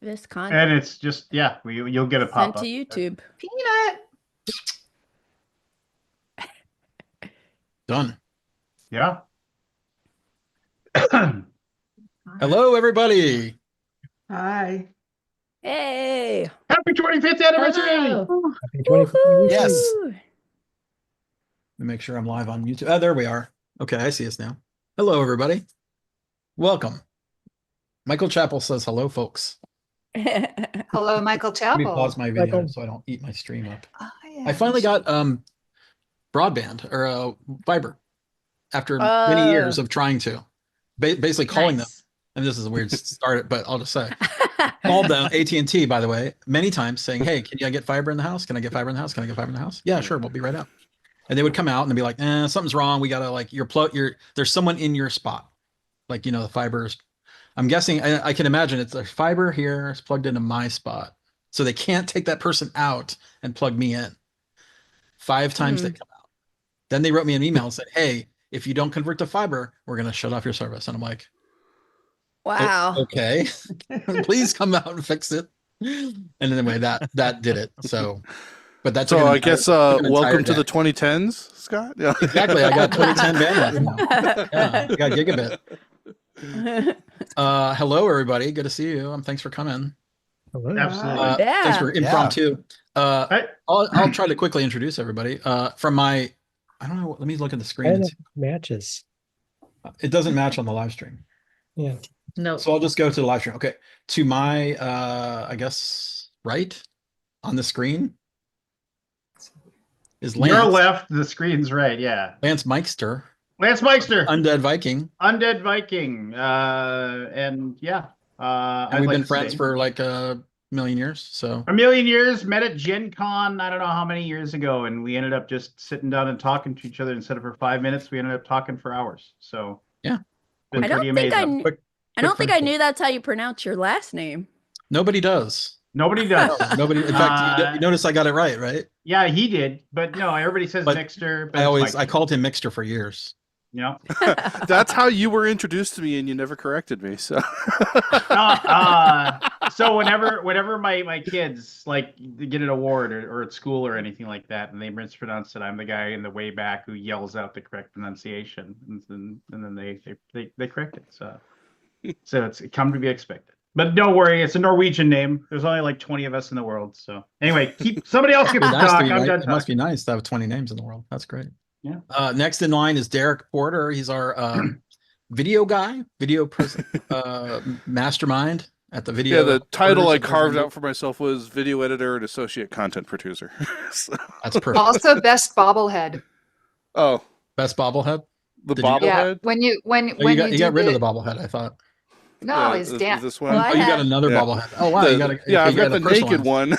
this content. And it's just, yeah, you'll get a Sent pop-up. to YouTube. Peanut. Done. Yeah. Hello, everybody. Hi. Hey. Happy 25th anniversary! Hello. Happy 25th. Yes. Woo. Let me make sure I'm live on YouTube. Oh, there we are. Okay, I see us now. Hello, everybody. Welcome. Michael Chappell says hello, folks. Hello, Michael Let Chappell. me pause my video Welcome. so I don't eat my stream up. Yeah. I finally got broadband or fiber after many years of trying to. Basically calling them. And this is a weird start, but I'll just say. Called them, AT&T, by the way, many times saying, hey, can I get fiber in the house? Can I get fiber in the house? Can I get fiber in the house? Yeah, sure. We'll be right out. And they would come out and they'd be like, something's wrong. We got to like, there's someone in your spot. Like, the fibers. I'm guessing, I can imagine it's a fiber here. It's plugged into my spot. So they can't take that person out and plug me in. 5 times they come out. Then they wrote me an email and said, hey, if you don't convert to fiber, we're going to shut off your service. And I'm like, Wow. okay, please come out and fix it. And anyway, that did it. So, but that's so I guess welcome to the 2010s, Scott. Yeah, exactly. I got 2010 bandwidth now. Yeah, I got gigabit. Hello, everybody. Good to see you. Thanks for coming. Hello. Absolutely. Thanks for impromptu. Hey. I'll try to quickly introduce everybody. From my, I don't know. Let me look at the screen. And it matches. It doesn't match on the live stream. Yeah. No. So I'll just go to the live stream. Okay. To my, I guess, right on the screen is Lance. Your left, the screen's right, yeah. Lance Meister. Lance Meister. Undead Viking. Undead Viking. And yeah. And we've been friends for like a million years. So a million years, met at Gen Con, I don't know how many years ago, and we ended up just sitting down and talking to each other. Instead of for 5 minutes, we ended up talking for hours. So yeah. Been I don't pretty think amazing. I don't think I knew that's how you pronounce your last name. Nobody does. Nobody does. Nobody. In fact, you notice I got it right? Yeah, he did. But no, everybody says But Mixter. But I called him Mixter for years. Yeah. that's how you were introduced to me, and you never corrected me. So, so whenever my kids like get an award or at school or anything like that, and they mispronounce it, I'm the guy in the Wayback who yells out the correct pronunciation, and then they correct it. So it's come to be expected. But don't worry, it's a Norwegian name. There's only like 20 of us in the world. So anyway, somebody else gets to Nice talk. to be, I'm right? done It must talking. be nice to have 20 names in the world. That's great. Yeah. Next in line is Derek Porter. He's our video guy, mastermind at the video. yeah, the title I Porters carved of- out for myself was video editor and associate content producer. So- That's perfect. Also, best bobblehead. oh, Best bobblehead. the Did you- Yeah, bobblehead. when you Oh, you got rid of the bobblehead. I thought. No, Yeah, it's is Dan. this one. Well, Oh, you got another Yeah. bobblehead. Oh wow, The- you got yeah, I've got the naked personalized. one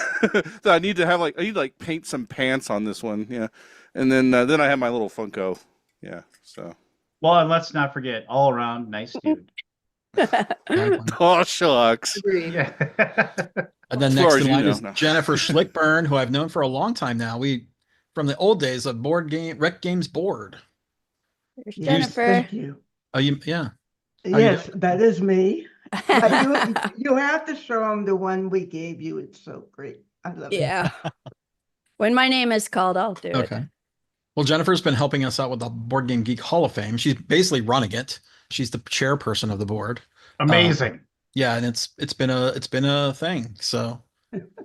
that I need to have. I need to paint some pants on this one. Yeah, and then I have my little Funko. Yeah, so. Well, and let's not forget, all around nice dude. Oh shucks. Agreed. Yeah. And then As next far in as you line know, is no. Jennifer Schlickburn, who I've known for a long time now. From the old days of Rec Games Board. There's Yes, Jennifer. thank you. Oh, yeah. you Yes, that is me. But you have to show them the one we gave you. It's so great. I love it. Yeah. When my name is called, I'll do it. Okay. Well, Jennifer's been helping us out with the Board Game Geek Hall of Fame. She's basically running it. She's the chairperson of the board. Amazing. Yeah, and it's been a thing. So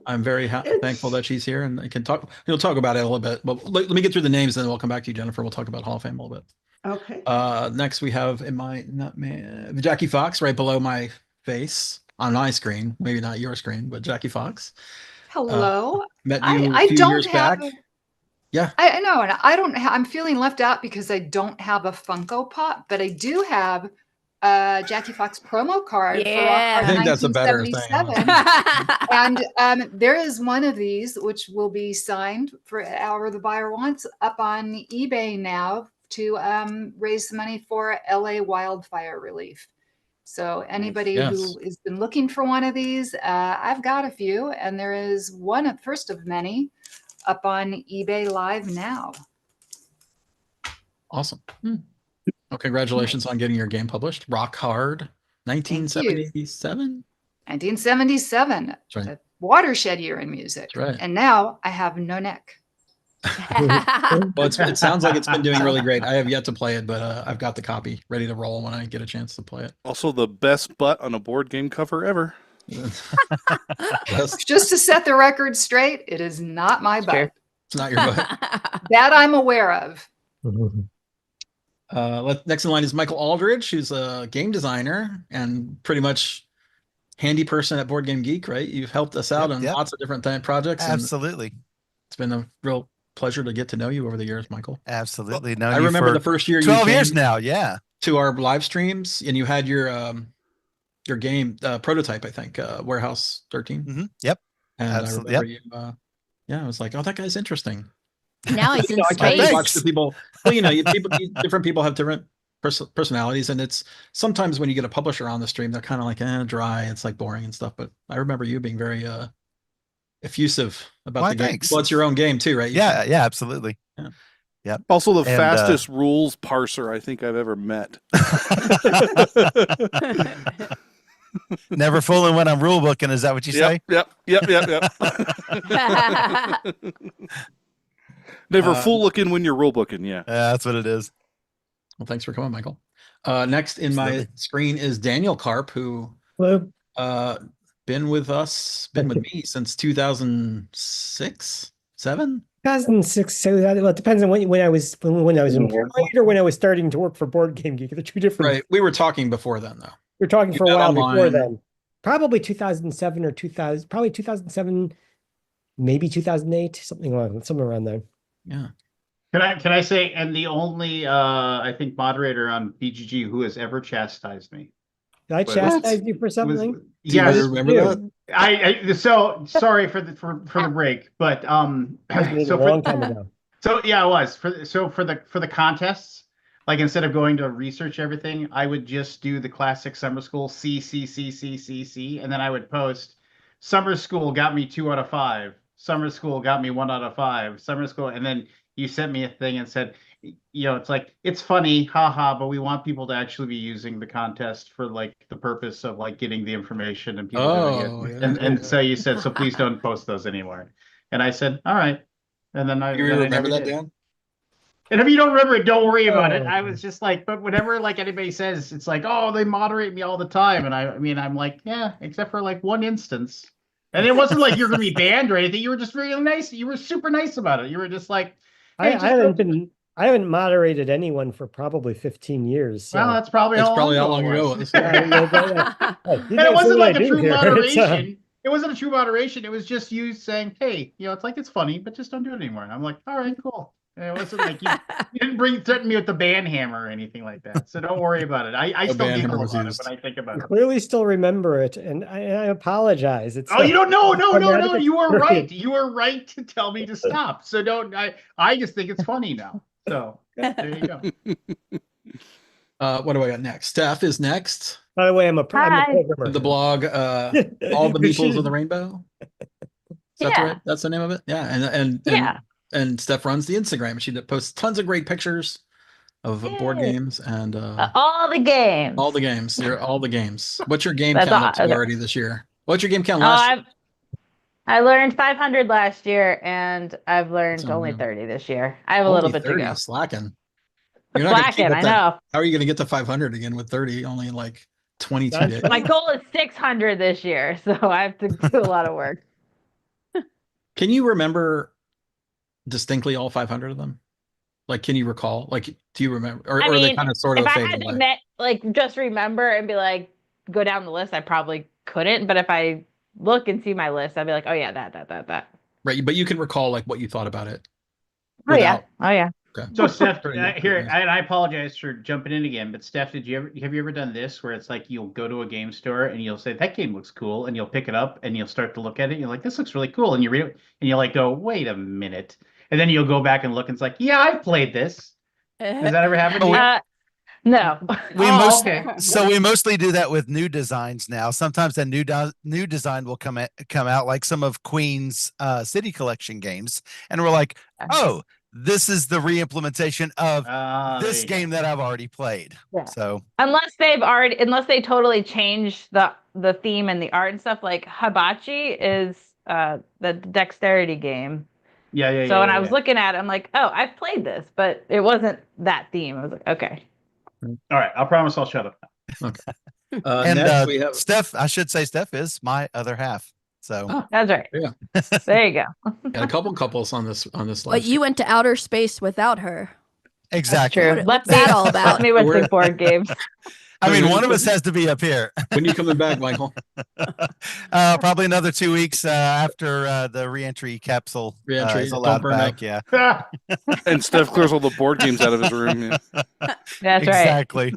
I'm very thankful that she's here and I can talk. We'll talk about it a little bit. But let me get through the names, and then we'll come back to you, Jennifer. We'll talk about Hall of Fame a little bit. Okay. Next we have Jackie Fox right below my face on my screen. Maybe not your screen, but Jackie Fox. Hello. Met you I a few don't years have. back. Yeah. I know, and I don't. I'm feeling left out because I don't have a Funko Pop, but I do have a Jackie Fox promo card Yeah. for Rock I Hard think that's a better thing, 1977. And there is one of these which will be signed for however the buyer wants up on eBay now to raise some money for LA wildfire relief. So anybody Yes. who has been looking for one of these, I've got a few, and there is one first of many up on eBay Live now. Awesome. Well, congratulations on getting your game published. Rock Hard, 1977. 1977, right. the watershed year in music. That's right. And now I have no neck. Well, it sounds like it's been doing really great. I have yet to play it, but I've got the copy ready to roll when I get a chance to play it. Also, the best butt on a board game cover ever. Yes, Just to set the record straight, it is not my butt. it's not your butt. That I'm aware of. Next in line is Michael Aldridge, who's a game designer and pretty much handy person at Board Game Geek, right? You've helped us out on lots of different projects. Absolutely. And it's been a real pleasure to get to know you over the years, Michael. Absolutely. Well, I remember the first year 12 you years came now. Yeah. to our live streams and you had your game prototype, I think, Warehouse 13. Yep. And Absolutely. I remember you, I was like, oh, that guy's interesting. Now he's in I space. watch the people. Well, different people have different personalities, and it's sometimes when you get a publisher on the stream, they're kind of like dry. It's like boring and stuff. But I remember you being very effusive about the game. Thanks. Well, it's your own game too, right? Yeah, absolutely. Yeah. Yep. Also, the fastest rules parser I think I've ever met. Never fooling when I'm rule booking. Is that what you say? Yep. Never fool looking when you're rule booking. Yeah. That's what it is. Well, thanks for coming, Michael. Next in my screen is Daniel Karp, who Hello. been with me since 2006, 7. 2006. So well, it depends on when I was employed or when I was starting to work for Board Game Geek. They're two different. Right. We were talking before then, though. We were talking You for a got while online. before then. Probably 2007 or 2000. Probably 2007, maybe 2008, somewhere around there. Yeah. Can I say, and the only I think moderator on BGG who has ever chastised me. Did I chastise you for something? Do you Yes, remember that? I so sorry for the break, but That was a long time ago. So yeah, it was for the contests. Like instead of going to research everything, I would just do the classic summer school C, and then I would post summer school got me 2 out of 5. Summer school got me 1 out of 5. Summer school, and then you sent me a thing and said, it's like it's funny, haha, but we want people to actually be using the contest for like the purpose of like getting the information and people doing it. And so you said, so please don't post those anymore. And I said, all right. And then I remember that, Dan? And if you don't remember it, don't worry about it. I was just like, but whenever like anybody says, it's like, oh, they moderate me all the time. And I mean, I'm like, yeah, except for like one instance. And it wasn't like you're going to be banned or anything. You were just really nice. You were super nice about it. You were just like, hey, I haven't moderated anyone for probably 15 years. So. Well, that's probably how long ago it was. And it wasn't like a true moderation. It wasn't a true moderation. It was just you saying, hey, it's like, it's funny, but just don't do it anymore. And I'm like, all right, cool. And it wasn't like you didn't threaten me with the ban hammer or anything like that. So don't worry about it. I still giggle about it when I think about it. I clearly still remember it, and I apologize. It's you don't know. No. You were right. You were right to tell me to stop. So don't. I just think it's funny now. So there you go. What do I got next? Steph is next. By the way, I'm a programmer. The blog, All the Meeples of the Rainbow. That's the name of it. Yeah, and Steph runs the Instagram. She posts tons of great pictures of board games and all the games. All the games. All the games. What's your game count up to already this year? What's your game count last year? I learned 500 last year, and I've learned only 30 this year. I have a little bit to go. Slacking. Slacking, I know. How are you going to get to 500 again with 30 only in like 22 days? My goal is 600 this year, so I have to do a lot of work. Can you remember distinctly all 500 of them? Like, can you recall? Like, do you remember? Or are they kind of sort of if I fade had away? to just remember and be like, go down the list, I probably couldn't. But if I look and see my list, I'd be like, oh yeah, that. Right, but you can recall like what you thought about it. Oh yeah. Okay. So Steph, here, and I apologize for jumping in again, but Steph, have you ever done this where it's like you'll go to a game store and you'll say that game looks cool, and you'll pick it up and you'll start to look at it, and you're like, this looks really cool, and you read it and you'll like go, wait a minute, and then you'll go back and look and it's like, yeah, I've played this. Has that ever happened to you? No. We mostly do that with new designs now. Sometimes a new design will come out, like some of Queen's City Collection games, and we're like, oh, this is the re-implementation of this game that I've already played. Yeah. So unless they totally change the the theme and the art and stuff. Like Hibachi is the dexterity game. Yeah. So when I was looking at it, I'm like, oh, I've played this, but it wasn't that theme. I was like, okay. All right, I'll promise I'll shut up. Okay. And Next we have Steph, I should say Steph is my other half. So That's right. Yeah. There you go. got a couple couples on this list. But you went to outer space without her. exactly. True. What's that all Left about? me with We're- the board games. I mean, one of us has to be up here. When you coming back, Michael? Probably another 2 weeks after the reentry capsule Reentry, is don't allowed burn back. up. Yeah, And Steph clears all the board games out of his room. Yeah. That's right. exactly.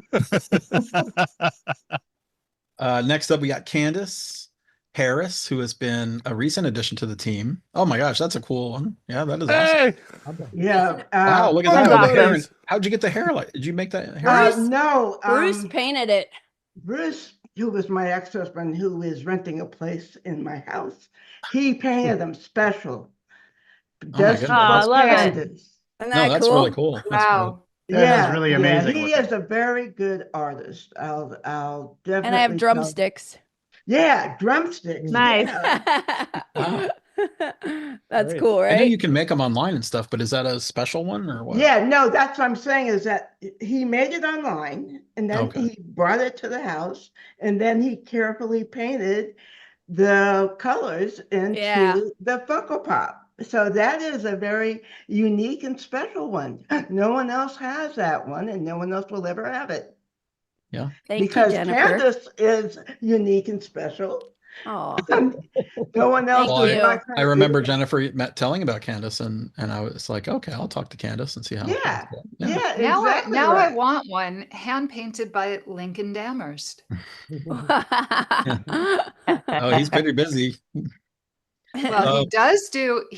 Next up, we got Candace Harris, who has been a recent addition to the team. Oh my gosh, that's a cool one. Yeah, that is awesome. Hey, Yeah. Wow, look at That's that. awesome. The hair. How'd you get the hair like? Did you make that hair? No, Bruce painted it. Bruce, who was my ex-husband, who is renting a place in my house, he painted them special. Just goodness. for Oh, I love it. Candace. Isn't No, that that's cool? really cool. That's Wow. That is really amazing He looking. is a very good artist. I'll definitely. And I have tell- drumsticks. Yeah, drumsticks. Nice. yeah. Wow. That's Great. cool, I know right? you can make them online and stuff, but is that a special one or what? Yeah, no, that's what I'm saying is that he made it online and then Okay. he brought it to the house and then he carefully painted the colors into Yeah. the Funko Pop. So that is a very unique and special one. No one else has that one and no one else will ever have it. Thank Because you, Jennifer. Candace is unique and special. Oh, No one else Thank is you. like her. I remember Jennifer telling about Candace, and I was like, okay, I'll talk to Candace and see how. Yeah, Yeah. yeah, Now, exactly I right. want one hand painted by Lincoln Damhurst. Oh, he's pretty busy. Well, Oh. he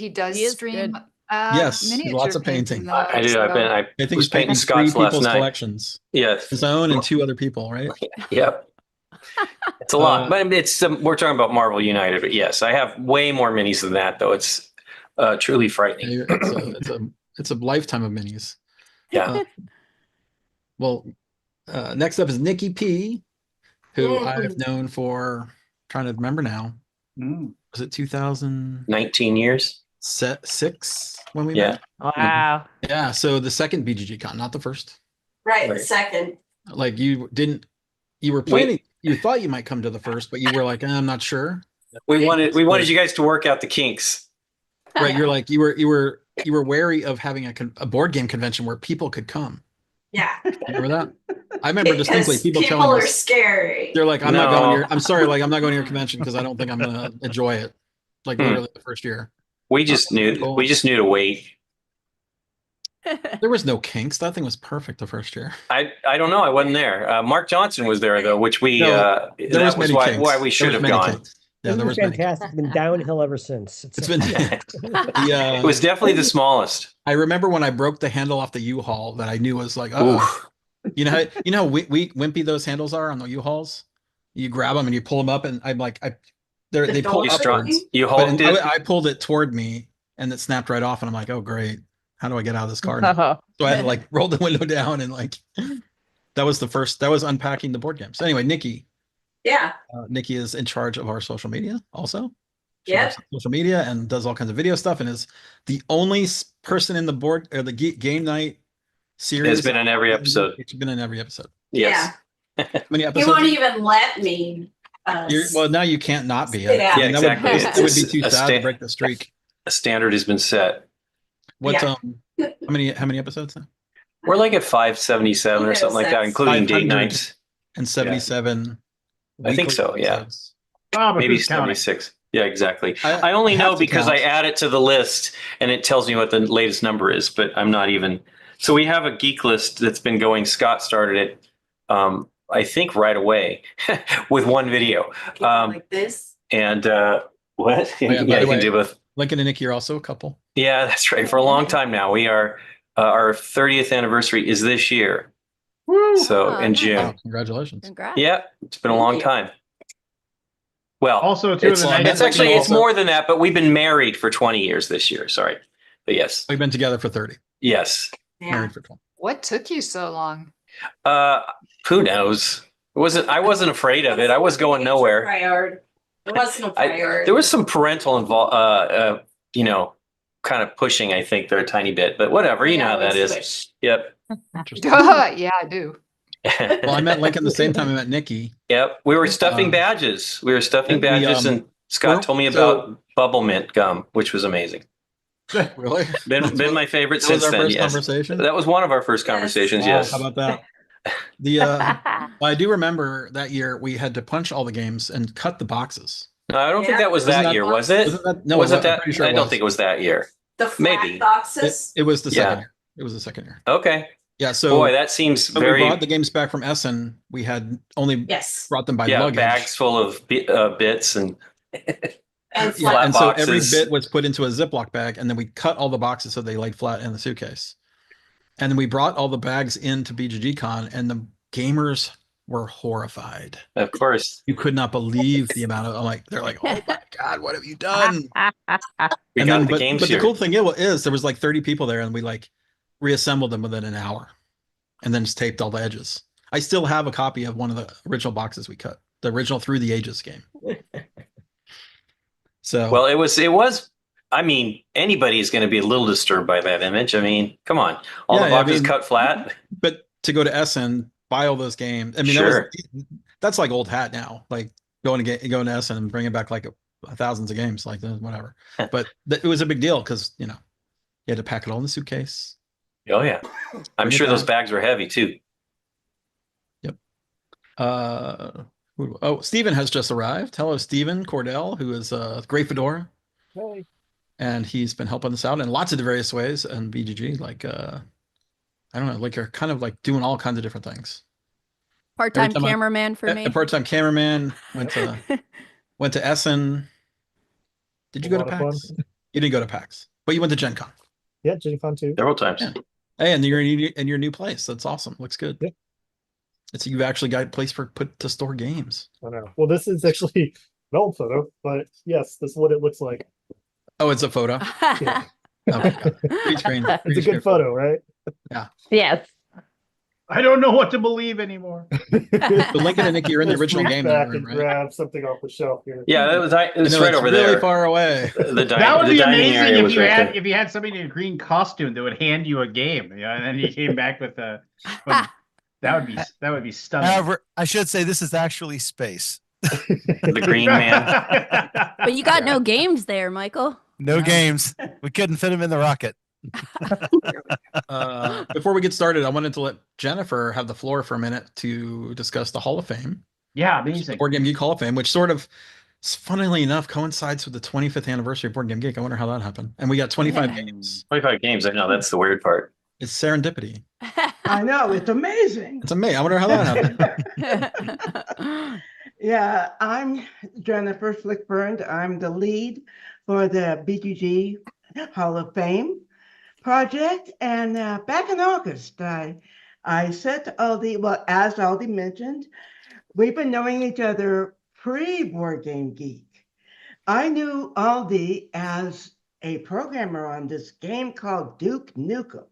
does He is stream good. Yes, miniature lots of painting, painting. though, I do. so- I I think was he's painting painting Scott's three last people's night. collections, Yes. his own and two other people, right? Yep. It's a lot, but it's we're talking about Marvel United. But yes, I have way more minis than that, though. It's truly frightening. It's a lifetime of minis. Yeah. Well, next up is Nikki P, who I've known for, trying to remember now. Mm. Was it 2006 19 years. when we Yeah. met? Wow. Yeah. So the second BGG con, not the first. Right. Second. Like you were planning, you thought you might come to the first, but you were like, I'm not sure. We wanted you guys to work out the kinks. Right. You're like, you were wary of having a board game convention where people could come. Yeah. Remember that? I remember distinctly Because people telling are us, scary. they're like, I'm not going No. to your, I'm sorry, like I'm not going to your convention because I don't think I'm gonna enjoy it. Like literally the first year. We just knew to wait. There was no kinks. That thing was perfect the first year. I don't know. I wasn't there. Mark Johnson was there though, which we No, there was that was many why kinks. why we There should was have many gone. kinks. Yeah, It there was was many. fantastic. It's been downhill ever since. It's been It was definitely the smallest. I remember when I broke the handle off the U-Haul that I knew was like, Oof. you know how wimpy those handles are on the U-Hauls? You grab them and you pull them up and I'm like, they pull You door strong. upwards. You But hold it. I pulled it toward me and it snapped right off and I'm like, oh great. How do I get out of this car now? Oh. So I had to like roll the window down and like that was unpacking the board game. So anyway, Nikki is in charge of our social media also. She Yep. works on social media and does all kinds of video stuff and is the only person in the board or the game night series. Has been in every episode. It's been in every episode. Yes. How many He episodes? won't even let me. Well, now you can't not be. Sit out. Yeah, exactly. That would be It's too a sad to break the streak. A standard has been set. What? Yeah. How many episodes now? We're like at 577 or something like that, including date 500. nights. And 77. I think weekly so, yeah. episodes. Oh, but Maybe who's counting? 76. Yeah, exactly. I only have know to because I count. add it to the list and it tells me what the latest number is, but I'm not even. So we have a geek list that's been going. Scott started it, I think, right away with one video. Like this. And what? yeah, by Yeah, the you way, can do both. Lincoln and Nikki are also a couple. Yeah, that's right. For a long time now. We are, our 30th anniversary is this year. So Oh, in nice. June. Wow, congratulations. Congrats. Yeah, it's been a long time. Well, Also, too, it's, the night- it's actually, it's also- more than that, but we've been married for 20 years this year. Sorry. But yes, We've been together for 30. yes. Yeah. Married for 20. What took you so long? Who knows? I wasn't afraid of it. I was going nowhere. There was no priority. There was some parental kind of pushing, I think, there a tiny bit, but whatever, you know how that is. Push. Yep. Yeah, I do. Well, I met Lincoln the same time I met Nikki. Yep. We were stuffing badges. We were stuffing badges, and Scott told me about bubble mint gum, which was amazing. Really? Been my favorite That since was our then. first Yes. conversation? That was one of our first conversations. Yes. How about that? I do remember that year we had to punch all the games and cut the boxes. No, I don't think that was that year, was it? No, was it I'm that? pretty sure I it don't was. think it was that year. The flat Maybe. boxes. It was the second year. It was the second year. Okay. Yeah. So boy, that seems when very. we brought the games back from Essen, we had only brought them by luggage. Bags full of bits and. And flat and so boxes. every bit was put into a Ziploc bag, and then we cut all the boxes so they laid flat in the suitcase. And then we brought all the bags into BGG Con, and the gamers were horrified. Of course. You could not believe the amount of they're like, oh my God, what have you done? But the cool thing is there was like 30 people there, and we reassembled them within an hour and then just taped all the edges. I still have a copy of one of the original boxes we cut, the original Through the Ages game. So well, it was. I mean, anybody is going to be a little disturbed by that image. I mean, come on, all the boxes cut flat. But to go to Essen, buy all those games. I mean, that's like old hat now. Like going to Essen and bringing back like thousands of games, like whatever. But it was a big deal because you had to pack it all in the suitcase. Oh yeah, I'm sure those bags were heavy too. Yep. Stephen has just arrived. Hello, Stephen Cordell, who is Great Fedora. Hey. And he's been helping us out in lots of various ways and BGG. I don't know, you're kind of doing all kinds of different things. Part-time cameraman for me. A part-time cameraman, went to Essen. Did you go to PAX? You didn't go to PAX, but you went to Gen Con. Yeah, Gen Con too. Several times. Yeah. Hey, and you're in your new place. That's awesome. Looks good. Yeah. You've actually got a place to store games. I know. Well, this is actually an old photo, but yes, this is what it looks like. Oh, it's a photo. Yeah. Okay. Screen. It's a good photo, right? Yeah. Yes. I don't know what to believe anymore. But Lincoln and Nikki are in the Let's original reach game. back Room, and right? grab something off the shelf here. Yeah, it was right over really there. Far away. The That would be dining area amazing was right there. if you had somebody in a green costume that would hand you a game, and then you came back with that would be stunning. However, I should say this is actually space. The Green Man. But you got no games there, Michael. No games. We couldn't fit them in the rocket. Before we get started, I wanted to let Jennifer have the floor for a minute to discuss the Hall of Fame. Yeah, amazing. Board Game Geek Hall of Fame, which sort of, funnily enough, coincides with the 25th anniversary of Board Game Geek. I wonder how that happened. And we got 25 games. 25 games. I know that's the weird part. It's serendipity. I know, it's amazing. It's amazing. I wonder how that happened. Yeah, I'm Jennifer Flickburn. I'm the lead for the BGG Hall of Fame project. And back in August, I said to Aldi, well, as Aldi mentioned, we've been knowing each other pre-Board Game Geek. I knew Aldi as a programmer on this game called Duke Nukem.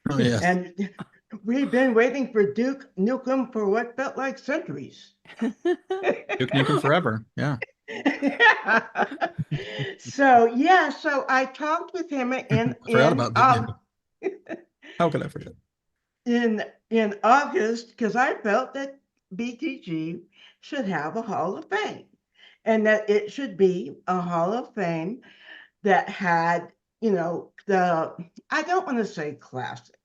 Oh, yes. And we've been waiting for Duke Nukem for what felt like centuries. Duke Nukem forever. Yeah. So I talked with him Forgot about Duke Nukem. How could I forget? In August, because I felt that BGG should have a Hall of Fame, and that it should be a Hall of Fame that had, I don't want to say classic,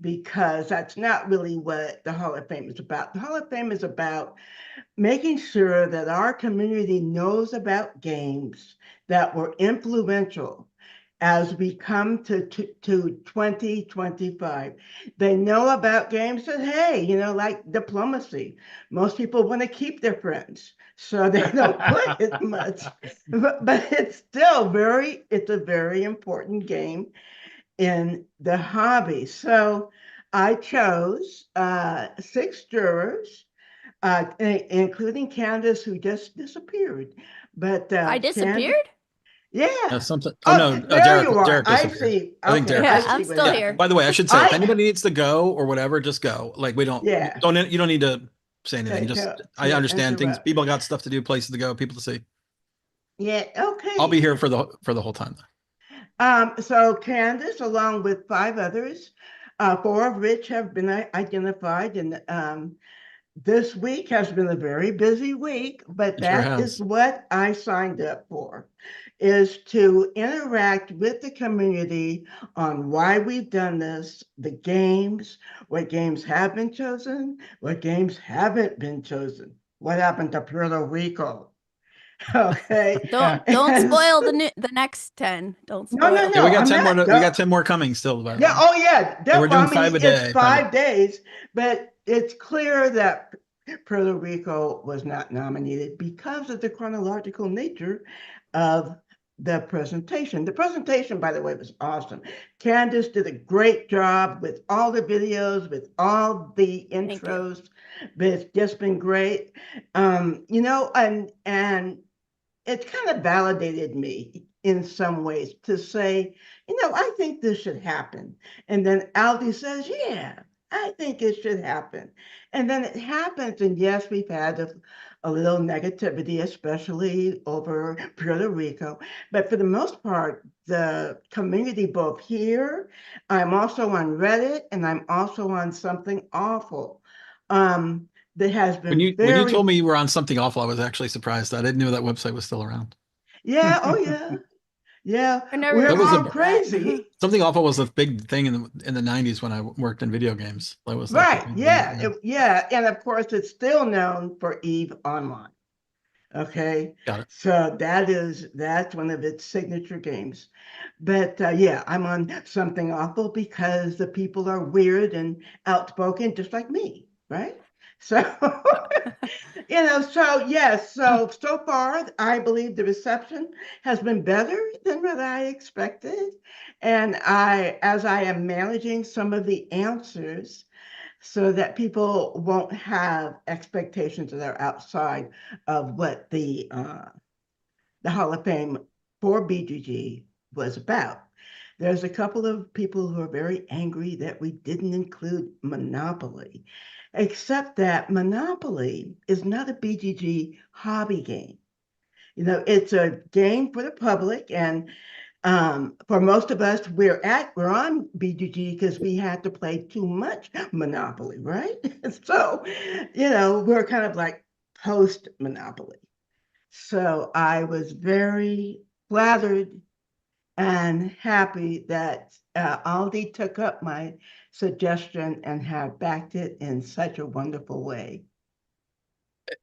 because that's not really what the Hall of Fame is about. The Hall of Fame is about making sure that our community knows about games that were influential as we come to 2025. They know about games that, hey, like diplomacy. Most people want to keep their friends, so they don't play it much. But it's still it's a very important game in the hobby. So I chose 6 jurors, including Candace, who just disappeared. But I disappeared? Yeah. Something. There you are. Derek I disappeared. see. I think Derek. Yeah, I'm still here. By the way, I should say, if anybody needs to go or whatever, just go. Like we don't. Yeah. You don't need to say anything. Okay, Just so- I yeah, understand things. interrupt. People got stuff to do, places to go, people to see. Yeah, okay. I'll be here for the whole time. So Candace, along with 5 others, 4 of which have been identified, and this week has been a very busy week, but It sure that has. is what I signed up for, is to interact with the community on why we've done this, the games, what games have been chosen, what games haven't been chosen, what happened to Puerto Rico. Okay. Don't spoil the next 10. Don't spoil. No. Yeah, we got I'm 10 more. not- We got 10 more coming still. By the Yeah. way. Oh, yeah. And we're doing I mean, 5 a day. it's 5 days, but it's clear that Puerto Rico was not nominated because of the chronological nature of the presentation. The presentation, by the way, was awesome. Candace did a great job with all the videos, with all the intros. But it's just been great. You know, and it kind of validated me in some ways to say, you know, I think this should happen. And then Aldi says, yeah, I think it should happen. And then it happens. And yes, we've had a little negativity, especially over Puerto Rico. But for the most part, the community, both here, I'm also on Reddit, and I'm also on Something Awful. That has been When you told me you were on Something Awful, I was actually surprised. I didn't know that website was still around. Yeah. Oh, yeah. Yeah. never We're even all heard of that. crazy. Something Awful was a big thing in the 90s when I worked in video games. That was like Right. the big Yeah. thing. Yeah. And of course, it's still known for Eve Online. Okay. Got it. So that's one of its signature games. But yeah, I'm on Something Awful because the people are weird and outspoken, just like me. Right. So, you know, so yes, so far, I believe the reception has been better than what I expected. And as I am managing some of the answers so that people won't have expectations that are outside of what the Hall of Fame for BGG was about. There's a couple of people who are very angry that we didn't include Monopoly, except that Monopoly is not a BGG hobby game. You know, it's a game for the public, and for most of us, we're on BGG because we had to play too much Monopoly, right? So, you know, we're kind of like post Monopoly. So I was very flattered and happy that Aldi took up my suggestion and have backed it in such a wonderful way.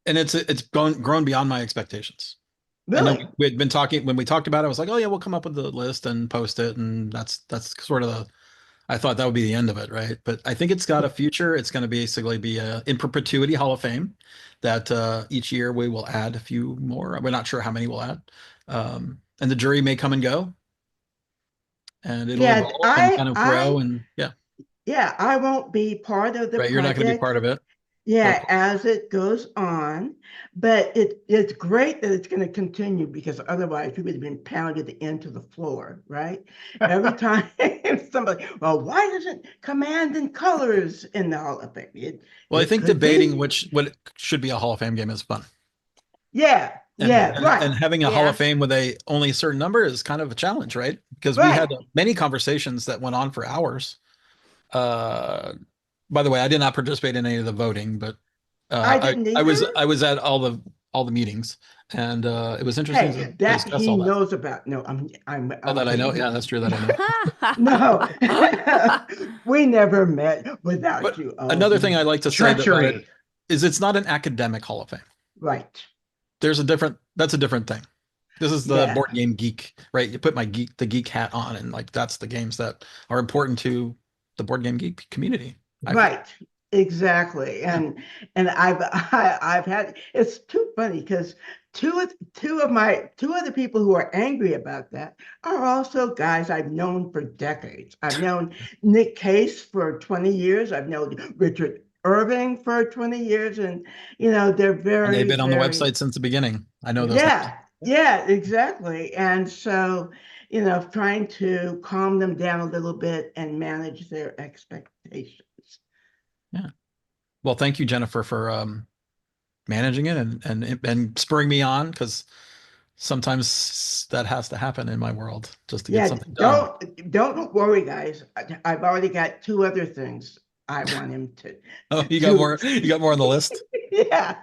And it's grown beyond my expectations. Really? I know we had been talking when we talked about it. I was like, oh yeah, we'll come up with the list and post it, and that's sort of I thought that would be the end of it, right? But I think it's got a future. It's going to basically be a in perpetuity Hall of Fame that each year we will add a few more. We're not sure how many we'll add, and the jury may come and go, and it'll evolve and kind of grow. And yeah, I won't be part of the right, you're not going to be project. part of it. Yeah, as it goes on, but it's great that it's going to continue because otherwise we would have been pounded into the floor, right? Every time somebody, well, why doesn't Command and Colors in the Hall of Fame? Well, I think could debating be. what should be a Hall of Fame game is fun. Yeah, right. And having a Hall of Fame with only a certain number is kind of a challenge, right? Because we had many conversations that went on for hours. By the way, I did not participate in any of the voting, but I didn't either. I was at all the meetings, and it was interesting Hey, to that discuss he all that. knows about. No, I'm that I know. Yeah, that's true that I know. No, we never met without But you. another thing I'd like to say about Treachery. it is it's not an academic Hall of Fame. Right. That's a different thing. This is the board game geek, right? You put the geek hat on, and like that's the games that are important to the board game geek community. Right. Exactly. And I've had, it's too funny because two of the people who are angry about that are also guys I've known for decades. I've known Nick Case for 20 years. I've known Richard Irving for 20 years, and you know they're very. And they've been on the website since the beginning. I know those. Yeah, exactly. And so, you know, trying to calm them down a little bit and manage their expectations. Yeah. Well, thank you, Jennifer, for managing it and spurring me on, because sometimes that has to happen in my world just to get something done. Don't worry, guys. I've already got 2 other things I want him to. Oh, you got more. You got more on the list. Yeah.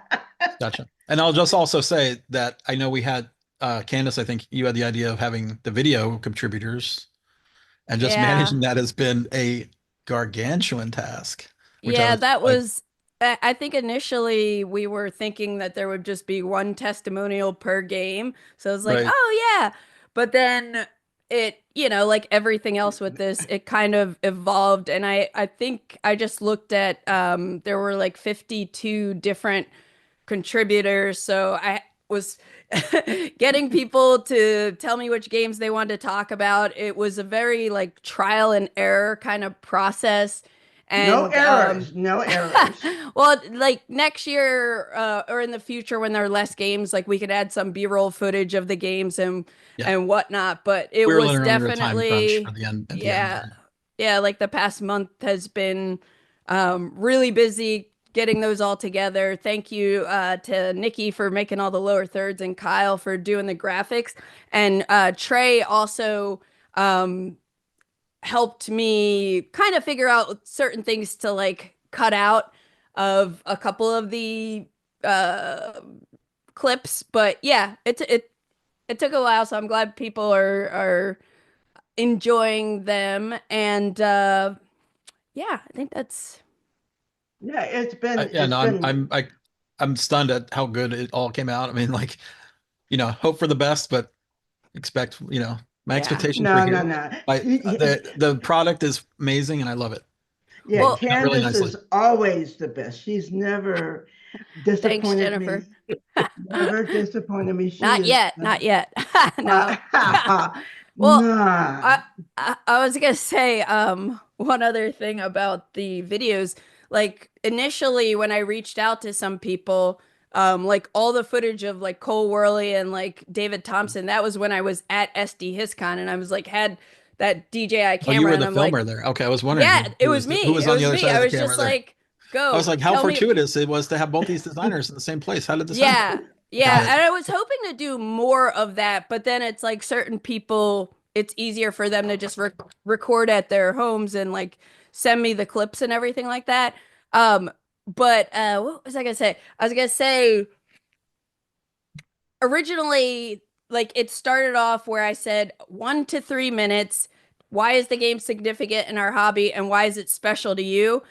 Gotcha. And I'll just also say that I know we had Candace. I think you had the idea of having the video contributors, and just managing that has been a gargantuan task. Yeah, that was. I think initially we were thinking that there would just be one testimonial per game. So I was like, oh yeah. But then it, like everything else with this, it kind of evolved. And I think I just looked at there were like 52 different contributors. So I was getting people to tell me which games they wanted to talk about. It was a very like trial and error kind of process. And, no errors, no errors. Well, like next year or in the future when there are less games, like we could add some B-roll footage of the games and whatnot. But it was definitely yeah, like the past month has been really busy getting those all together. Thank you to Nikki for making all the lower thirds and Kyle for doing the graphics. And Trey also helped me kind of figure out certain things to like cut out of a couple of the clips. But yeah, it took a while, so I'm glad people are enjoying them. And yeah, I think that's it's been I'm stunned at how good it all came out. I mean, like, hope for the best, but expect, my expectations were here. No. The product is amazing and I love it. Yeah, well, Candace is always the best. She's never disappointed me. Never disappointed me. Not yet. No. Well, I was gonna say one other thing about the videos. Like initially when I reached out to some people, like all the footage of like Cole Worley and like David Thompson, that was when I was at SD HisCon and I was like had that DJI camera. Oh, you were and the I'm filmer like, there. Okay, I was wondering. Yeah, it was me. Who was on the other side of the camera? I was just like, go. I was like, how fortuitous it was to have both these designers in the same place. How did this happen? Yeah, and I was hoping to do more of that, but then it's like certain people, it's easier for them to just record at their homes and like send me the clips and everything like that. But what was I gonna say? I was gonna say originally, like it started off where I said 1 to 3 minutes. Why is the game significant in our hobby and why is it special to you?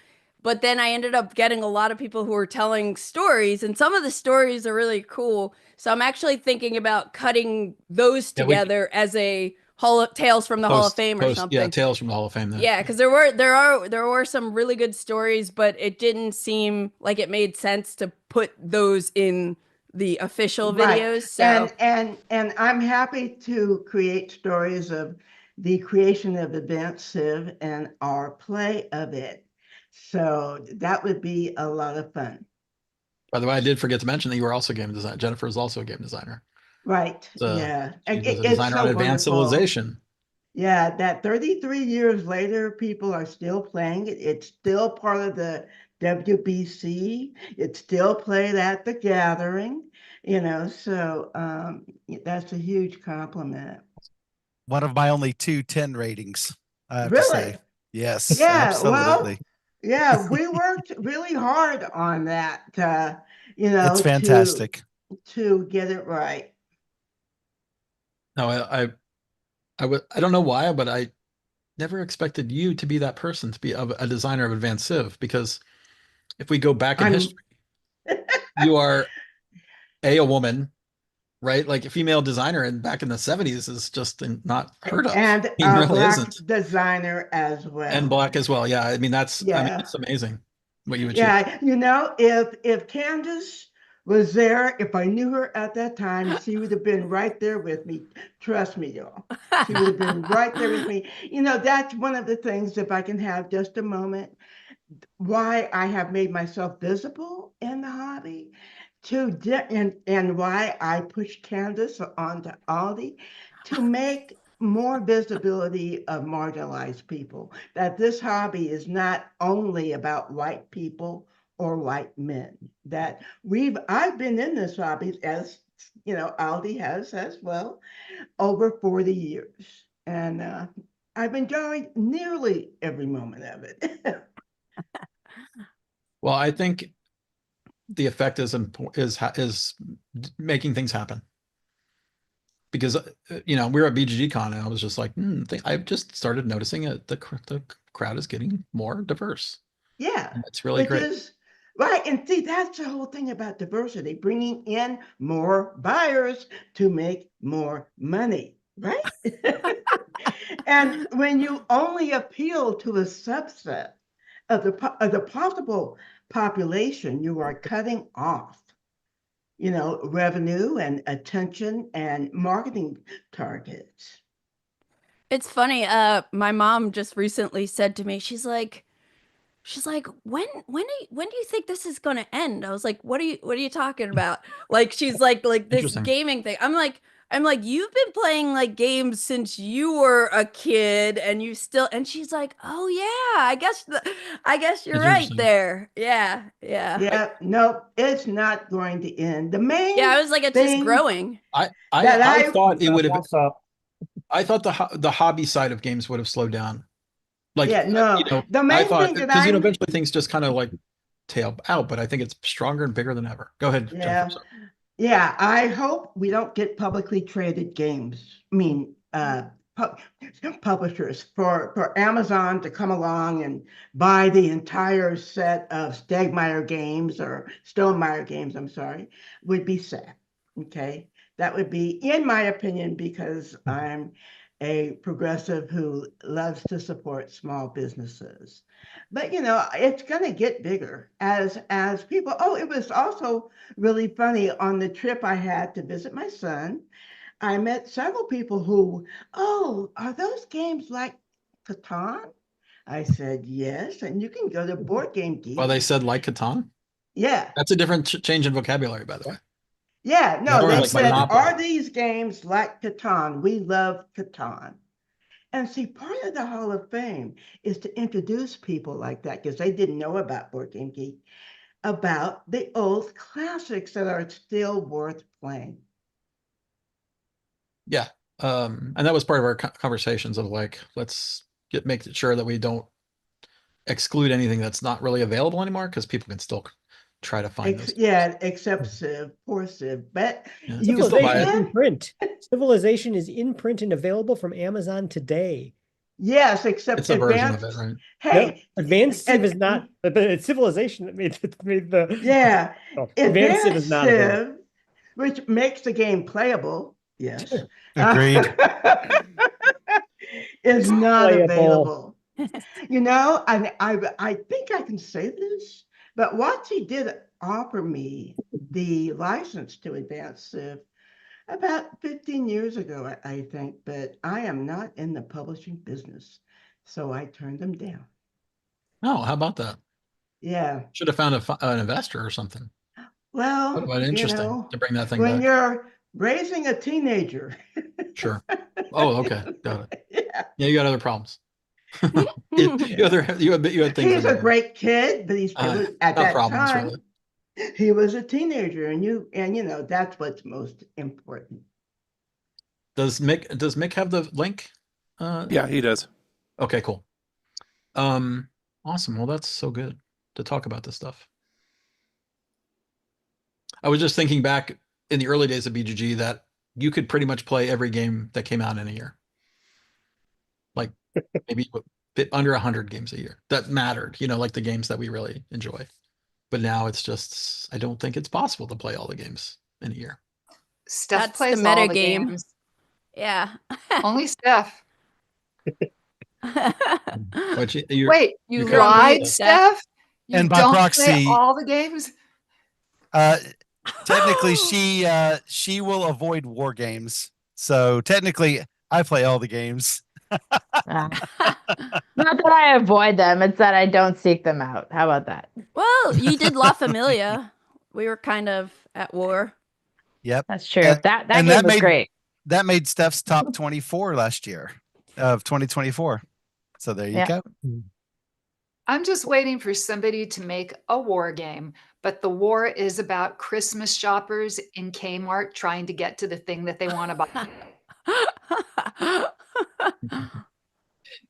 But then I ended up getting a lot of people who were telling stories, and some of the stories are really cool. So I'm actually thinking about cutting those together as a Tales from the Hall of Fame or something. Yeah, Tales from the Hall of Fame. Yeah, because there were some really good stories, but it didn't seem like it made sense to put those in the official videos. So and I'm happy to create stories of the creation of Advanced Civ and our play of it. So that would be a lot of fun. By the way, I did forget to mention that you were also a game designer. Jennifer is also a game designer. Right. So yeah. She's a designer on Advanced Civilization. Yeah, that 33 years later, people are still playing it. It's still part of the WBC. It's still played at the gathering, so that's a huge compliment. One of my only 10 ratings, I have really? To say. Yes, yeah, absolutely. Well, yeah, we worked really hard on that, it's fantastic to get it right. No, I don't know why, but I never expected you to be that person, to be a designer of Advanced Civ, because if we go back in history, you are a woman, right? Like a female designer, and back in the 70s is just not heard of. And a black designer as well. And black as well. Yeah. I mean, that's amazing what you achieved. Yeah. If Candace was there, if I knew her at that time, she would have been right there with me. Trust me, y'all. She would have been right there with me. That's one of the things, if I can have just a moment, why I have made myself visible in the hobby, and why I pushed Candace onto Aldi to make more visibility of marginalized people, that this hobby is not only about white people or like men. I've been in this hobby, as Aldi has as well, over 40 years. And I've enjoyed nearly every moment of it. Well, I think the effect is making things happen. Because we're at BGG Con and I was just like, I've just started noticing the crowd is getting more diverse. Yeah, and it's really great. Right. And see, that's the whole thing about diversity, bringing in more buyers to make more money, right? And when you only appeal to a subset of the possible population, you are cutting off, revenue and attention and marketing targets. It's funny. My mom just recently said to me, she's like, when do you think this is gonna end? I was like, what are you talking about? Like she's like this gaming thing. I'm like, you've been playing like games since you were a kid and you still, and she's like, oh yeah, I guess you're right there. Yeah. Yeah, no, it's not going to end. The main I was like, it's just growing. I thought it would have. I thought the hobby side of games would have slowed down. Like, the main thing that because eventually things just kind of like tail out, but I think it's stronger and bigger than ever. Go ahead, Jennifer. Yeah, I hope we don't get publicly traded games. I mean, publishers for Amazon to come along and buy the entire set of Stegmeyer games or Stonemeyer games, I'm sorry, would be sad. Okay, that would be, in my opinion, because I'm a progressive who loves to support small businesses. But it's going to get bigger as people. Oh, it was also really funny on the trip I had to visit my son. I met several people who, oh, are those games like Catan? I said, yes, and you can go to Board Game Geek. Well, they said like Catan? Yeah. That's a different change in vocabulary, by the way. Yeah, no, they said, are these games like Catan? We love Catan. And see, part of the Hall of Fame is to introduce people like that, because they didn't know about Board Game Geek, about the old classics that are still worth playing. Yeah. And that was part of our conversations of like, let's make sure that we don't exclude anything that's not really available anymore, because people can still try to find those. Yeah, except Civ, poor Civ. But Civilization is in print. Civilization is in print and available from Amazon today. Yes, except it's a version of it, right? Hey, no, Advanced Civ is not, but it's Civilization that made the yeah. Advanced Civ is not Civ, which makes the game playable. Yes, agreed. is not available. I think I can say this, but WotC did offer me the license to Advanced Civ about 15 years ago, I think, but I am not in the publishing business, so I turned them down. Oh, how about that? Yeah. Should have found an investor or something. Well, what interesting to bring that thing when back. You're raising a teenager. Sure. Oh, okay. Got it. Yeah, you got other problems. you had things. He's a great kid, but he's at that problems, time. really. He was a teenager, and that's what's most important. Does Mick have the link? Yeah, he does. Okay, cool. Awesome. Well, that's so good to talk about this stuff. I was just thinking back in the early days of BGG that you could pretty much play every game that came out in a year. Like maybe a bit under 100 games a year that mattered, like the games that we really enjoy. But now it's just, I don't think it's possible to play all the games in a year. Steph plays the meta all the game. games. Yeah. Only Steph. Wait, you lied, Steph? You and by don't proxy, play all the games? Technically, she will avoid war games. So technically, I play all the games. Not that I avoid them, it's that I don't seek them out. How about that? Well, you did La Familia. We were kind of at war. Yep. That's true. That game was great. That made Steph's top 24 last year of 2024. So there you go. I'm just waiting for somebody to make a war game, but the war is about Christmas shoppers in Kmart trying to get to the thing that they want to buy.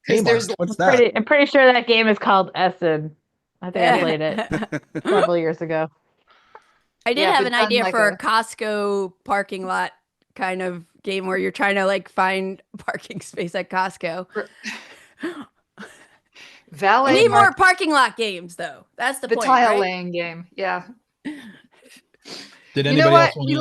Because there's What's that? I'm pretty sure that game is called Essen. I think I played it several years ago. I did Yeah, have but an done idea like for a- a Costco parking lot kind of game where you're trying to like find parking space at Costco. I valet need more park, parking lot games though. That's the the point, tile right? laying game. Yeah. Did You know anybody else what? want to?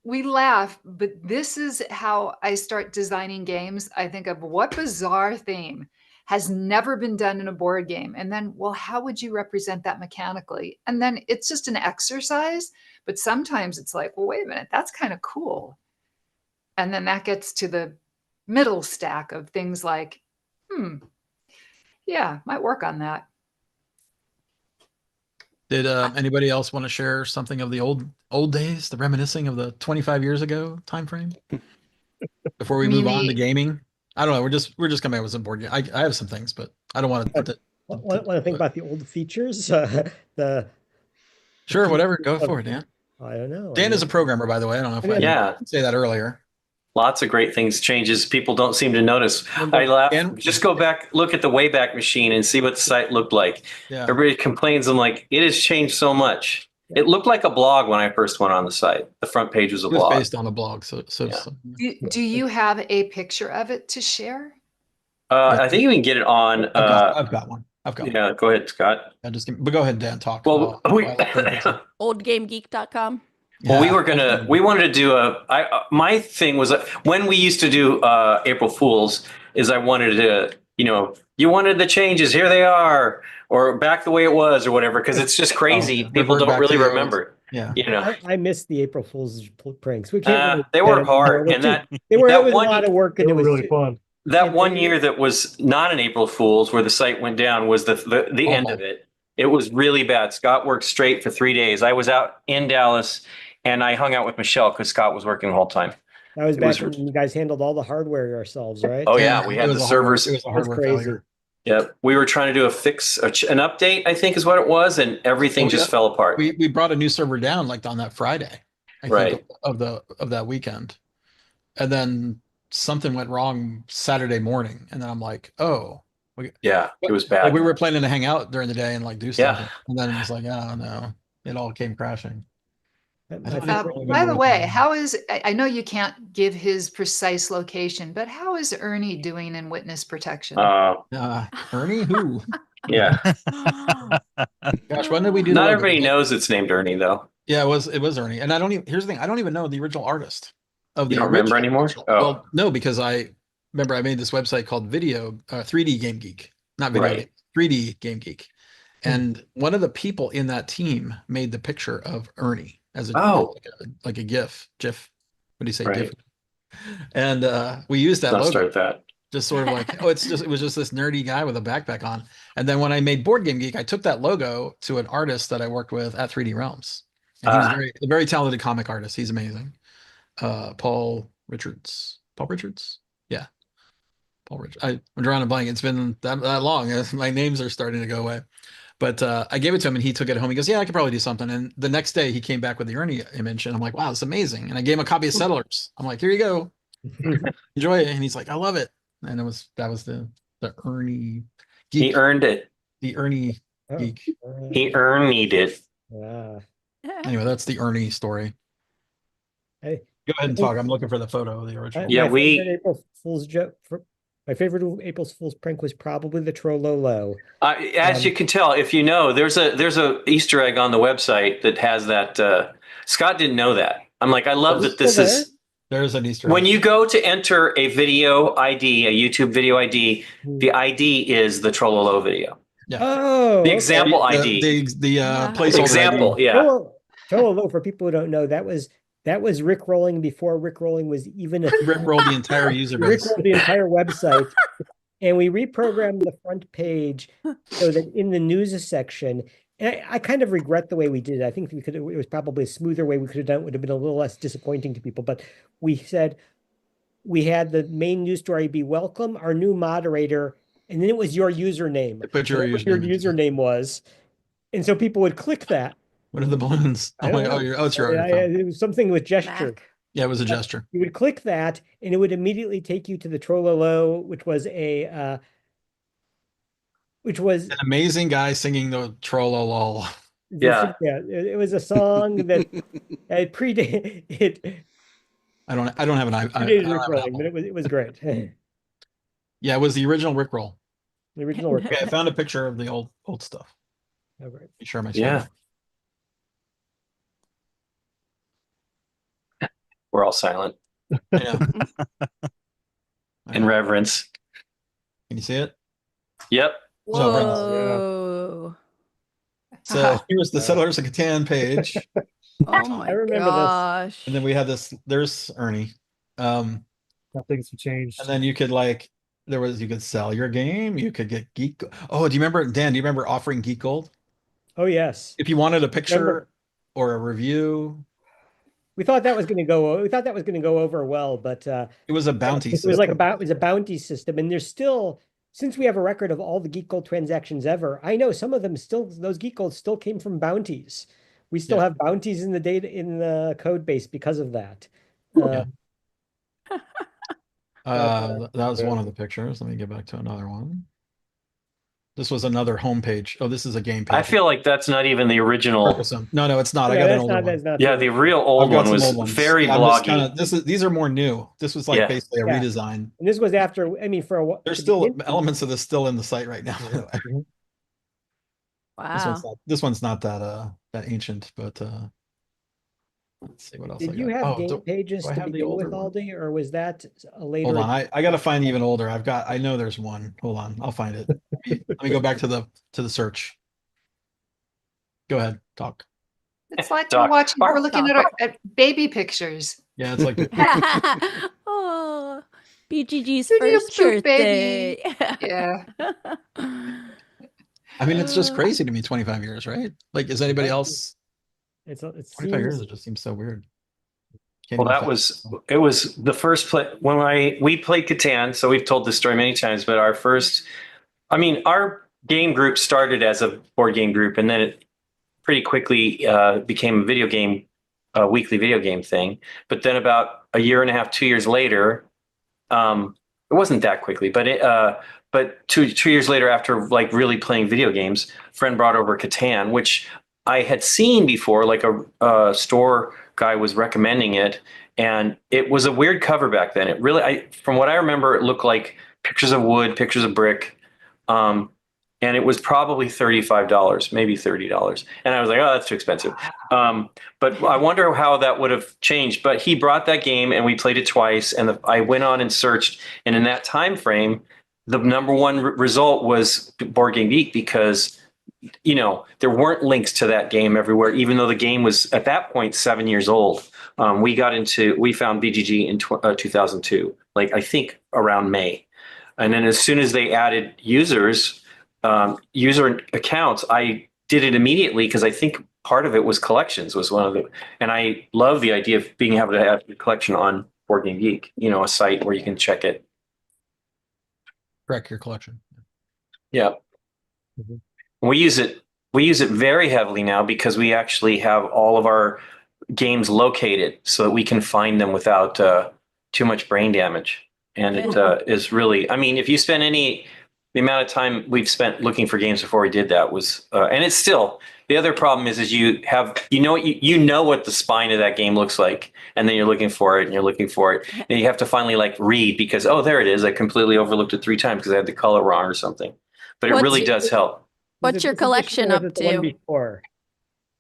We laugh, but this is how I start designing games. I think of what bizarre theme has never been done in a board game. And then, well, how would you represent that mechanically? And then it's just an exercise. But sometimes it's like, well, wait a minute, that's kind of cool. And then that gets to the middle stack of things like, yeah, might work on that. Did anybody else want to share something of the old days, the reminiscing of the 25 years ago time frame? Before we move on to gaming, I don't know. We're just coming up with some board game. I have some things, but I don't want to. Want to think about the old features? Sure, whatever. Go for it, Dan. I don't know. Dan is a programmer, by the way. I don't know if I didn't say that earlier. Lots of great things, changes people don't seem to notice. I laugh. Just go back, look at the Wayback machine and see what the site looked like. Yeah. Everybody complains. I'm like, it has changed so much. It looked like a blog when I first went on the site. The front page was a blog. Based on a blog. So Do you have a picture of it to share? I think you can get it on. I've got one. Yeah, go ahead, Scott. But go ahead, Dan. Talk. Well, Oldgamegeek.com. Well, we wanted to do my thing was when we used to do April Fools is I wanted to, you wanted the changes, here they are, or back the way it was or whatever, because it's just crazy. People don't really remember. Yeah. I missed the April Fool's pranks. We they were hard. And it was a lot of work and it was really fun. That one year that was not an April Fool's where the site went down was the end of it. It was really bad. Scott worked straight for 3 days. I was out in Dallas and I hung out with Michelle because Scott was working the whole time. That was back when you guys handled all the hardware yourselves, right? Oh yeah, we had the servers. It was a hardware failure. Yep, we were trying to do an update, I think is what it was, and everything just fell apart. We brought a new server down like on that Friday, I think, of that weekend, and then something went wrong Saturday morning, and then I'm like, oh, it was bad. Like we were planning to hang out during the day and like do something, and then it was like, oh no, it all came crashing. By the way, I know you can't give his precise location, but how is Ernie doing in witness protection? Ernie, who? Yeah. Gosh, when did we do? Not everybody knows it's named Ernie, though. Yeah, it was Ernie, and I don't even. Here's the thing: I don't even know the original artist of the. You don't remember anymore? Well, no, because I remember I made this website called 3D Game Geek, not video, game, 3D Game Geek, and one of the people in that team made the picture of Ernie as like a GIF. What do you say? GIF? And we used that logo. Start that. Just sort of like, it was just this nerdy guy with a backpack on. And then when I made Board Game Geek, I took that logo to an artist that I worked with at 3D Realms. And he's a very talented comic artist. He's amazing. Paul Richards. Yeah. Paul Richards. I'm drawing a blank. It's been that long. My names are starting to go away. But I gave it to him and he took it home. He goes, yeah, I could probably do something. And the next day he came back with the Ernie image and I'm like, wow, it's amazing. And I gave him a copy of Settlers. I'm like, here you go. Enjoy it. And he's like, I love it. And that was the Ernie geek. He earned it. The Ernie geek. He earned it. Anyway, that's the Ernie story. Hey, go ahead and talk. I'm looking for the photo of the original. April Fool's joke. My favorite April Fool's prank was probably the Trollolo. As you can tell, if you know, there's a Easter egg on the website that has that. Scott didn't know that. I'm like, I love that this is. There's an Easter egg. When you go to enter a video ID, a YouTube video ID, the ID is the Trollolo video. Yeah. Oh, the example ID. The placeholder example. ID. Yeah. Trollolo, for people who don't know, that was Rick rolling before Rick rolling was even Rick rolled the entire user base. Rick rolled the entire website. And we reprogrammed the front page so that in the news section, and I kind of regret the way we did it. I think it was probably a smoother way we could have done it. Would have been a little less disappointing to people. But we said we had the main news story be welcome our new moderator and then it was your username. Put your Whatever username. your username was, and so people would click that. What are the balloons? I don't know. It's your it was something with gesture. Mac. Yeah, it was a gesture. You would click that, and it would immediately take you to the Trololo, which was an amazing guy singing the Trollolol. Yeah. It was a song that it predated it. I don't have an Predated Rickrolling, but it was great. Yeah, it was the original Rickroll. The original Rickroll. Okay, I found a picture of the old stuff. Oh, right. Be sure my Yeah. We're all silent. Yeah. In reverence. Can you see it? Yep. Whoa. So here's the Settlers of Catan page. Oh my I remember gosh. And then we had this, there's Ernie. Things have changed. And then you could you could sell your game, you could get Geek. Oh, do you remember, Dan, do you remember offering Geek Gold? Oh, yes. If you wanted a picture or a review. We thought that was going to go over well, but it was a bounty system. It was a bounty system, and there's still, since we have a record of all the Geek Gold transactions ever, I know some of them those Geek Golds still came from bounties. We still have bounties in the data in the code base because of that. That was one of the pictures. Let me get back to another one. This was another homepage. Oh, this is a game page. I feel like that's not even the original. No, it's not. I got an older one. Yeah, the real old one was very bloggy. These are more new. This was like basically a redesign. And this was after, I mean, for a while. There's still elements of this still in the site right now. Wow. This one's not that ancient, but let's see what else. Did you have game pages to begin with, Aldi, or was that a later? Hold on, I got to find even older. I know there's one. Hold on, I'll find it. Let me go back to the search. Go ahead, talk. It's like we're looking at baby pictures. Yeah, it's like oh, BGG's Video first cute birthday. baby. Yeah. I mean, it's just crazy to me. 25 years, right? Like, is anybody else? It's 25 years. It just seems so weird. Well, it was the first play when we played Catan. So we've told this story many times, but our game group started as a board game group, and then it pretty quickly became a weekly video game thing. But then about a year and a half, 2 years later, it wasn't that quickly, but two years later, after like really playing video games, a friend brought over Catan, which I had seen before, like a store guy was recommending it, and it was a weird cover back then. It really, from what I remember, it looked like pictures of wood, pictures of brick, and it was probably $35, maybe $30. And I was like, oh, that's too expensive. But I wonder how that would have changed. But he brought that game, and we played it twice, and I went on and searched, and in that time frame, the number one result was Board Game Geek, because there weren't links to that game everywhere, even though the game was at that point 7 years old. We found BGG in 2002, like I think around May. And then as soon as they added user accounts, I did it immediately, because I think part of it was collections was one of the, and I love the idea of being able to have a collection on Board Game Geek, a site where you can check it. Track your collection. Yeah. Mm-hmm. We use it very heavily now, because we actually have all of our games located so that we can find them without too much brain damage. And it is really, I mean, if you spend the amount of time we've spent looking for games before we did that was, and it's still, the other problem is you know what the spine of that game looks like, and then you're looking for it, and you have to finally read, because, oh, there it is. I completely overlooked it 3 times because I had the color wrong or something. But it really does help. What's your collection up to?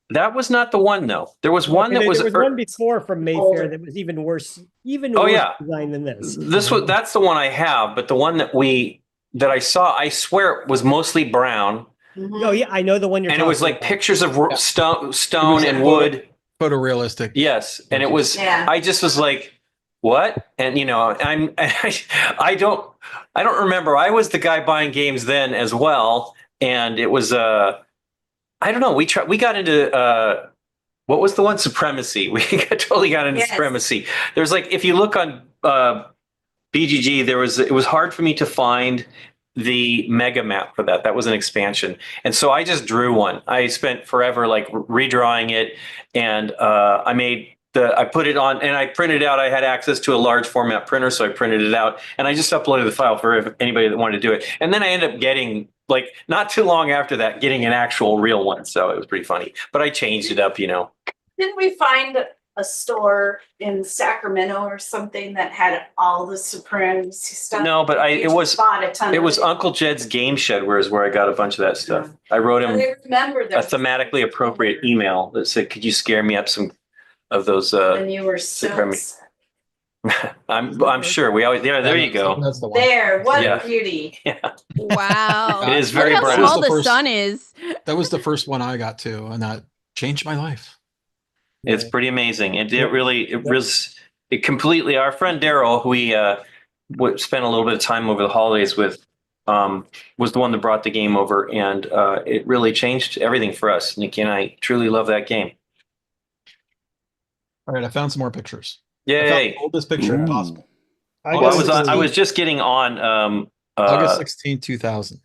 That was not the one, though. There was one that was. There was one before from Mayfair that was even worse, design than this. That's the one I have, but the one that I saw, I swear it was mostly brown. Mm-hmm. Oh yeah, I know the one you're. And it was like pictures of stone and wood, photorealistic. Yes, and it was. Yeah. I just was like, what? And I don't remember. I was the guy buying games then as well, and it was I don't know. We got into what was the one? Supremacy. We totally got into Supremacy. There's if you look on BGG, it was hard for me to find the mega map for that. That was an expansion. And so I just drew one. I spent forever like redrawing it, and I put it on and I printed out. I had access to a large format printer, so I printed it out and I just uploaded the file for anybody that wanted to do it. And then I ended up getting, like, not too long after that, getting an actual real one. So it was pretty funny, but I changed it up, Didn't we find a store in Sacramento or something that had all the Supremacy stuff? No, but it was it. Uncle Jed's Game Shed, where I got a bunch of that stuff. I wrote him I remember a that. thematically appropriate email that said, "Could you scare me up some of those?" And you were so Supremacy. I'm sure we always. Yeah, there you go. That's the one. there. What Yeah. a beauty. Wow. It is very Look how brown. small That was the the first- sun is. That was the first one I got to, and that changed my life. It's pretty amazing. It completely. Our friend Daryl, who we spent a little bit of time over the holidays with, was the one that brought the game over, and it really changed everything for us. Nikki and I truly love that game. All right, I found some more pictures. I found Yay! the oldest picture Ooh. possible. Well, I was just getting on. August 16, 2000.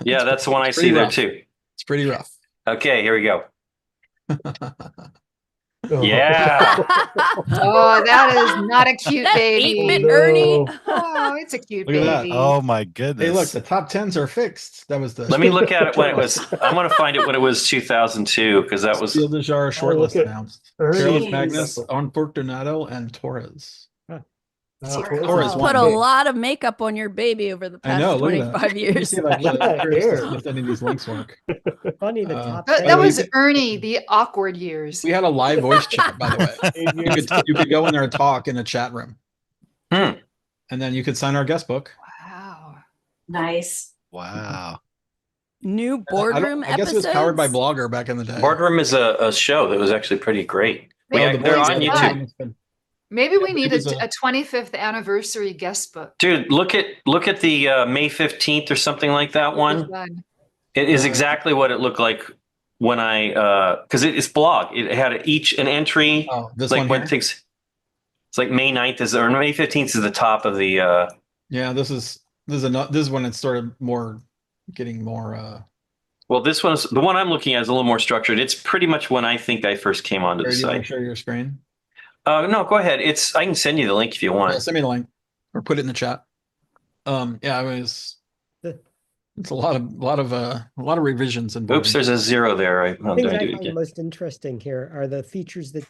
Yeah, that's the one I it's see pretty there rough. too. It's pretty rough. Okay, here we go. Yeah. Oh, that is not a cute That baby. 8-bit Ernie. Oh, it's a cute Look at that. baby. Oh my goodness. Hey, look, the top 10s are fixed. That was the Let me look at it when it was. I want to find it when it was 2002, because that was. Spiel de Jar shortlist look at announced. Ernie's Carlos Jeez. Magnus, Unfortunado, and Torres. Torres Put a lot of makeup on your baby over the I past know, look at that. 25 Let me years. see if I can Yeah, here. if any of these links work. Funny, the Uh, top. That, By the that way, was you could- Ernie, the awkward years. We had a live voice chat, by the way. You could go in there and talk in a chat room. Hmm. And then you could sign our guest book. Wow. Nice. Wow. New boardroom I guess it was powered by episodes? Blogger back in the day. Boardroom is a show that was actually pretty great. Well, the They're boys on are YouTube. fun. Maybe we need it was a 25th anniversary guest book. Dude, look at the May 15th or something like that one. Fun. It is exactly what it looked like when because it's blog. It had an entry. Oh, this like one when here? things. It's like May 9th or May 15th is the top of the. Yeah, this is when it started getting more. Well, this one's the one I'm looking at is a little more structured. It's pretty much when I think I first came onto the Do you want to site. share your screen? No, go ahead. I can send you the link if you want. Yeah, send me the link or put it in the chat. Yeah, it's a lot of revisions and. Oops, there's a 0 there. I'll Things do I it find again. most interesting here are the features that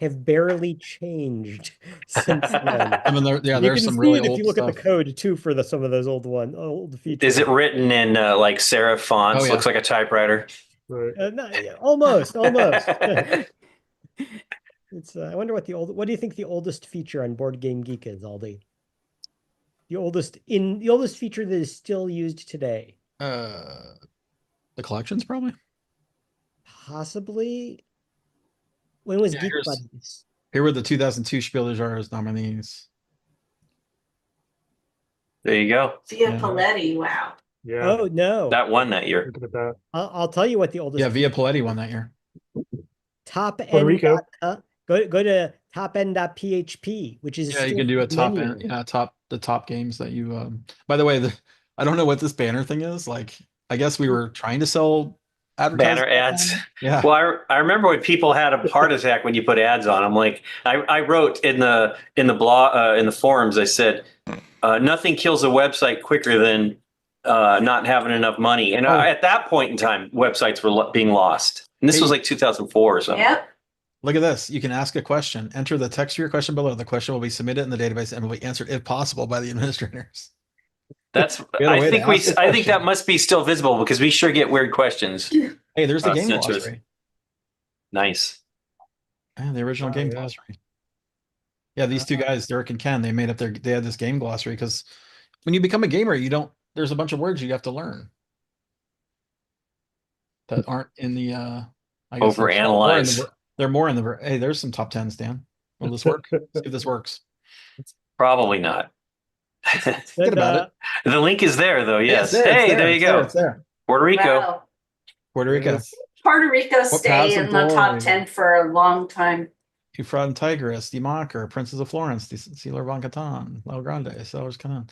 have barely changed since then. I mean, You there's can some see really it if old you look stuff. at the code too for some of those old features. Is it written in like serif fonts? Oh, yeah. Looks like a typewriter. Right. Yeah, almost. It's. I wonder what do you think the oldest feature on Board Game Geek is, Aldi? The oldest feature that is still used today. The collections probably. Possibly. When was Yeah, Geek here's- Buddies? Here were the 2002 Spiel des Jahres nominees. There you go. Via Yeah. Paletti. Wow. Yeah. Oh no! That won that year. Looking at that. I'll tell you what the oldest. Yeah, Via Paletti won that year. Top Puerto end. Rico. Go to topend.php, which is Yeah, you still can do a top menu. end. Yeah, the top games that you. By the way, I don't know what this banner thing is. Like, I guess we were trying to sell advertising. Banner ads. Yeah. Well, I remember when people had a heart attack when you put ads on. I'm like, I wrote in the blog in the forums. I said, nothing kills a website quicker than not having enough money. And at that point in time, websites were being lost. And this was like 2004 or something. Yep. Look at this. You can ask a question. Enter the text of your question below. The question will be submitted in the database and will be answered if possible by the administrators. That's. We had a way I to think ask a I think that question. must be still visible because we sure get weird questions. Hey, there's the game sent to us. glossary. Nice. Yeah, the original Oh, game yeah. glossary. Yeah, these two guys, Derek and Ken, they had this game glossary because when you become a gamer, there's a bunch of words you have to learn that aren't in the I guess Overanalyze. they're more in the hey, there's some top 10s, Dan. Will this work? See if this works. Probably not. Forget about it. The link is there though. Yes. It's Hey, there you it's go. It's there. Puerto Rico. Wow. Puerto Rico. Yes. Puerto Rico What stay paths in of the top glory? 10 for a long time. Euphrod and Tigris, Die Mocker, Princess of Florence, Sealer Von Catan, El Grande, Sellers Canon.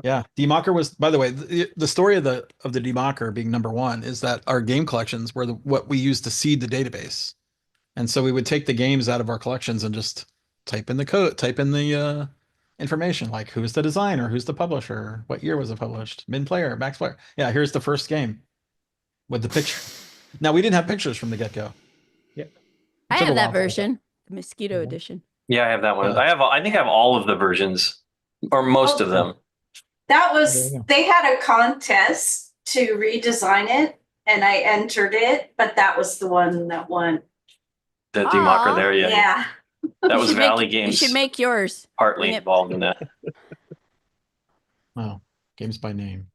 Yeah, Democker was, by the way, the story of the Democker being number one is that our game collections were what we used to seed the database. And so we would take the games out of our collections and just type in the code, type in the information, like who's the designer, who's the publisher, what year was it published, min player, max player. Yeah, here's the first game with the picture. Now we didn't have pictures from the get-go. Yeah. I have that version, the mosquito edition. Yeah, I have that one. I think I have all of the versions, or most of them. That was, they had a contest to redesign it, and I entered it, but that was the one that won. The Democker there, yeah. Yeah. That was Valley Games. You should make yours. Partly involved in that. Oh, games by name.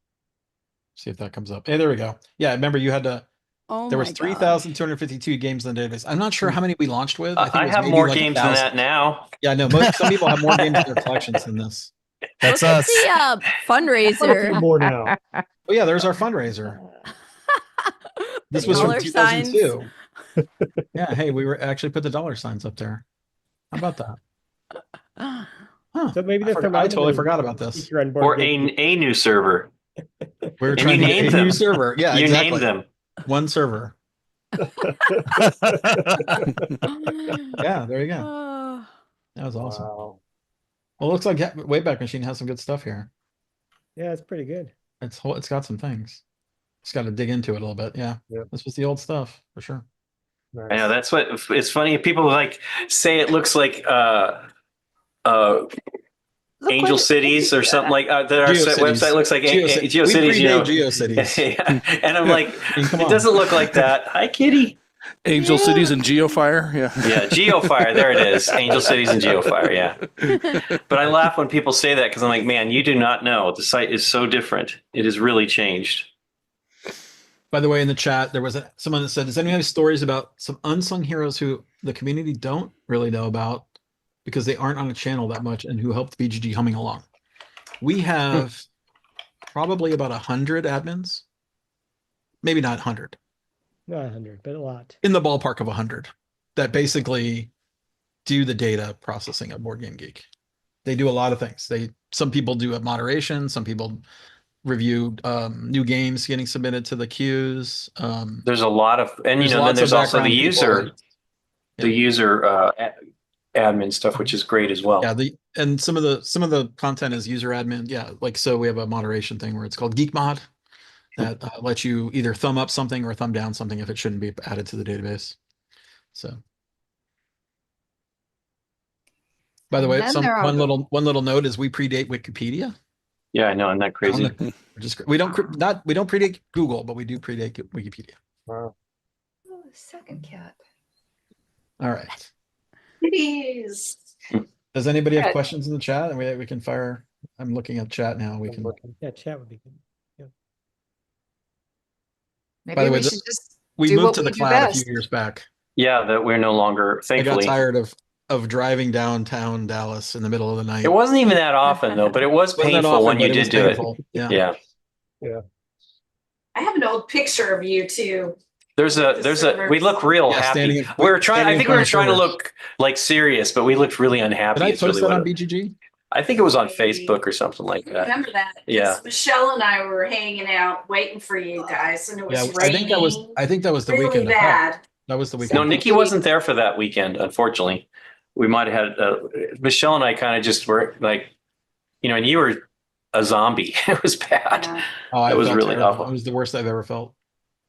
See if that comes up. Hey, there we go. Yeah, remember you had to. There was 3,252 games in the database. I'm not sure how many we launched with. I think I have more games than that now. Yeah, no. Some people have more games in their collections than this. That's Look us. at the fundraiser. More now. Oh yeah, there's our fundraiser. This was from Dollar 2002. Yeah, hey, we were actually put the dollar signs up there. How about that? Huh. So maybe that's I totally forgot about this. Or a new server. We were And trying you to get named a them. new server. Yeah, You exactly. named them. One server. Yeah, there you go. Oh. That was awesome. Wow. Well, it looks like Wayback Machine has some good stuff here. Yeah, it's pretty good. It's got some things. Just got to dig into it a little bit. Yeah, this was the old stuff for sure. Nice. I know that's what it's funny. People like say it looks like Angel Cities or something like that. Our website looks like GeoCities. You know, GeoCities. Yeah. And I'm like, Come it on. doesn't look like that. Hi, Kitty. Angel Cities and Geofire. Yeah. Yeah, Geofire. There it is. Angel Cities and Geofire. Yeah. But I laugh when people say that because I'm like, man, you do not know. The site is so different. It has really changed. By the way, in the chat, there was someone that said, does anyone have stories about some unsung heroes who the community don't really know about because they aren't on a channel that much and who helped BGG humming along? We have probably about 100 admins. Maybe not 100. Not 100, but a lot. In the ballpark of 100 that basically do the data processing of Board Game Geek. They do a lot of things. Some people do a moderation. Some people review new games getting submitted to the queues. There's a lot of, and you know, then there's also the user, admin stuff, which is great as well. Yeah, and some of the content is user admin. Yeah, like so we have a moderation thing where it's called Geek Mod that lets you either thumb up something or thumb down something if it shouldn't be added to the database. So, by the way, one little note is we predate Wikipedia. Yeah, I know, isn't that crazy? We don't predate Google, but we do predate Wikipedia. Wow. Oh, second cat. All right. Please. Does anybody have questions in the chat? And we can fire. I'm looking at chat now. We can. Yeah, chat would be good. Yeah. Maybe By the way, we should just we do moved what to the we do cloud a best. few years back. Yeah, that we're no longer, I got thankfully. tired of driving downtown Dallas in the middle of the night. It wasn't even that often though, but it was Wasn't that painful often, when you but it was did do painful. it. Yeah. Yeah. I have an old picture of you too. There's a we look real happy. I think we were trying to look like serious, but we looked really unhappy. Did I It's post really that what on it- BGG? I think it was on Facebook or something like that. Remember that? 'Cause Yeah. Michelle and I were hanging out waiting for you guys, and it was Yeah, raining. I think that was the really weekend. bad. That was the weekend. No, Nikki wasn't there for that weekend, unfortunately. We might have had Michelle and I kind of just were like, you know, and you were a zombie. It was bad. Yeah. Oh, It was felt really terrible. awful. It was the worst I've ever felt.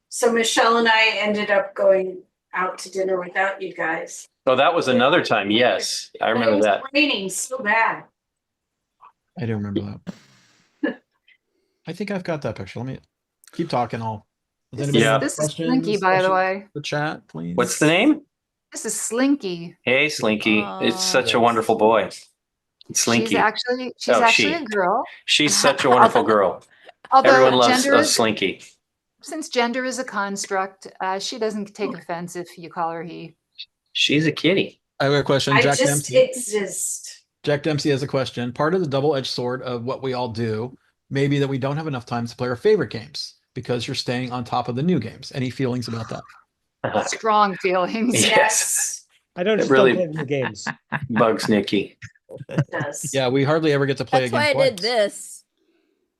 So Michelle and I ended up going out to dinner without you guys. Oh, that was another time. Yes, I But it remember was that. raining so bad. I do remember that. I think I've got that picture. Let me keep talking. Does anybody have This is questions, Slinky, by the questions? way. The chat, please. What's the name? This is Slinky. Hey, Slinky. It's Aw. such a wonderful boy. Slinky. She's actually she. a girl. She's such a wonderful girl. Although Everyone loves gender, Slinky. since gender is a construct, she doesn't take offense if you call her he. She's a kitty. I have a question. I Jack just Dempsey. exist. Jack Dempsey has a question. Part of the double-edged sword of what we all do may be that we don't have enough time to play our favorite games because you're staying on top of the new games. Any feelings about that? Strong feelings. Yes. I don't It just really- don't play the games. Bugs Nikki. It does. Yeah, we hardly ever get to play That's a game why I twice. did this.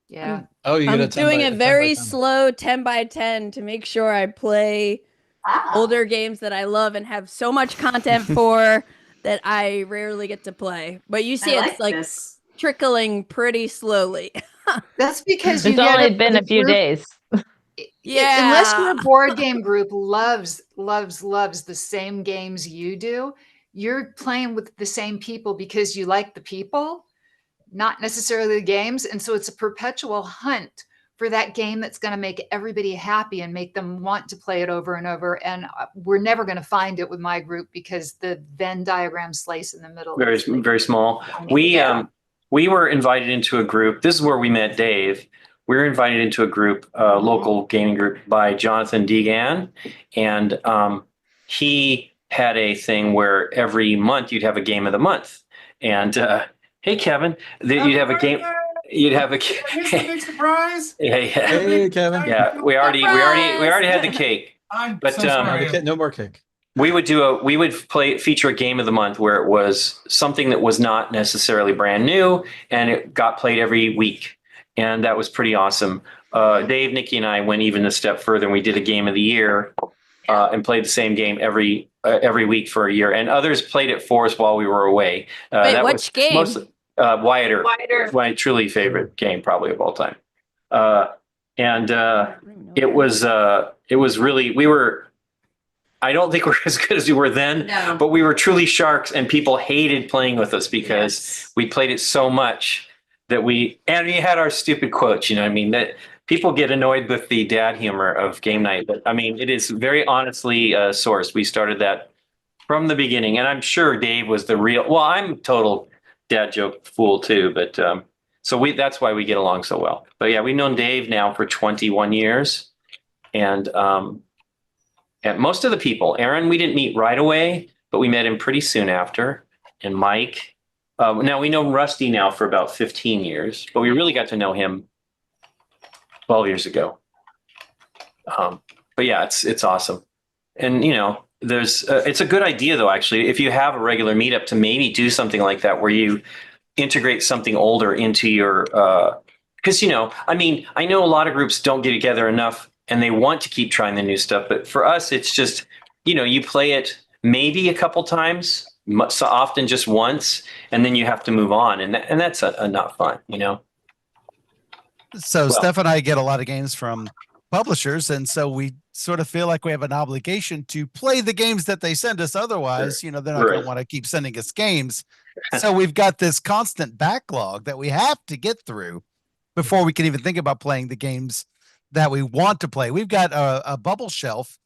Yeah. Oh, you I'm get a 10 doing by a 10 by very 10. slow 10 by 10 to make sure I play older games that I love and have so much content for that I rarely get to play. But you see, I it's like like this. trickling pretty slowly. That's because It's you get only it been with a few group. days. Unless Yeah. your board game group loves the same games you do, you're playing with the same people because you like the people, not necessarily the games. And so it's a perpetual hunt for that game that's going to make everybody happy and make them want to play it over and over. And we're never going to find it with my group because the Venn diagram slice in the middle Very, is like, very small. We were invited into a group. This is where we met Dave. We were invited into a group, local gaming group by Jonathan Degan, and he had a thing where every month you'd have a game of the month. And hey, Kevin, you'd have a game. You'd have a Here's the big surprise. yeah. Hey, Kevin. Yeah, we already had the cake. I'm But so sorry. No more cake. we would feature a game of the month where it was something that was not necessarily brand new, and it got played every week, and that was pretty awesome. Dave, Nikki, and I went even a step further, and we did a game of the year, and played the same game every week for a year, and others played it for us while we were away. Wait, That which was game? mostly Wyatt Earp. Wyatt Earp. My truly favorite game, probably of all time. And it was really, I don't think we're as good as we were then, No. but we were truly sharks, and people hated playing with us because we played it so much that we had our stupid quotes, you know what I mean? That people get annoyed with the dad humor of game night, but I mean, it is very honestly sourced. We started that from the beginning, and I'm sure Dave was the real, well, I'm a total dad joke fool too, but that's why we get along so well. But yeah, we've known Dave now for 21 years, and most of the people, Aaron, we didn't meet right away, but we met him pretty soon after. And Mike, now we know Rusty now for about 15 years, but we really got to know him 12 years ago. But yeah, it's awesome. And it's a good idea though, actually, if you have a regular meetup, to maybe do something like that where you integrate something older into your, because I mean, I know a lot of groups don't get together enough and they want to keep trying the new stuff, but for us, it's just, you play it maybe a couple times, so often just once, and then you have to move on, and that's not fun, So Steph and I get a lot of games from publishers, and so we sort of feel like we have an obligation to play the games that they send us. Otherwise, they're not going to want to keep sending us games. So we've got this constant backlog that we have to get through before we can even think about playing the games that we want to play. We've got a bubble shelf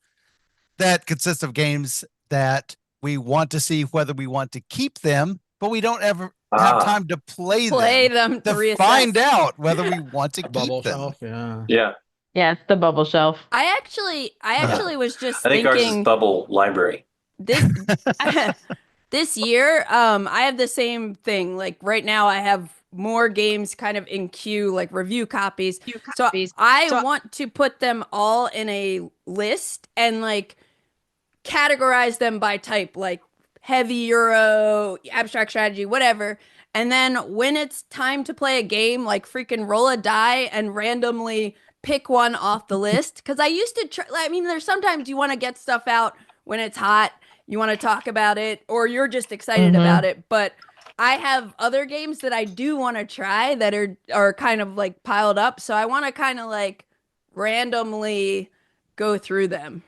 that consists of games that we want to see whether we want to keep them, but we don't ever have time to play them to find out whether we want to keep bubble them. Shelf, yeah. Yeah, it's the bubble shelf. I actually was just I think ours is thinking Bubble Library. this year, I have the same thing. Like right now, I have more games kind of in queue, like review copies. So I want to put them all in a list and like categorize them by type, like heavy Euro, abstract strategy, whatever. And then when it's time to play a game, like freaking roll a die and randomly pick one off the list. Because I used to try, I mean, there's sometimes you want to get stuff out when it's hot, you want to talk about it, or you're just excited about it. But I have other games that I do want to try that are kind of like piled up. So I want to kind of like randomly go through them.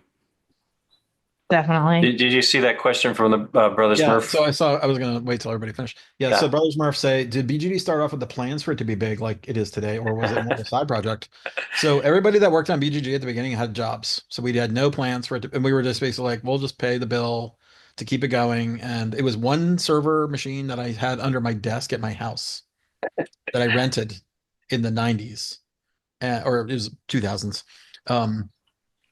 Definitely. Did you see that question from the Brothers Murph? So I was going to wait till everybody finished. Yeah. So Brothers Murph say, did BGD start off with the plans for it to be big like it is today, or was it more of a side project? So everybody that worked on BGG at the beginning had jobs. So we had no plans for it, and we were just basically like, we'll just pay the bill to keep it going. And it was one server machine that I had under my desk at my house that I rented in the 90s, or it was 2000s.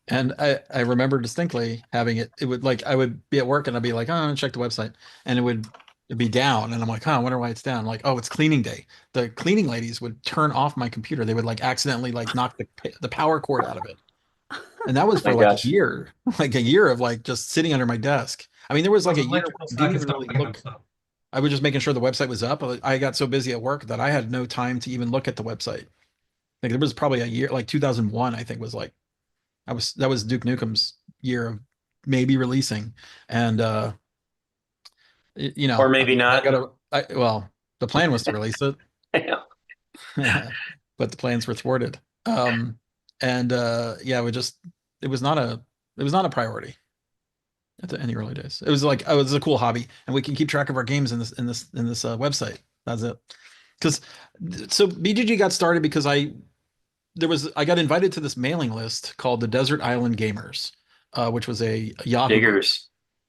And I remember distinctly having it. It would like I would be at work and I'd be like, oh, I'm gonna check the website, and it'd be down, and I'm like, oh, I wonder why it's down. Like, oh, it's cleaning day. The cleaning ladies would turn off my computer. They would like accidentally like knock the power cord out of it, and that was for like a year of like just sitting under my desk. I mean, there was like a year I didn't even really look. I was just making sure the website was up. I got so busy at work that I had no time to even look at the website. Like there was probably a year, like 2001, I think was like, that was Duke Nukem's year of maybe releasing. And, you know, Or maybe not. well, the plan was to release it, Yeah. but the plans were thwarted. And yeah, it was not a priority at any early days. It was like, oh, it's a cool hobby, and we can keep track of our games in this website. That's it. Because so BGG got started because I got invited to this mailing list called the Desert Island Gamers, which was a Yahoo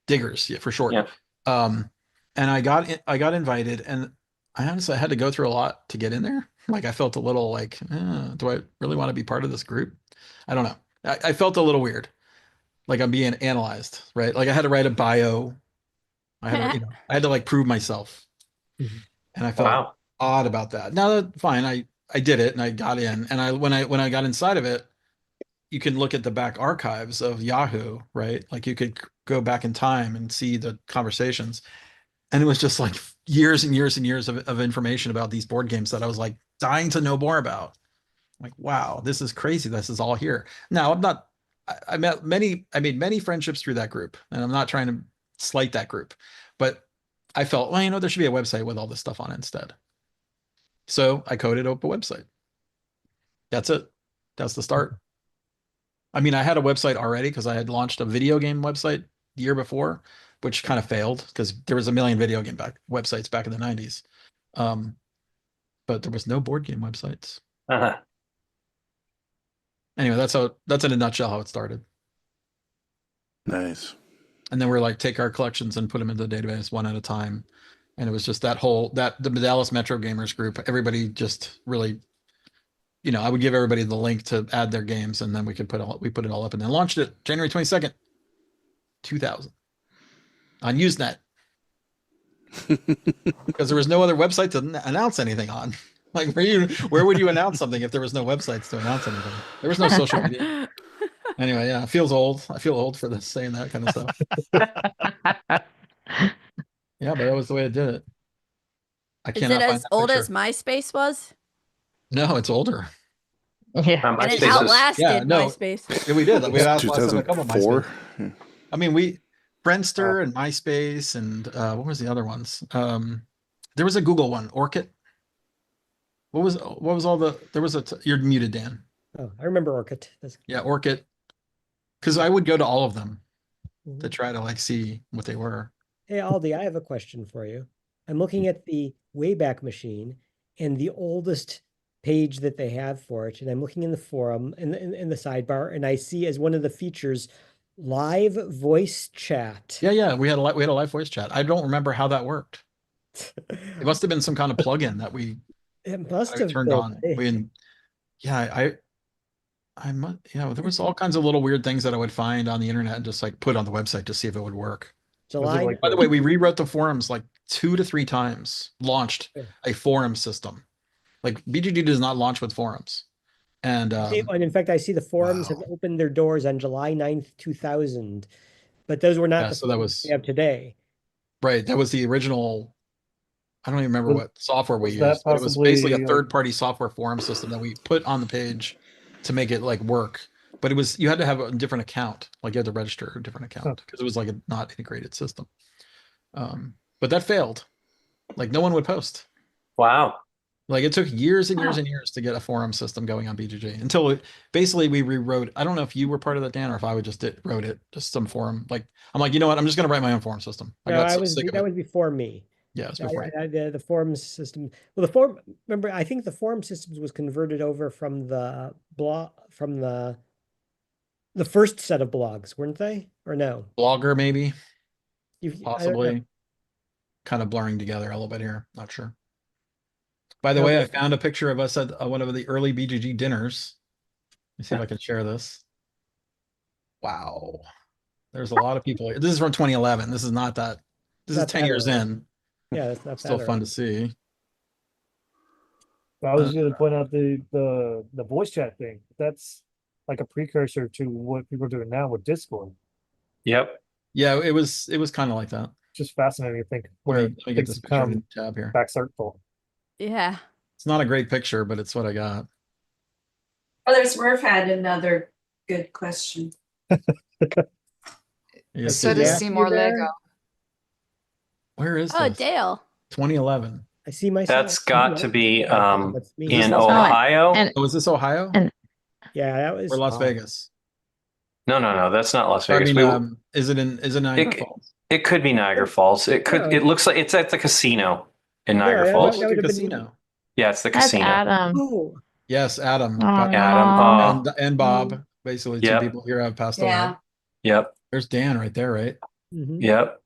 Diggers, yeah, for short. Yeah. And I got invited, and I honestly had to go through a lot to get in there. Like I felt a little like, do I really want to be part of this group? I don't know. I felt a little weird, like I'm being analyzed, right? Like I had to write a bio. I had to like prove myself, and I felt odd about that. Now, fine, I did it and I got in, and when I got inside of it, you can look at the back archives of Yahoo, right? Like you could go back in time and see the conversations, and it was just like years and years and years of information about these board games that I was like dying to know more about. Like, wow, this is crazy. This is all here. Now, I made many friendships through that group, and I'm not trying to slight that group, but I felt, well, there should be a website with all this stuff on it instead. So I coded up a website. That's it. That's the start. I mean, I had a website already because I had launched a video game website the year before, which kind of failed because there was a million video game websites back in the 90s. But there was no board game websites. Anyway, that's in a nutshell how it started. Nice. And then we're like, take our collections and put them into the database one at a time. And it was just the Dallas Metro Gamers group. Everybody just really, I would give everybody the link to add their games, and then we put it all up, and then launched it January 22nd, 2000 on Usenet. Because there was no other website to announce anything on. Like where would you announce something if there was no websites to announce anything? There was no social media. Anyway, yeah, it feels old. I feel old for this, saying that kind of stuff. Yeah, but that was the way I did it. Is it as old as MySpace was? No, it's older. Yeah, and it outlasted MySpace. Yeah, we did. We outlasted a couple of 2004. MySpace. I mean, Friendster and MySpace, and what was the other ones? There was a Google one, Orkut. What was all the? There was you're muted, Dan. Oh, I remember Orkut. Yeah, Orkut. Because I would go to all of them to try to like see what they were. Hey, Aldi, I have a question for you. I'm looking at the Wayback Machine and the oldest page that they have for it, and I'm looking in the forum in the sidebar, and I see as one of the features live voice chat. Yeah, we had a live voice chat. I don't remember how that worked. It must have been some kind of plugin that we turned on. There was all kinds of little weird things that I would find on the internet and just like put on the website to see if it would work. By the way, we rewrote the forums like 2 to 3 times, launched a forum system. Like BGG does not launch with forums. And in fact, I see the forums have opened their doors on July 9th, 2000, but those were not the forums we have today. Right. That was the original. I don't even remember what software we used, but it was basically a third-party software forum system that we put on the page to make it like work. But you had to have a different account, like you had to register a different account because it was like a not integrated system. But that failed. Like no one would post. Wow. Like it took years and years and years to get a forum system going on BGG until basically we rewrote. I don't know if you were part of that, Dan, or if I would wrote it, just some forum. Like I'm like, you know what? I'm just going to write my own forum system. That was before me. Yeah, it was before. The forum system. Well, remember, I think the forum systems was converted over from the first set of blogs, weren't they? Or no? Blogger, maybe. Possibly. Kind of blurring together a little bit here. Not sure. By the way, I found a picture of us at one of the early BGG dinners. Let me see if I can share this. Wow. There's a lot of people here. This is from 2011. This is not that. This is 10 years in. Yeah, that's not still fun to see. I was going to point out the voice chat thing. That's like a precursor to what people are doing now with Discord. Yep. Yeah, it was kind of like that. Just fascinating to think where let me get this picture tab here. Back circle. Yeah. It's not a great picture, but it's what I got. Brother Smurf had another good question. Yes, So he does did. Seymour Lego. Where is Oh, this? Dale. 2011. I see myself. That's got to be That's me. in Las Ohio. And Oh, is this Ohio? Yeah, that was Or Las Vegas? No, that's not Las I Vegas. mean, is it Niagara Falls? It could be Niagara Falls. It could. Yeah. It looks like it's at the casino in Niagara that Falls. would have been Casino. Yeah, it's the that's casino. Adam. Oh, Yes, Adam. Adam. And Bob. Basically, two Yep. people here have passed Yeah. away. Yep. There's Dan right there, right? Yep.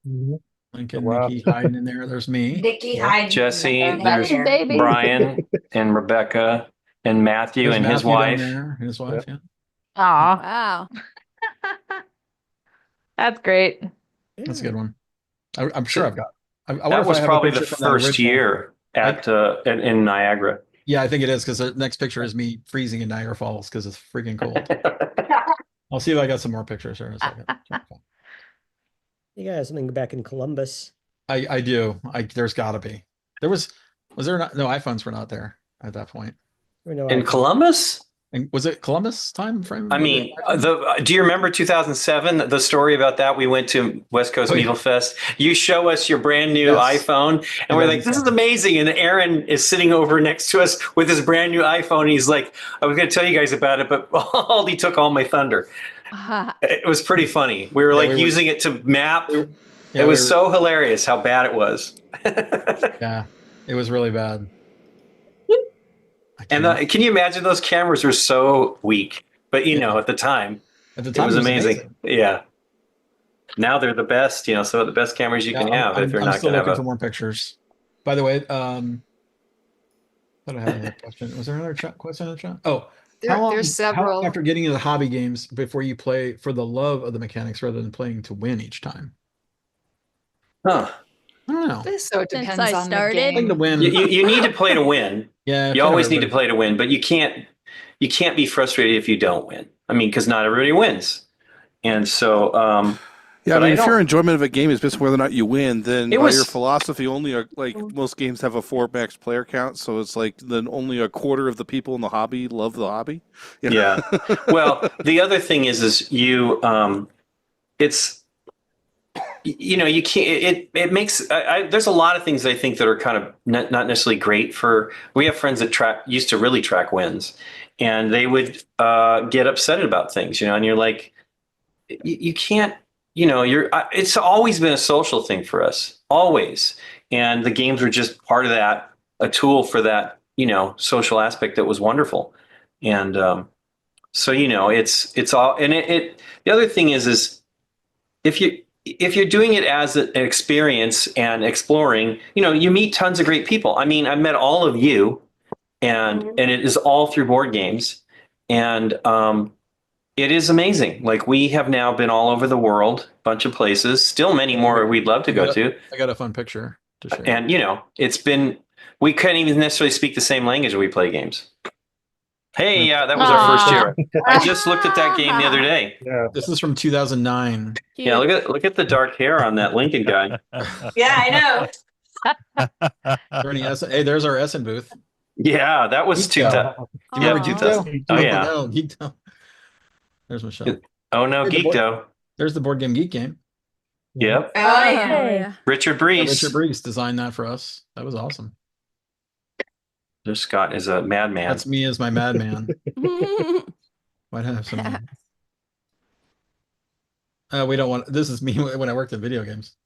Lincoln, Wow. Mickey hiding in there. There's me. Nikki hiding. Jesse. in the There's hair. Baby. Brian and Rebecca and Matthew There's and his Matthew down wife. there, his wife. Yep. Yeah, Aw, Wow. that's great. that's a good one. I'm sure I've got. I wonder That if was I have a probably the picture from that first original. year at in Niagara. Yeah, I think it is because the next picture is me freezing in Niagara Falls because it's freaking cold. I'll see if I got some more pictures here in a second. you got something back in Columbus. I do. There's got to be. Was there not? No, iPhones were not there at that point. Or no, In Columbus? And was it Columbus time frame? I mean, do you remember 2007? The story about that? We went to West Coast Needle Fest. You show us your brand new iPhone, and we're like, "This is amazing!" And Aaron is sitting over next to us with his brand new iPhone. And he's like, "I was going to tell you guys about it, but Aldi took all my thunder." It was pretty funny. We were using it to map. It was so hilarious how bad it was. Yeah, it was really bad. And can you imagine those cameras were so weak? But at the time, it was amazing. Yeah. Now they're the best. So the best cameras you can have if you're not going to have for more pictures. By the way, thought I had another question. Was there another question in the chat? Oh, There's several. How long after getting into hobby games before you play for the love of the mechanics rather than playing to win each time? Huh. I don't know. This so depends I on started. the game. To win. You need to play to win. Yeah, you always need to play to win, but you can't be frustrated if you don't win. I mean, because not everybody wins, and so yeah. I mean, if your enjoyment of a game is based on whether or not you win, then by your philosophy, only most games have a 4 max player count, so it's like then only a quarter of the people in the hobby love the hobby. Yeah. Well, the other thing is you it's. You can't. It makes. There's a lot of things I think that are kind of not necessarily great for. We have friends that used to really track wins, and they would get upset about things. And you're like, you can't. It's always been a social thing for us, always, and the games were just part of that, a tool for that. Social aspect that was wonderful, and so it's all. And the other thing is if you're doing it as an experience and exploring, you meet tons of great people. I mean, I've met all of you, and it is all through board games, and it is amazing. Like we have now been all over the world, bunch of places, still many more we'd love to go to. I got a fun picture to share. And it's been, we couldn't even necessarily speak the same language when we play games. Hey, that was our first year. I just looked at that game the other day. Yeah. This is from 2009. Yeah, look at the dark hair on that Lincoln guy. Yeah, I know. Hey, there's our Essen booth. Yeah, that was 2000. Do you remember Geekdo? Oh yeah. No, Geekdo. There's Michelle. Oh no, Geekdo. There's the Board Game Geek game. Yep. Oh yeah. Richard Brees. Richard Brees designed that for us. That was awesome. There's Scott is a madman. That's me as my madman. Might have some. We don't want. This is me when I worked in video games.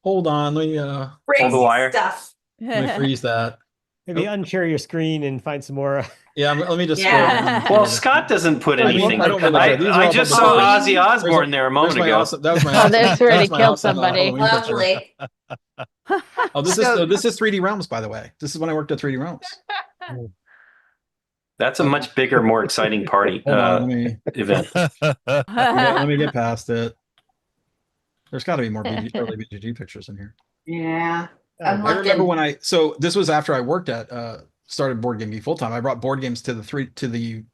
Hold on, let me hold the wire. Stuff. Let me freeze that. Maybe unshare your screen and find some more. Yeah, let me just. Well, Scott doesn't put anything. I just all saw Ozzy Osbourne there a moment ago. That was my. Oh, that's where he killed somebody. Lovely. Oh, this is 3D Realms, by the way. This is when I worked at 3D Realms. That's a much bigger, more exciting party event. Let me get past it. There's got to be more early BGG pictures in here. Yeah. I remember when so this was after I worked at started Board Game Geek full time. I brought board games to the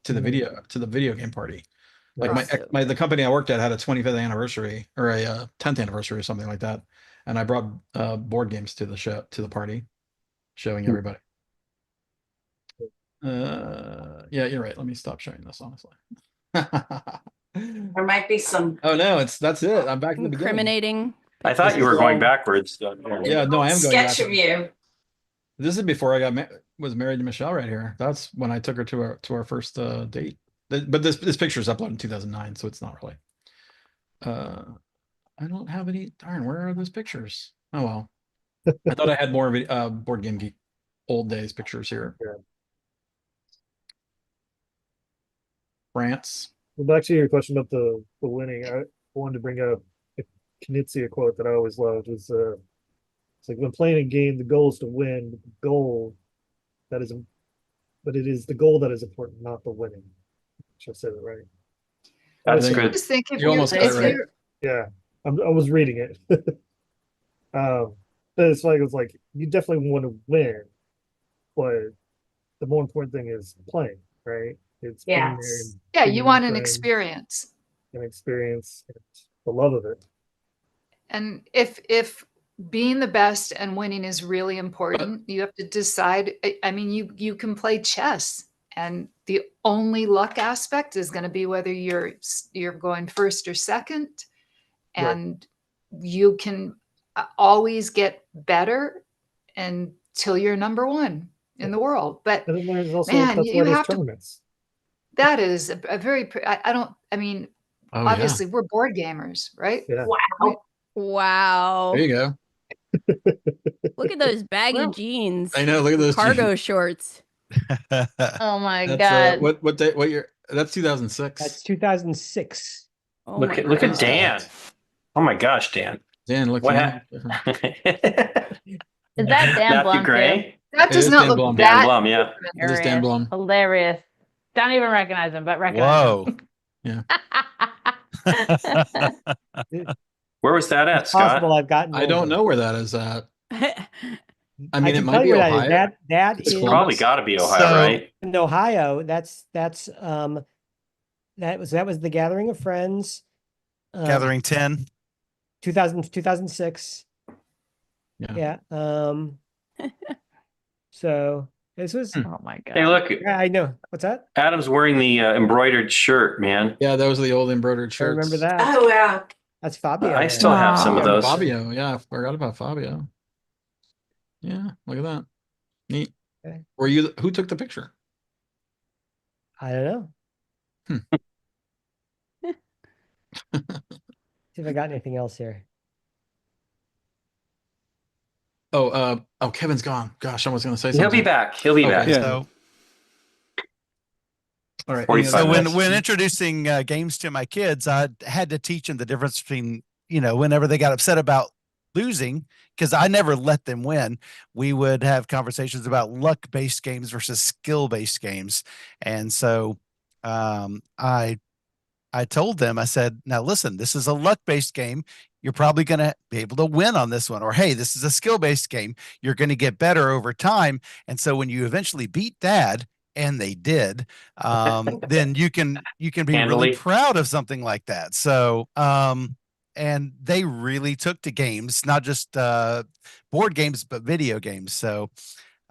video game party. Like the company I worked at had a 25th anniversary or a 10th anniversary or something like that, and I brought board games to the party, showing everybody. Yeah, you're right. Let me stop showing this, honestly. There might be some Oh no, that's it. I'm back in the beginning. incriminating. I thought you were going backwards. Yeah, no, I am going sketch back. of you. This is before I was married to Michelle right here. That's when I took her to our first date. But this picture is uploaded in 2009, so it's not really. I don't have any. Darn, where are those pictures? Oh well. I thought I had more of a Board Game Geek old days pictures here. Yeah. France. Well, back to your question about the winning, I wanted to bring up a Knizia quote that I always loved. Was it's like when playing a game, the goal is to win. But the goal that is, but it is the goal that is important, not the winning. Should I say that right? That's I good. Just think if You almost got it right. Yeah, I was reading it. But it's like you definitely want to win, but the more important thing is playing, right? It's being there Yes. and Yeah, being you with want an friends, experience. an experience, and the love of it. And if being the best and winning is really important, you have to decide. I mean, you can play chess, and the only luck aspect is going to be whether you're going first or second, Right. and you can always get better until you're number one in the world. But And then there's also man, that's you why there's have to. tournaments. That is a very. I mean, Oh obviously we're board gamers, right? Yeah. Wow. Wow. There you go. Look at those baggy Well, jeans. I know. Look at those cargo jeans. shorts. Oh my That's god. what day? What year? That's 2006. That's 2006. Oh Look my at God. Dan. Oh my gosh, Dan. Dan, look. What young. Is that Dan Matthew Blum too? Gray? That It does is not Dan look Blum. Dan that Blum, yeah. It is Dan Blum. Hilarious. Don't even recognize him, but recognize Whoa. him. Where was that at, It's possible Scott? I've gotten I don't older. know where that is at. I I mean, it can might tell be you where that is. Ohio. That It's is Probably Columbus. got to be Ohio, So- right? in Ohio. That was the Gathering of Friends. Gathering 10. 2006. Yeah. Yeah. So this was. Oh my god. Hey, look, Yeah, I know. What's that? Adam's wearing the embroidered shirt, man. Yeah, those are the old embroidered I shirts. remember that. Oh yeah. That's Fabio. I still have some of Yeah, those. Fabio. Yeah, I forgot about Fabio. Yeah, look at that. Neat. Okay. Who took the picture? I don't know. See if I got anything else here. Oh, Kevin's gone. Gosh, I was going to say He'll something. be back. He'll be Okay. back. Yeah. So, All right. 45 so minutes. when introducing games to my kids, I had to teach them the difference between, whenever they got upset about losing, because I never let them win, we would have conversations about luck-based games versus skill-based games. And so I told them, I said, now listen, this is a luck-based game. You're probably going to be able to win on this one. Or, hey, this is a skill-based game. You're going to get better over time. And so when you eventually beat dad, and they did, then you can be Handily. really proud of something like that. So, and they really took to games, not just board games, but video games. So,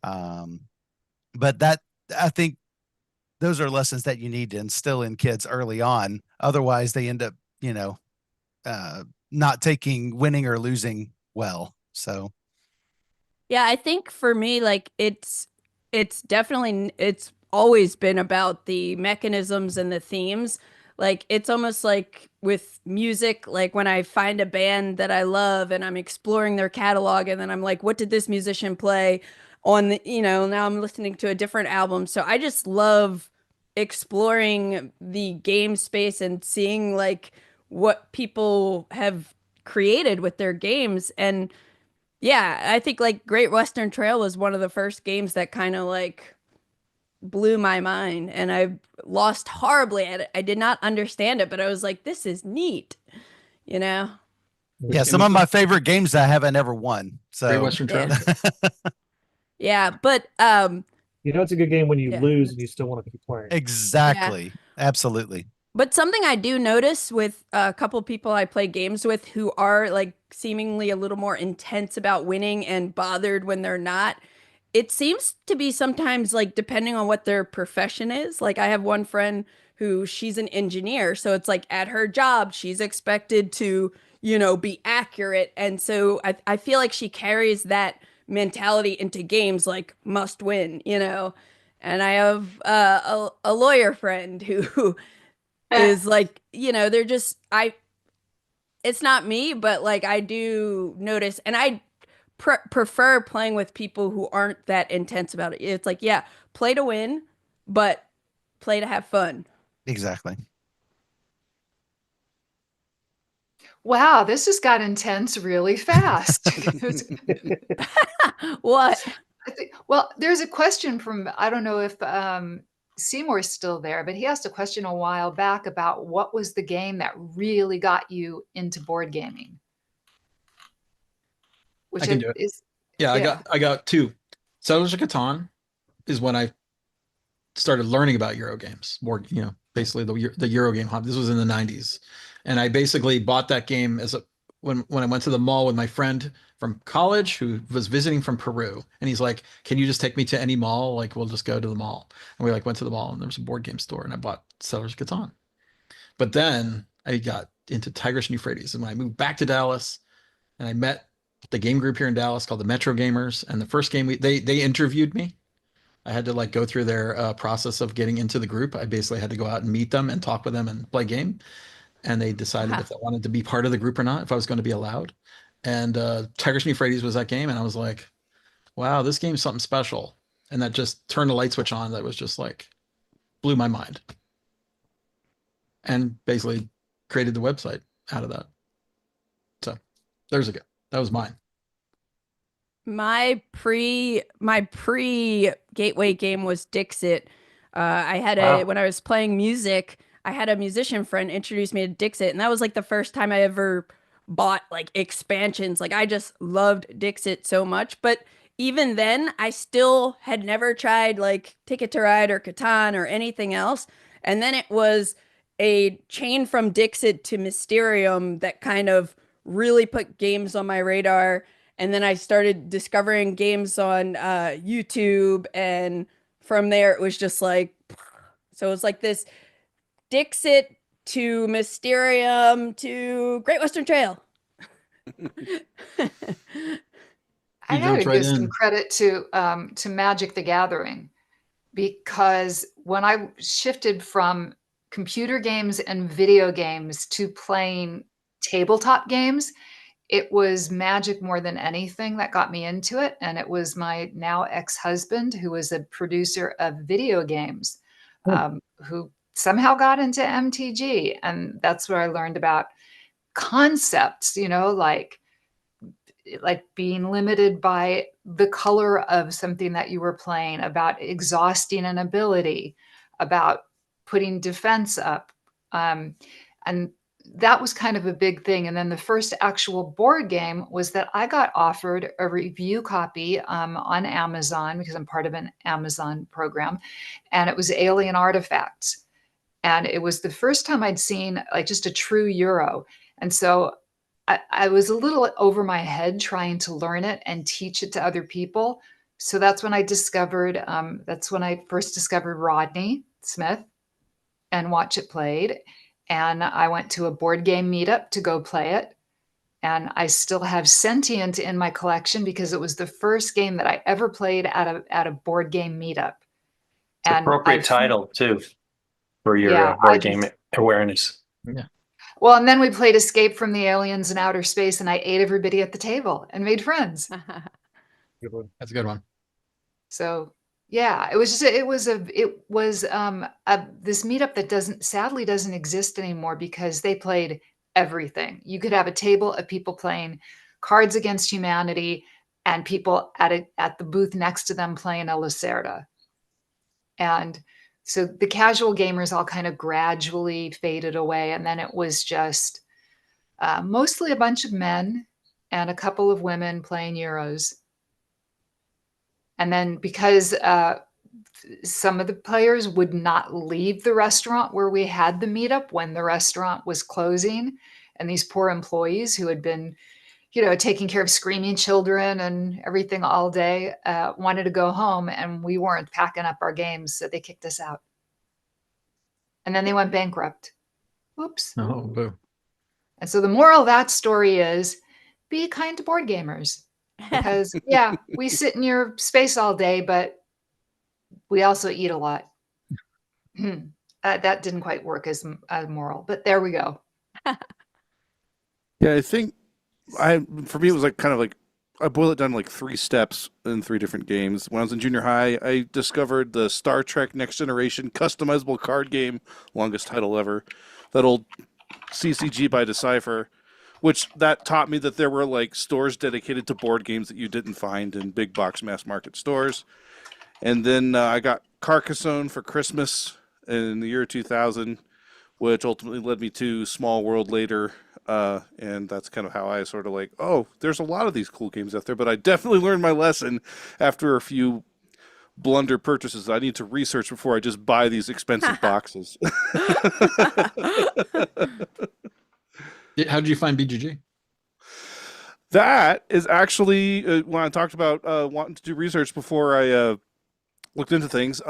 but I think those are lessons that you need to instill in kids early on. Otherwise, they end up, not taking winning or losing well. So, Yeah, I think for me, like it's always been about the mechanisms and the themes. Like it's almost like with music, like when I find a band that I love and I'm exploring their catalog and then I'm like, what did this musician play on now I'm listening to a different album. So I just love exploring the game space and seeing like what people have created with their games. And yeah, I think like Great Western Trail was one of the first games that kind of like blew my mind, and I lost horribly at it. I did not understand it, but I was like, this is neat, Yeah, some of my favorite games I haven't ever won. So Great Western Trail. Yeah, but it's a good game when you Yeah. lose and you still want to keep playing. Exactly. Absolutely. But something I do notice with a couple people I play games with who are like seemingly a little more intense about winning and bothered when they're not, it seems to be sometimes like depending on what their profession is. Like I have one friend who she's an engineer, so it's like at her job she's expected to, be accurate. And so I feel like she carries that mentality into games like must win. And I have a lawyer friend who is like, they're just I it's not me, but like I do notice, and I prefer playing with people who aren't that intense about it. It's like, yeah, play to win, but play to have fun. Exactly. Wow, this just got intense really fast. What? Well, there's a question from, I don't know if Seymour's still there, but he asked a question a while back about what was the game that really got you into board gaming? Which I can do it. is, Yeah, I got two. Settlers of Catan is when I started learning about Euro games, more, basically the Euro game hobby. This was in the 90s. And I basically bought that game when I went to the mall with my friend from college who was visiting from Peru. And he's like, can you just take me to any mall? Like, we'll just go to the mall. And we like went to the mall and there was a board game store and I bought Settlers of Catan. But then I got into Tigris and Euphrates. And when I moved back to Dallas and I met the game group here in Dallas called the Metro Gamers. And the first game they interviewed me. I had to like go through their process of getting into the group. I basically had to go out and meet them and talk with them and play game. And they decided if I wanted to be part of the group or not, if I was going to be allowed. And Tigris and Euphrates was that game. And I was like, wow, this game's something special. And that just turned a light switch on that was just like, blew my mind. And basically created the website out of that. So there's a go. That was mine. My pre gateway game was Dixit. I had when I was playing music, I had a musician friend introduce me to Dixit, and that was like the first time I ever bought like expansions. Like I just loved Dixit so much, but even then, I still had never tried like Ticket to Ride or Catan or anything else. And then it was a chain from Dixit to Mysterium that kind of really put games on my radar. And then I started discovering games on YouTube, and from there it was just like, so it was like this Dixit to Mysterium to Great Western Trail. I gotta give some credit to Magic the Gathering, because when I shifted from computer games and video games to playing tabletop games, it was Magic more than anything that got me into it. And it was my now ex-husband, who was a producer of video games, who somehow got into MTG. And that's where I learned about concepts, like being limited by the color of something that you were playing, about exhausting an ability, about putting defense up. And that was kind of a big thing. And then the first actual board game was that I got offered a review copy on Amazon, because I'm part of an Amazon program, and it was Alien Artifacts. And it was the first time I'd seen like just a true Euro. And so I was a little over my head trying to learn it and teach it to other people. So that's when I first discovered Rodney Smith and Watch It Played. And I went to a board game meetup to go play it. And I still have Sentient in my collection because it was the first game that I ever played at a board game meetup. It's an appropriate title too for your board game awareness. Yeah. Well, and then we played Escape from the Aliens in Outer Space, and I ate everybody at the table and made friends. That's a good one. So yeah, it was this meetup that sadly doesn't exist anymore, because they played everything. You could have a table of people playing Cards Against Humanity and people at the booth next to them playing a Lacerda. And so the casual gamers all kind of gradually faded away. And then it was just mostly a bunch of men and a couple of women playing Euros. And then because some of the players would not leave the restaurant where we had the meetup when the restaurant was closing, and these poor employees who had been, taking care of screaming children and everything all day, wanted to go home, and we weren't packing up our games, so they kicked us out. And then they went bankrupt. Oops. Oh, boo. And so the moral of that story is be kind to board gamers. Because, yeah, we sit in your space all day, but we also eat a lot. That didn't quite work as a moral, but there we go. Yeah, I think for me, it was like kind of like I boil it down to like 3 steps in 3 different games. When I was in junior high, I discovered the Star Trek Next Generation customizable card game, longest title ever, that old CCG by Decipher, which that taught me that there were like stores dedicated to board games that you didn't find in big box mass market stores. And then I got Carcassonne for Christmas in the year 2000, which ultimately led me to Small World later. And that's kind of how I sort of like, oh, there's a lot of these cool games out there, but I definitely learned my lesson after a few blunder purchases. I need to research before I just buy these expensive boxes. How did you find BGG? That is actually when I talked about wanting to do research before I looked into things.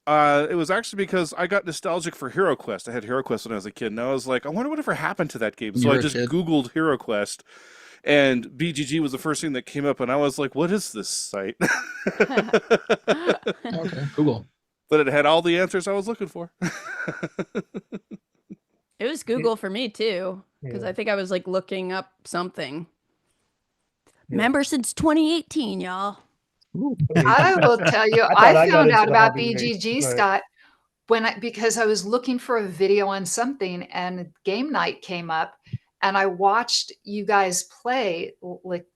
It was actually because I got nostalgic for HeroQuest. I had HeroQuest when I was a kid, and I was like, I wonder whatever happened to that game. So I just Googled HeroQuest, and BGG was the first thing that came up, and I was like, what is this site? Okay, Google. But it had all the answers I was looking for. It was Google for me too, because I think I was like looking up something. Member since 2018, y'all. I will tell you, I found out about BGG, Scott, because I was looking for a video on something, and game night came up, and I watched you guys play,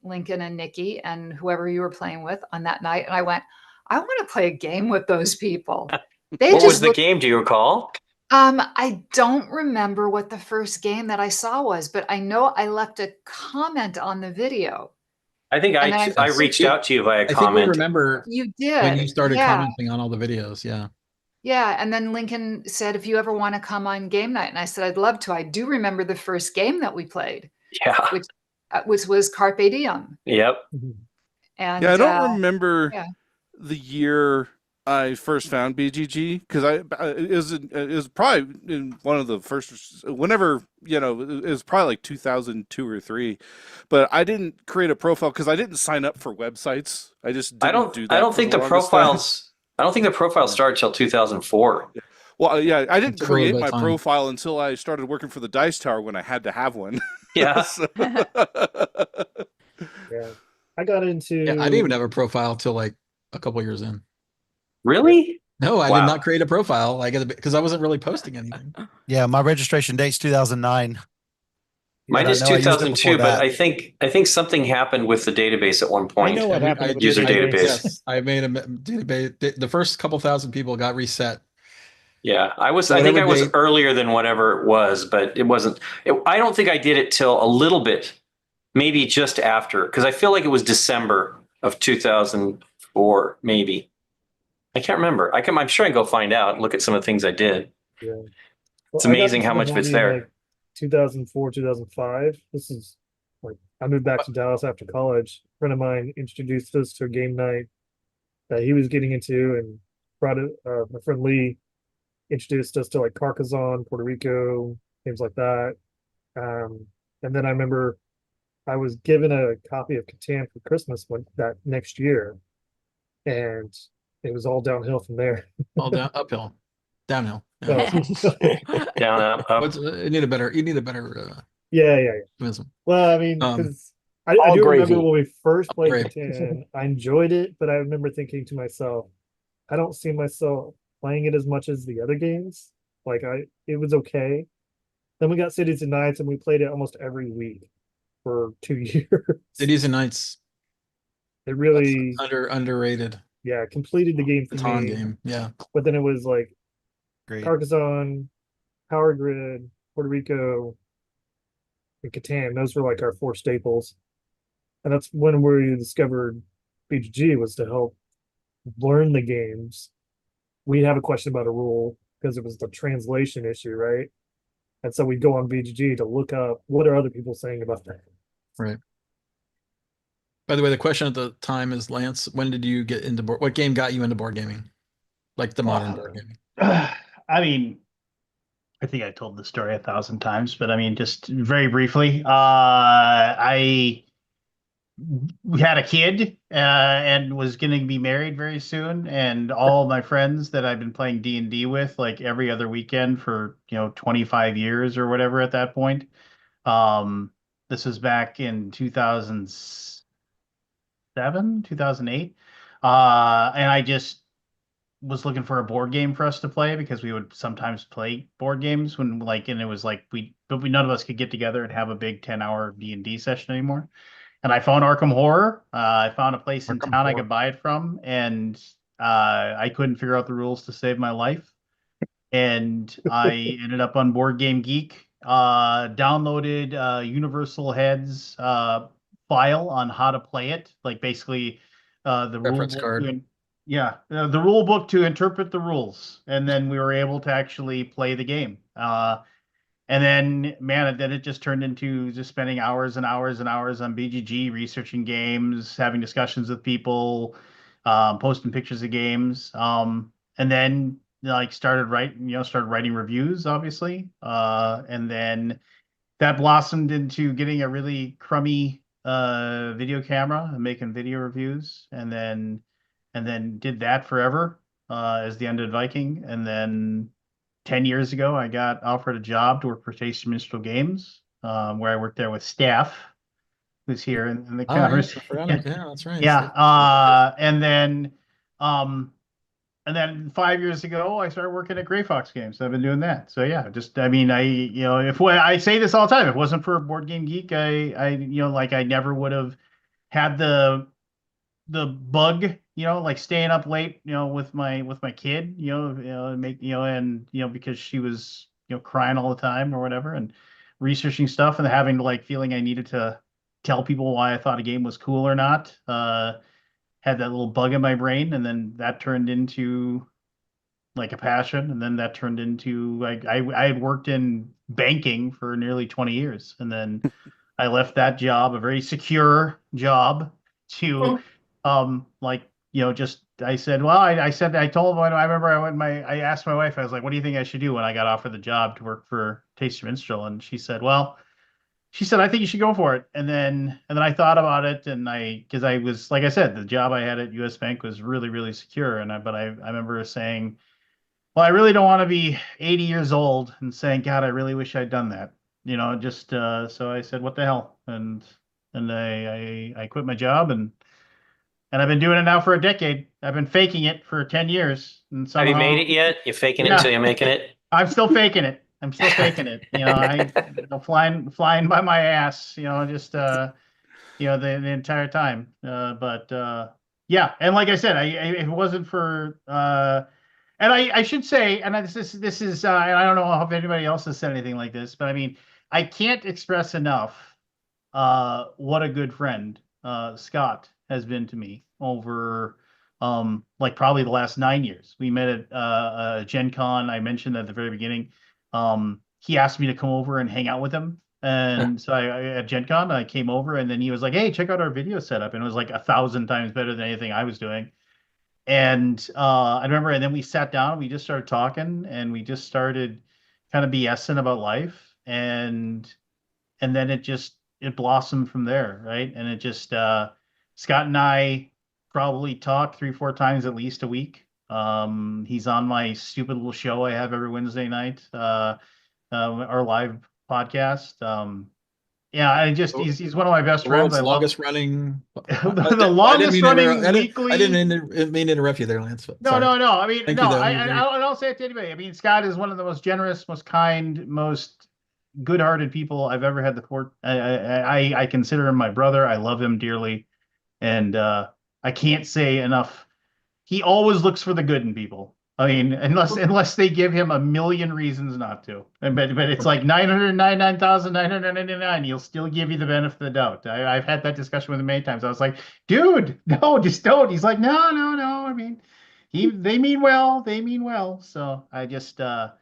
Lincoln and Nikki and whoever you were playing with on that night, and I went, I want to play a game with those people. What was the game? Do you recall? I don't remember what the first game that I saw was, but I know I left a comment on the video. I think I reached out to you via comment. I think we remember you did when you started commenting on all the videos. Yeah. Yeah. And then Lincoln said, if you ever want to come on game night. And I said, I'd love to. I do remember the first game that we played. Yeah. Which was Carpe Diem. Yep. And yeah, I don't remember the year I first found BGG, because it was probably in one of the first, whenever, it was probably like 2002 or 3, but I didn't create a profile because I didn't sign up for websites. I just didn't do that. I don't think the profiles started till 2004. Yeah. Well, yeah, I didn't create my profile until I started working for the Dice Tower when I had to have one. Yeah. Yeah. I got into. Yeah, I didn't even have a profile till like a couple years in. Really? No, I did not create a profile because I wasn't really posting anything. Yeah, my registration date's 2009. Mine is 2002, but I think something happened with the database at one point. I know what happened with user the database. Yes, I made a database. The first couple thousand people got reset. Yeah, I think I was earlier than whatever it was, but it wasn't. I don't think I did it till a little bit, maybe just after, because I feel like it was December of 2004, maybe. I can't remember. I'm sure I can go find out and look at some of the things I did. Yeah. Well, it's amazing how much of it's there. Like 2004, 2005. This is like, I moved back to Dallas after college. A friend of mine introduced us to a game night that he was getting into, and brought it. My friend Lee introduced us to like Carcassonne, Puerto Rico, games like that. And then I remember I was given a copy of Catan for Christmas that next year, and it was all downhill from there. All uphill, downhill. Down, up. You need a better. Yeah. Well, I mean, because I do remember when we first played Catan, I enjoyed it, but I remember thinking to myself, I don't see myself playing it as much as the other games. Like it was okay. Then we got Cities and Nights, and we played it almost every week for 2 years. Cities and Nights. It really underrated. Yeah, completed the game for me. Game. Yeah. But then it was like Great. Carcassonne, Power Grid, Puerto Rico, and Catan. Those were like our 4 staples. And that's when we discovered BGG, was to help learn the games. We'd have a question about a rule because it was the translation issue, right? And so we'd go on BGG to look up what are other people saying about that. Right. By the way, the question at the time is, Lance, when did you get into what game got you into board gaming? Like the modern board gaming? I mean, I think I told the story 1,000 times, but I mean, just very briefly, we had a kid and was going to be married very soon, and all my friends that I've been playing D&D with like every other weekend for 25 years or whatever at that point. This was back in 2007, 2008. And I just was looking for a board game for us to play because we would sometimes play board games when and it was like none of us could get together and have a big 10-hour D&D session anymore. And I found Arkham Horror. I found a place in town I could buy it from, and I couldn't figure out the rules to save my life. And I ended up on Board Game Geek, downloaded Universal Head's file on how to play it, like basically the rule Reference book. card. The rule book to interpret the rules, and then we were able to actually play the game. And then, man, then it just turned into just spending hours and hours and hours on BGG, researching games, having discussions with people, posting pictures of games. And then like started writing reviews, obviously. And then that blossomed into getting a really crummy video camera and making video reviews. And then did that forever as the Undead Viking. And then 10 years ago, I got offered a job to work for Tasty Minstrel Games, where I worked there with staff, who's here in the conversation. Yeah, that's right. Yeah. And then 5 years ago, I started working at Gray Fox Games. I've been doing that. So yeah, I mean, if I say this all the time, if it wasn't for Board Game Geek, I never would have had the bug, like staying up late, with my kid, because she was, crying all the time or whatever, and researching stuff and having to feeling I needed to tell people why I thought a game was cool or not. Had that little bug in my brain, and then that turned into like a passion, and then that turned into I had worked in banking for nearly 20 years, and then I left that job, a very secure job, to just I said, well, I told him, I remember I asked my wife, I was like, what do you think I should do when I got offered the job to work for Tasty Minstrel? And she said, I think you should go for it. And then I thought about it, and because I was, like I said, the job I had at US Bank was really, really secure. But I remember saying, well, I really don't want to be 80 years old and saying, God, I really wish I'd done that. So I said, what the hell? And I quit my job, and I've been doing it now for a decade. I've been faking it for 10 years. And Have you somehow, made it yet? You're faking it until you're making it? I'm still faking it. Flying by my ass, just the entire time. Yeah. And like I said, if it wasn't for and I should say, and this is and I don't know if anybody else has said anything like this, but I mean, I can't express enough what a good friend Scott has been to me over probably the last 9 years. We met at Gen Con. I mentioned at the very beginning. He asked me to come over and hang out with him. And so at Gen Con, I came over, and then he was like, hey, check out our video setup. And it was like 1,000 times better than anything I was doing. And I remember, and then we sat down, we just started talking, and we just started kind of BSing about life. And then it blossomed from there, right? And it just Scott and I probably talk 3-4 times at least a week. He's on my stupid little show I have every Wednesday night, our live podcast. He's one of my best friends. World's longest running. The longest running weekly. I didn't mean to interrupt you there, Lance. But no. I mean, Thank no. you, I'll say it to anybody. I mean, Scott is one of the most generous, most kind, most good-hearted people I've ever had the fortune. I consider him my brother. I love him dearly, and I can't say enough. He always looks for the good in people. I mean, unless they give him a million reasons not to. But it's like 999,999. He'll still give you the benefit of the doubt. I've had that discussion with him many times. I was like, dude, no, just don't. He's like, no. I mean, they mean well. They mean well. So I just there's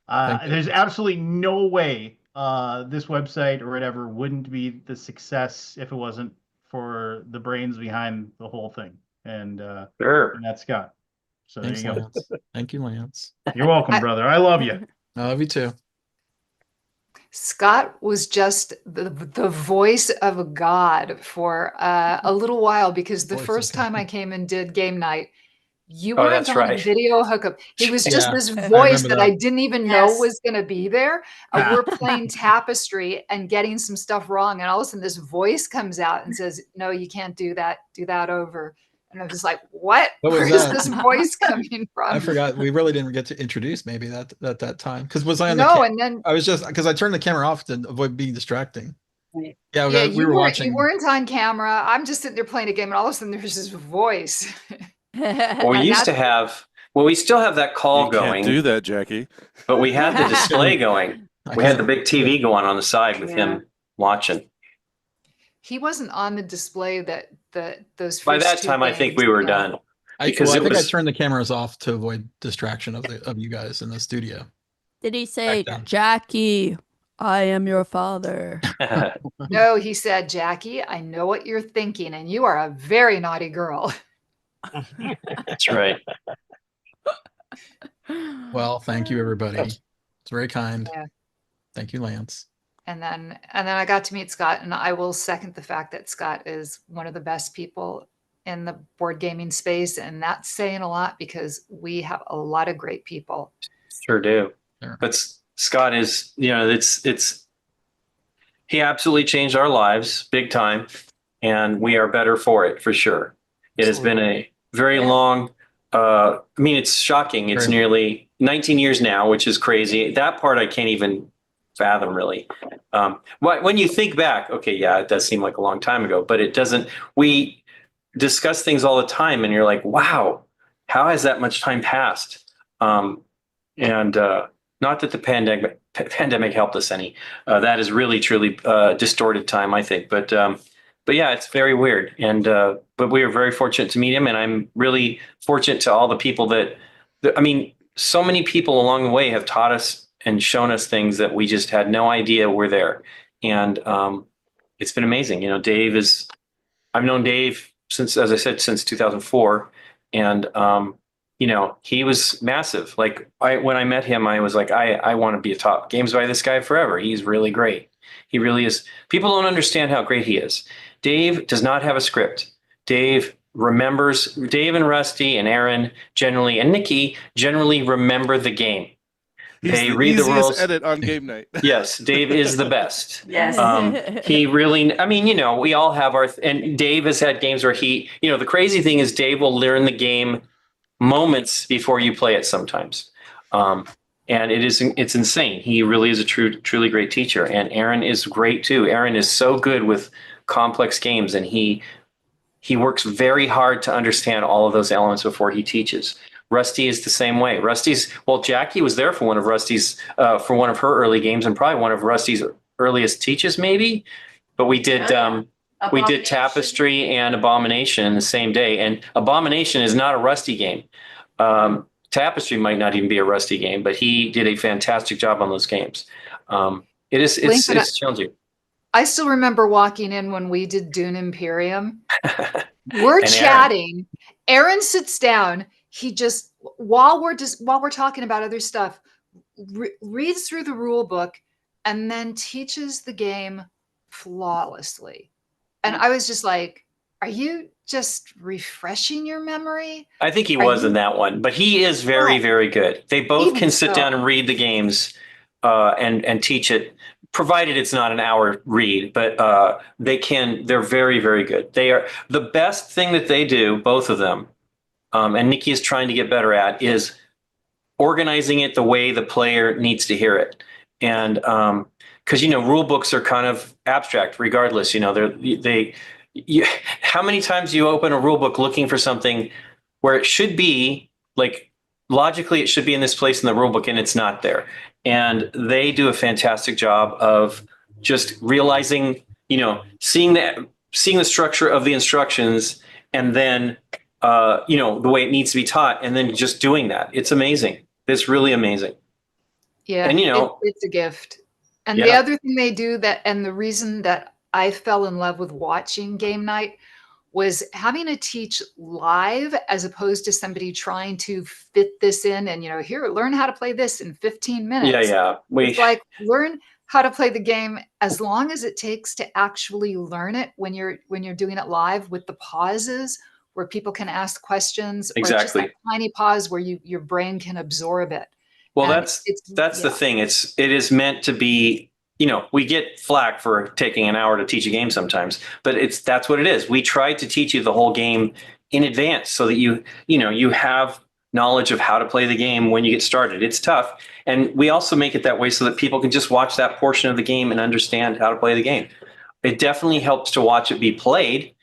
absolutely no way this website or whatever wouldn't be the success if it wasn't for the brains behind the whole thing, and Sure. and that's Scott. So Thanks, there you go. Lance. Thank you, Lance. You're welcome, brother. I love you. I love you too. Scott was just the voice of a god for a little while, because the Voice of first God. time I came and did game night, you Oh, weren't that's on right. video hookup. He was just Yeah, this I voice remember that that. I didn't even know Yes. was going to be there. We're playing Tapestry and getting some stuff wrong, and all of a sudden this voice comes out and says, "No, you can't do that. Do that over." And I'm just like, "What? What was Where is that? this voice coming from?" I forgot. We really didn't get to introduce maybe that time. Because was I on the No, and then I was just because I turned the camera off to avoid being distracting. Right. Yeah, yeah, we were you watching. weren't on camera. I'm just sitting there playing a game, and all of a sudden there's this voice. Well, we And used to that's- have. Well, we still have that call You can't going, do that, Jackie. but we had the display going. I We had can't- the big TV going on the side with Yeah. him watching. He wasn't on the display those first By that two time, I think games, we were no. done. I because it think I was- turned the cameras off to avoid distraction of you guys in the studio. Did he say, Back then. Jackie, I am your father? No, he said, "Jackie, I know what you're thinking, and you are a very naughty girl." That's right. Well, thank you, everybody. It's very kind. Yeah. Thank you, Lance. And then I got to meet Scott, and I will second the fact that Scott is one of the best people in the board gaming space, and that's saying a lot because we have a lot of great people. Sure do. Sure. But Scott is, it's he absolutely changed our lives big time, and we are better for it for sure. It has been a very long. I mean, it's shocking. It's Very nearly 19 years now, which is crazy. That part I can't even fathom, really. When you think back, okay, yeah, it does seem like a long time ago, but it doesn't. We discuss things all the time, and you're like, wow, how has that much time passed? And not that the pandemic helped us any. That is really truly distorted time, I think. But yeah, it's very weird. And but we are very fortunate to meet him, and I'm really fortunate to all the people that I mean, so many people along the way have taught us and shown us things that we just had no idea were there. And it's been amazing. I've known Dave since, as I said, since 2004, and he was massive. Like when I met him, I was like, I want to be a top games by this guy forever. He's really great. He really is. People don't understand how great he is. Dave does not have a script. Dave and Rusty and Aaron generally, and Nikki generally remember the game. They read the rules. Edit on game night. Yes, Dave is the best. Yes. He really, I mean, we all have and Dave has had games where the crazy thing is Dave will learn the game moments before you play it sometimes. And it's insane. He really is a truly great teacher. And Aaron is great too. Aaron is so good with complex games, and he works very hard to understand all of those elements before he teaches. Rusty is the same way. Jackie was there for one of her early games, and probably one of Rusty's earliest teaches, maybe. But we did Tapestry and Abomination the same day, and Abomination is not a Rusty game. Tapestry might not even be a Rusty game, but he did a fantastic job on those games. It's challenging. I still remember walking in when we did Dune Imperium. We're And chatting. Aaron sits down. He just while we're talking about other stuff, reads through the rule book and then teaches the game flawlessly. And I was just like, are you just refreshing your memory? I think he was in that one, but he is very, very good. They both Even can sit so. down and read the games and teach it, provided it's not an hour read, but they're very, very good. They are the best thing that they do, both of them. And Nikki is trying to get better at is organizing it the way the player needs to hear it. And because, rule books are kind of abstract regardless, how many times do you open a rule book looking for something where it should be like logically it should be in this place in the rule book and it's not there. And they do a fantastic job of just realizing, seeing the structure of the instructions and then the way it needs to be taught, and then just doing that. It's amazing. It's really amazing. Yeah, and it's a gift. And the Yeah. other thing they do and the reason that I fell in love with watching game night was having to teach live as opposed to somebody trying to fit this in and, here, learn how to play this in 15 minutes. Yeah. It's like, learn how to play the game as long as it takes to actually learn it when you're doing it live with the pauses where people can ask questions, or just that tiny pause where your brain can absorb it. Well, And that's the thing. It is meant to be, we get flack for taking an hour to teach a game sometimes, but that's what it is. We try to teach you the whole game in advance so that you have knowledge of how to play the game when you get started. It's tough. And we also make it that way so that people can just watch that portion of the game and understand how to play the game. It definitely helps to watch it be played,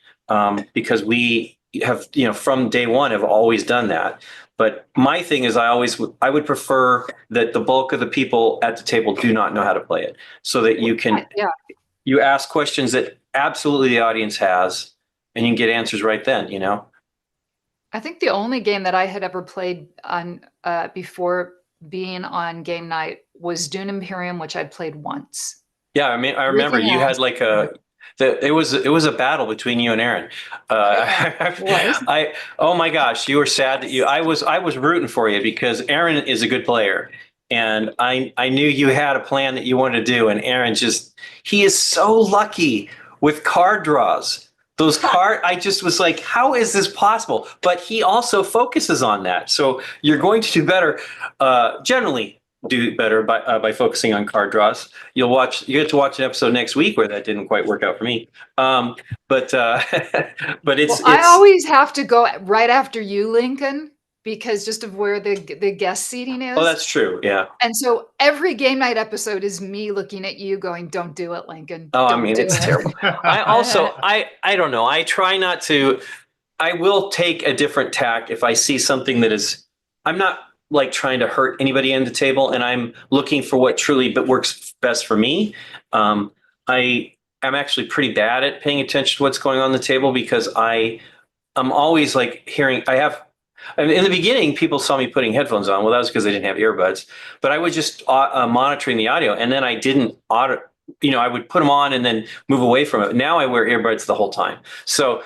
because we have, from day one have always done that. But my thing is I would prefer that the bulk of the people at the table do not know how to play it, so that you ask questions that absolutely the audience has and you can get answers right then, I think the only game that I had ever played on before being on game night was Dune Imperium, which I'd played once. Yeah, I mean, I remember you had like it was a battle between you and Aaron. Oh my gosh, you were sad that I was rooting for you because Aaron is a good player, and I knew you had a plan that you wanted to do, and Aaron he is so lucky with card draws. Those I just was like, how is this possible? But he also focuses on that. So you're going to do better, generally do better by focusing on card draws. You get to watch an episode next week where that didn't quite work out for me. But it's I always have to go right after you, Lincoln, because just of where the guest seating is. Oh, that's true. Yeah. And so every game night episode is me looking at you going, don't do it, Lincoln. Oh, I mean, it's terrible. I also, I don't know. I try not to, I will take a different tack if I see something that is, I'm not like trying to hurt anybody in the table, and I'm looking for what truly works best for me. I'm actually pretty bad at paying attention to what's going on the table because I'm always like hearing, in the beginning, people saw me putting headphones on. Well, that was because I didn't have earbuds, but I was just monitoring the audio, and then I didn't I would put them on and then move away from it. Now I wear earbuds the whole time. So,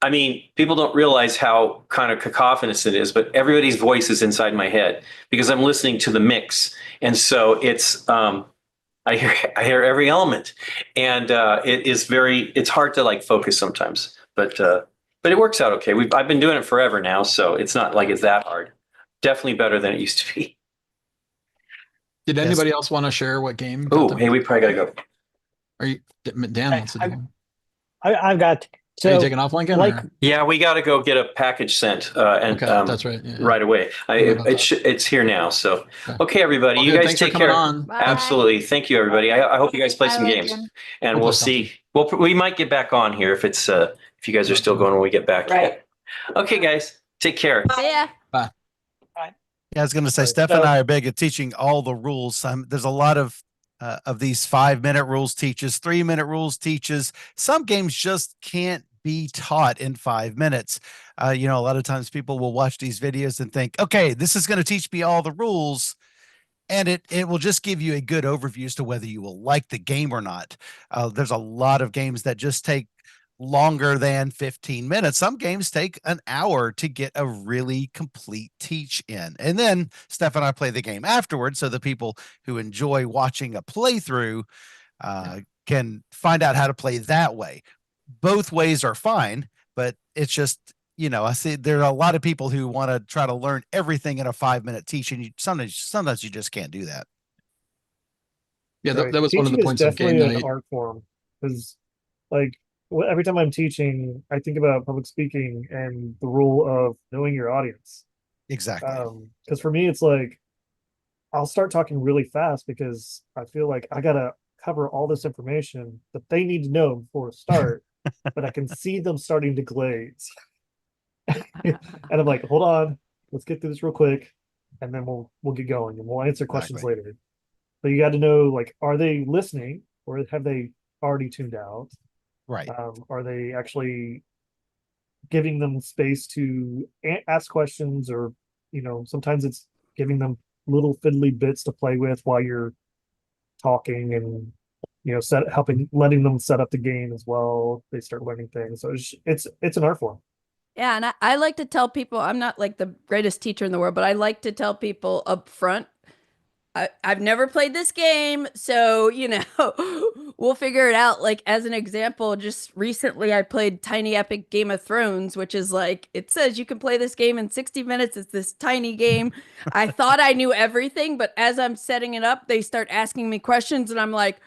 I mean, people don't realize how kind of cacophonous it is, but everybody's voice is inside my head because I'm listening to the mix. And so it's, I hear every element, and it's hard to like focus sometimes, but it works out okay. I've been doing it forever now, so it's not like it's that hard. Definitely better than it used to be. Did anybody else want to share what game? Oh, hey, we probably gotta go. Are you Dan wants to do one? I've got. So, are you taking off, Lincoln? Yeah, we got to go get a package sent, and that's right. Yeah. Right away. It's here now. So, okay, everybody, you guys take care. Absolutely, thank you, everybody. I hope you guys play some games, and we'll see. Well, we might get back on here if you guys are still going when we get back. Right. Okay, guys, take care. See ya. Bye. Yeah, I was going to say, Steph and I are big at teaching all the rules. There's a lot of these 5-minute rules teaches, 3-minute rules teaches. Some games just can't be taught in 5 minutes. A lot of times people will watch these videos and think, okay, this is going to teach me all the rules. And it will just give you a good overview as to whether you will like the game or not. There's a lot of games that just take longer than 15 minutes. Some games take an hour to get a really complete teach in. And then Steph and I play the game afterwards, so the people who enjoy watching a playthrough can find out how to play that way. Both ways are fine, but it's just, I see there are a lot of people who want to try to learn everything in a 5-minute teach, and sometimes you just can't do that. Yeah, that was one of the points of game night. An art form, because every time I'm teaching, I think about public speaking and the rule of knowing your audience. Exactly. Because for me, it's like I'll start talking really fast because I feel like I gotta cover all this information that they need to know before we start, but I can see them starting to glaze. And I'm like, hold on, let's get through this real quick, and then we'll get going and we'll answer questions later. But you got to know, are they listening or have they already tuned out? Right. Are they actually giving them space to ask questions, or sometimes it's giving them little fiddly bits to play with while you're talking, and letting them set up the game as well. They start learning things. So it's an art form. Yeah, and I like to tell people, I'm not like the greatest teacher in the world, but I like to tell people up front, I've never played this game, so, we'll figure it out. Like, as an example, just recently I played Tiny Epic Game of Thrones, which is like, it says you can play this game in 60 minutes. It's this tiny game. I thought I knew everything, but as I'm setting it up, they start asking me questions, and I'm like,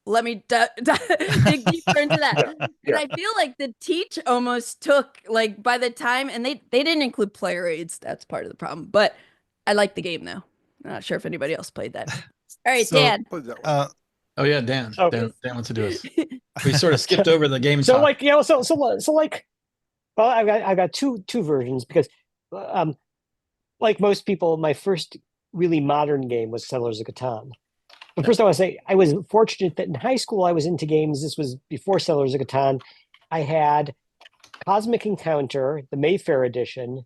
let me dig deeper into that. And I feel like the teach almost took, like, by the time, and they didn't include player aids. That's part of the problem, but I like the game though. I'm not sure if anybody else played that. All right, Dan. Oh yeah, Dan. So- Dan wants to do us. We sort of skipped over the game. So talk. like, so like, well, I've got two versions because, like most people, my first really modern game was Settlers of Catan. But first, I want to say I was fortunate that in high school I was into games. This was before Settlers of Catan. I had Cosmic Encounter, the Mayfair edition,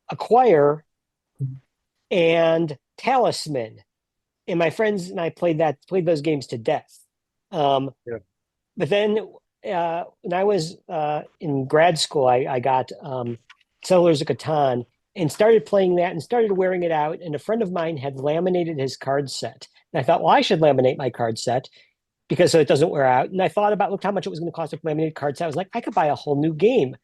Acquire, and Talisman. And my friends and I played those games to death. But then when I was in grad school, I got Settlers of Catan and started playing that and started wearing it out. And a friend of mine had laminated his card set. And I thought, well, I should laminate my card set because so it doesn't wear out. And I thought about, looked how much it was going to cost to laminate card set. I was like, I could buy a whole new game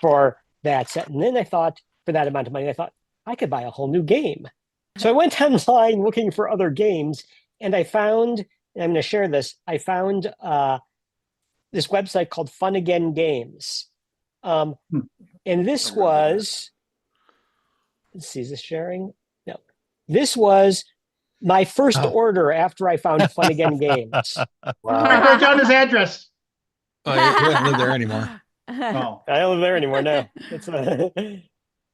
for that set. And then I thought, for that amount of money, I thought I could buy a whole new game. So I went online looking for other games, and I found, and I'm going to share this, I found this website called Fun Again Games. And this was, let's see, is this sharing? No. This was my first order after I found Fun Again Games. I wrote down his address. Oh, you don't live there anymore. Oh. I don't live there anymore. No. It's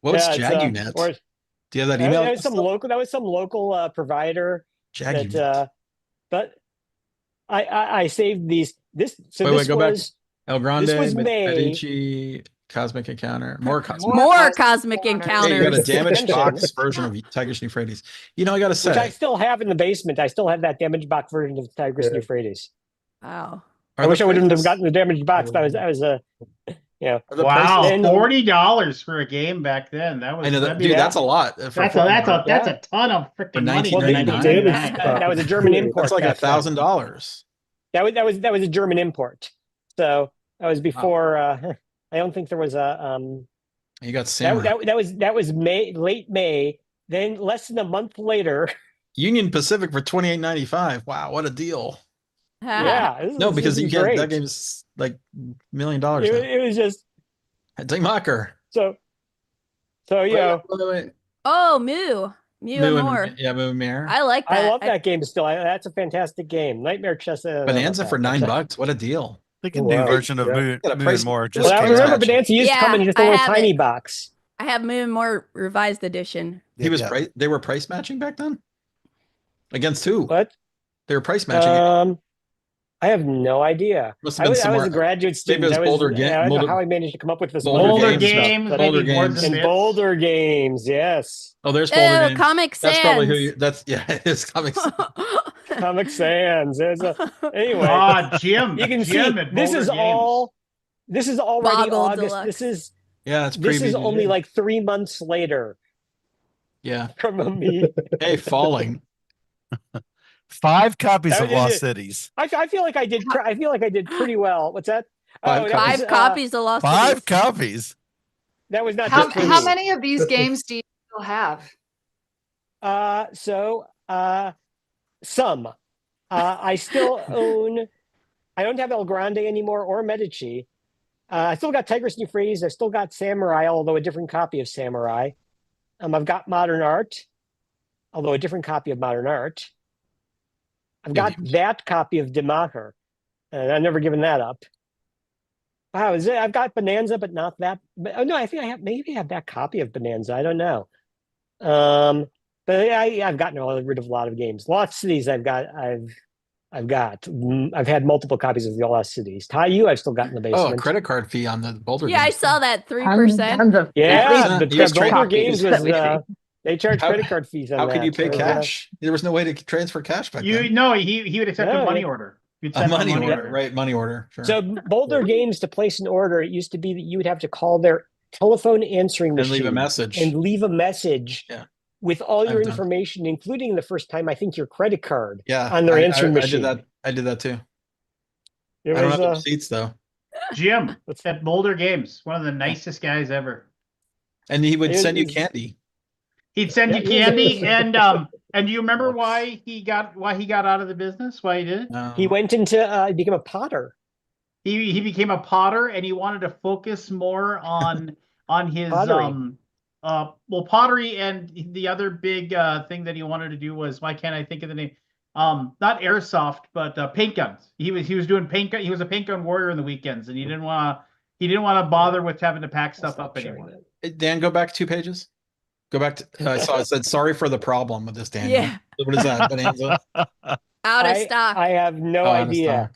What was Jagunet? Do you have that email? That was some local provider. Jagunet. But I saved these. This go back. El Grande, this was May. Medici, Cosmic Encounter, more Cosmic. More Cosmic Encounters. Hey, you got a damaged box version of Tigris and Euphrates. I got to say, which I still have in the basement. I still have that damaged box version of Tigris and Euphrates. Wow. I wish I wouldn't have gotten the damaged box. That was wow, $40 for a game back then. That was, that's a lot. That's a ton of freaking money. That was a German import. That's like $1,000. That was a German import. So that was before. I don't think there was a. You got Samurai. That was late May. Then less than a month later, Union Pacific for $28.95. Wow, what a deal! Yeah, because you get that game's like $1 million. It was just Dingmacher. So wait. Oh, Moo and More. Moo and More. I like that. I love that game still. That's a fantastic game. Nightmare Chess. Bonanza for $9. What a deal! I think a new version of Moo and More. I remember Bonanza used to come in just a little tiny box. I have Moo and More revised edition. They were price matching back then. Against who? What? They were price matching. I have no idea. I was a graduate student. Maybe it was Boulder Games. I don't know how I managed to come up with this. Boulder Games. And Boulder Games. Yes. Oh, there's Boulder Games. Comic Sans. That's probably who you. It's Comic Sans. Comic Sans. Anyway. Jim. You can see this is all. This is already August. Deluxe. This is only like 3 months later. Yeah. From me. Hey, falling. 5 copies of Lost Cities. I feel like I did. I feel like I did pretty well. What's that? 5 copies of Lost Cities. 5 copies. That was not. How many of these games do you still have? Some. I still own. I don't have El Grande anymore or Medici. I still got Tigris and Euphrates. I still got Samurai, although a different copy of Samurai. I've got Modern Art, although a different copy of Modern Art. I've got that copy of Demacher, and I've never given that up. Wow, I've got Bonanza, but not that. But, no, I think I have that copy of Bonanza. I don't know. But I've gotten rid of a lot of games. Lost Cities, I've had multiple copies of the Lost Cities. Taiyu, I've still got in the basement. Oh, a credit card fee on the Boulder. Yeah, Games. I saw that 3%. Yeah, the Boulder Games was. They charge How- credit card fees on How that. could you pay so, cash? There was no way to transfer cash back You then. no, he would accept No, a money yeah. order. You'd A send money a money order, right? Money order. Sure. So Boulder Games, to place an order, it used to be that you would have to call their telephone answering And machine leave a message. and leave a message Yeah. with all your I've done. information, including the first time, I think, your credit card Yeah. on their answering I machine. did that. I did that too. It I don't was, have the receipts though. Jim at Boulder Games, one of the nicest guys ever. And he would It send you is- candy. He'd send Yeah, you he was- candy, and do you remember why he got out of the business? Why he did it? No. he went into, he became a potter. He became a potter, and he wanted to focus more on his Pottery. pottery, and the other big thing that he wanted to do was, why can't I think of the name? Not airsoft, but paint guns. He was doing paint gun. He was a paint gun warrior in the weekends, and he didn't want to bother with having to pack stuff up anymore. Dan, go back 2 pages. Go back to. I saw it said, "Sorry for the problem with this, Dan." Yeah. What is that? Bonanza? Out of stock. I have no Oh, out of idea.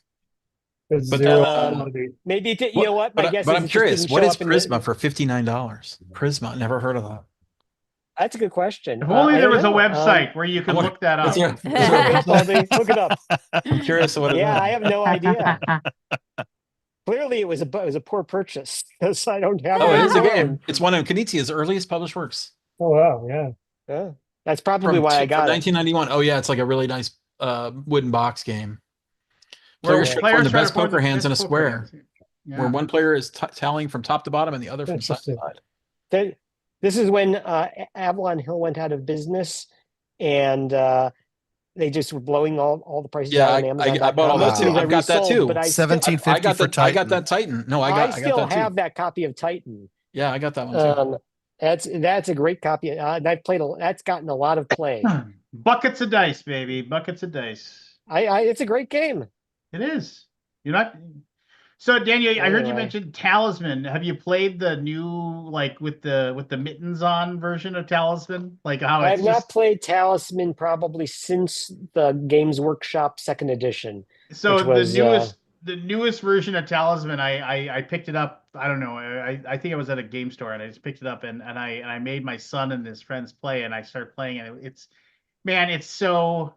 stock. It's But, zero uh, quantity. Maybe you know what? My guess But is I'm it just curious. didn't What show is up in the- Prisma for $59? Prisma, never heard of that. That's a good question. If only I there don't was a know. website where you could I'm- look that up. Is there- Look it up, Aldi. Look it up. I'm curious what it is. Yeah, I have no idea. Clearly, it was a poor purchase because I don't have. Oh, it it is a on my game. own. It's one of Knizia's earliest published works. Oh wow, yeah. Yeah, that's probably why I From got it. 1991. Oh yeah, it's like a really nice wooden box game. Where Players should form the try to best form poker the hands in a best poker square, hands. Yeah. where one player is tallying from top to bottom and the other from side to Interesting. side. This is when Avalon Hill went out of business, and they just were blowing all the prices Yeah, out on Amazon. I bought all that too. I've got that too. But I $17.50 for Titan. I got that Titan. No, I got still that too. have that copy of Titan. Yeah, I got that one too. That's a great copy. And I've played. That's gotten a lot of play. Buckets of dice, baby. Buckets of dice. It's a great game. It is. You're not. So Daniel, I heard you Anyway. mention Talisman. Have you played the new, like with the mittens on version of Talisman? Like how I've it's not just played Talisman probably since the Games Workshop second edition. so which was, the newest version of Talisman. I picked it up. I don't know. I think I was at a game store and I just picked it up and I made my son and his friends play and I started playing and it's man, it's so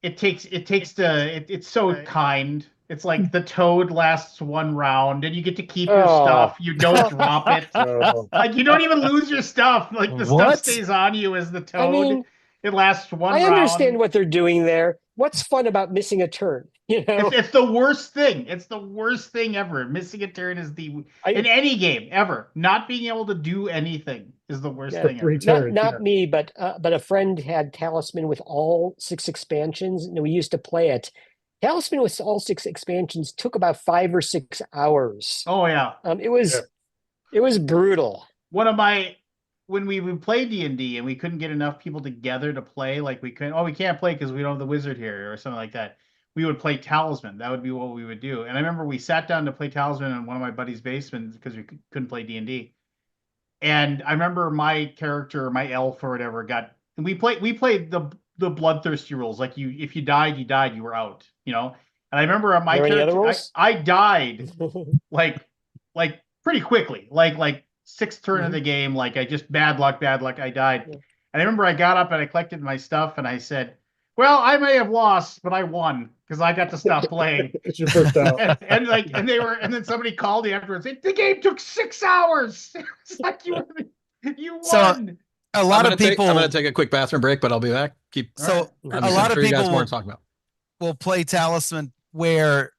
it's so kind. It's like the toad lasts one round and you get to keep your stuff. You don't drop it. Oh, Like you don't even lose your stuff. Like the stuff What? stays on you as the toad. I mean, it lasts one I round. understand what they're doing there. What's fun about missing a turn? You know, It's the worst thing. It's the worst thing ever. Missing a turn is in any game ever. Not being able to do anything is the worst Yeah, thing ever. three turns. not yeah. me, but a friend had Talisman with all 6 expansions, and we used to play it. Talisman with all 6 expansions took about 5 or 6 hours. Oh yeah. It was brutal. One of my when we would play D&D and we couldn't get enough people together to play, like we can't play because we don't have the wizard here or something like that. We would play Talisman. That would be what we would do. And I remember we sat down to play Talisman in one of my buddy's basements because we couldn't play D&D. And I remember my character, my elf or whatever, we played the bloodthirsty rules. Like if you died, you were out, you know? And I remember my Are there any other character, rules? I died like pretty quickly, like 6th turn of the game. Like I just bad luck, I died. Yeah. And I remember I got up and I collected my stuff and I said, well, I may have lost, but I won because I got to stop playing. It's your first out. and then somebody called me afterwards. The game took 6 hours. It's like you won. So, a lot of people. I'm going to take a quick bathroom break, but I'll be back. So I'm a lot of sure you guys people more to talk about. will play Talisman where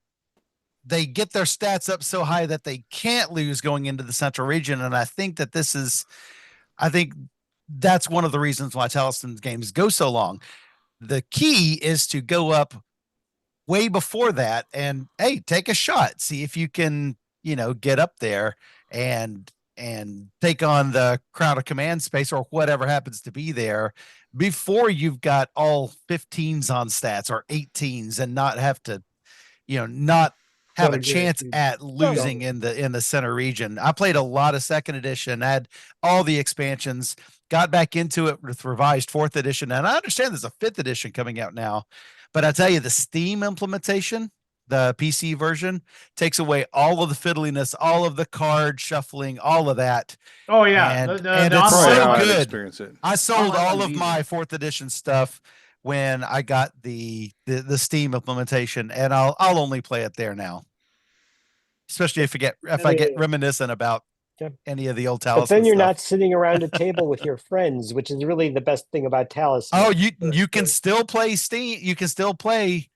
they get their stats up so high that they can't lose going into the central region. And I think that's one of the reasons why Talisman games go so long. The key is to go up way before that and hey, take a shot, see if you can, get up there and take on the Crown of Command space or whatever happens to be there before you've got all 15s on stats or 18s and not have to, not have a chance at losing in the center region. I played a lot of 2nd edition, had all the expansions, got back into it with revised 4th edition. And I understand there's a 5th edition coming out now, but I tell you, the Steam implementation, the PC version takes away all of the fiddliness, all of the card shuffling, all of that. Oh yeah, And the it's Probably so how I'd good. experience it. I sold Online all one's of easy. my 4th edition stuff when I got the Steam implementation, and I'll only play it there now. Especially if I get reminiscent about any of the old Talisman But then you're stuff. not sitting around a table with your friends, which is really the best thing about Talisman. Oh, you can still play Steam. You can still play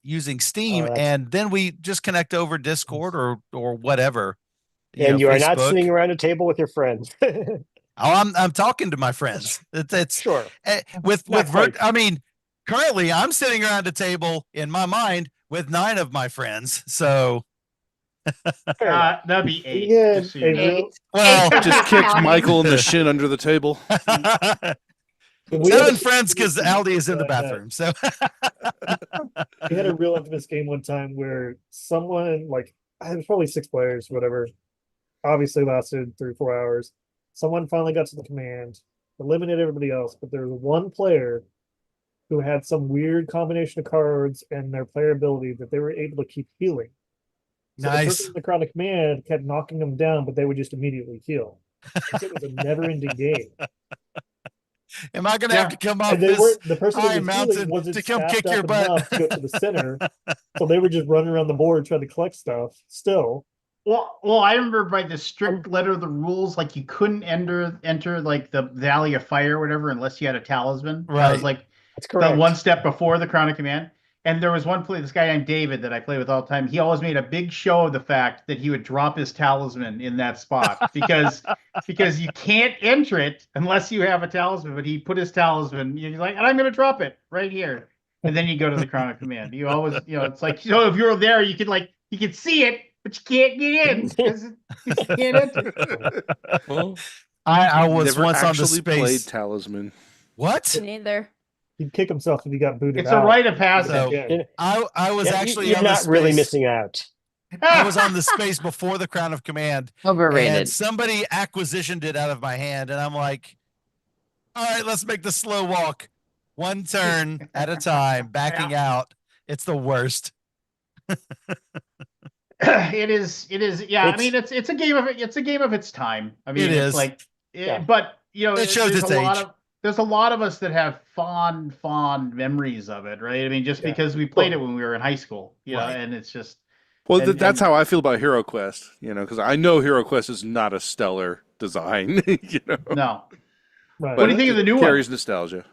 using Steam, and then we just connect over Discord or whatever. And you are not Facebook. sitting around a table with your friends. I'm talking to my friends. It's sure. With I mean, currently I'm sitting around a table in my mind with 9 of my friends. So that'd be 8. Yeah, just so you know. well, just kicked Michael in the shin under the table. 7 friends because Aldi is in the bathroom. So we had a real infamous game one time where someone, like, it was probably 6 players, whatever. Obviously lasted 3 or 4 hours. Someone finally got to the command, eliminated everybody else, but there was one player who had some weird combination of cards and their player ability that they were able to keep healing. So the person in the chronic command kept knocking them down, but they would just immediately heal. So it was a never-ending game. Am I going to have to come up And the person high that was mountain healing wasn't to come staffed kick up your butt? enough to go to the center, so they were just running around the board trying to collect stuff. Still, Well, I remember by the strict letter of the rules, like you couldn't enter like the Valley of Fire or whatever unless you had a talisman. Right. That was like That's correct. the one step before the Chronic Command. And there was this guy named David that I play with all the time. He always made a big show of the fact that he would drop his talisman in that spot because you can't enter it unless you have a talisman. But he put his talisman, you're like, and I'm going to drop it right here. And then you go to the Chronic Command. You always, it's like, if you're there, you could see it, but you can't get in because you can't enter. I was Never once on the actually played space. Talisman. What? Neither. he'd kick himself if he got booted It's out. a rite of passage. So, I was actually you're on not the really space. missing out. I was on the space before the Crown of Command. Overrated. And somebody acquisitioned it out of my hand, and I'm like, all right, let's make the slow walk. 1 turn at a time, backing out. It's the worst. It is. Yeah, I mean, it's a game of its time. I mean, It it's is. like, but It shows there's its a lot age. there's a lot of us that have fond memories of it, right? I mean, just because we played it when we were in high school, Right. and it's just. Well, that's how I feel about Hero Quest, because I know Hero Quest is not a stellar design, No. Right. What do you think of the new one? Carries nostalgia.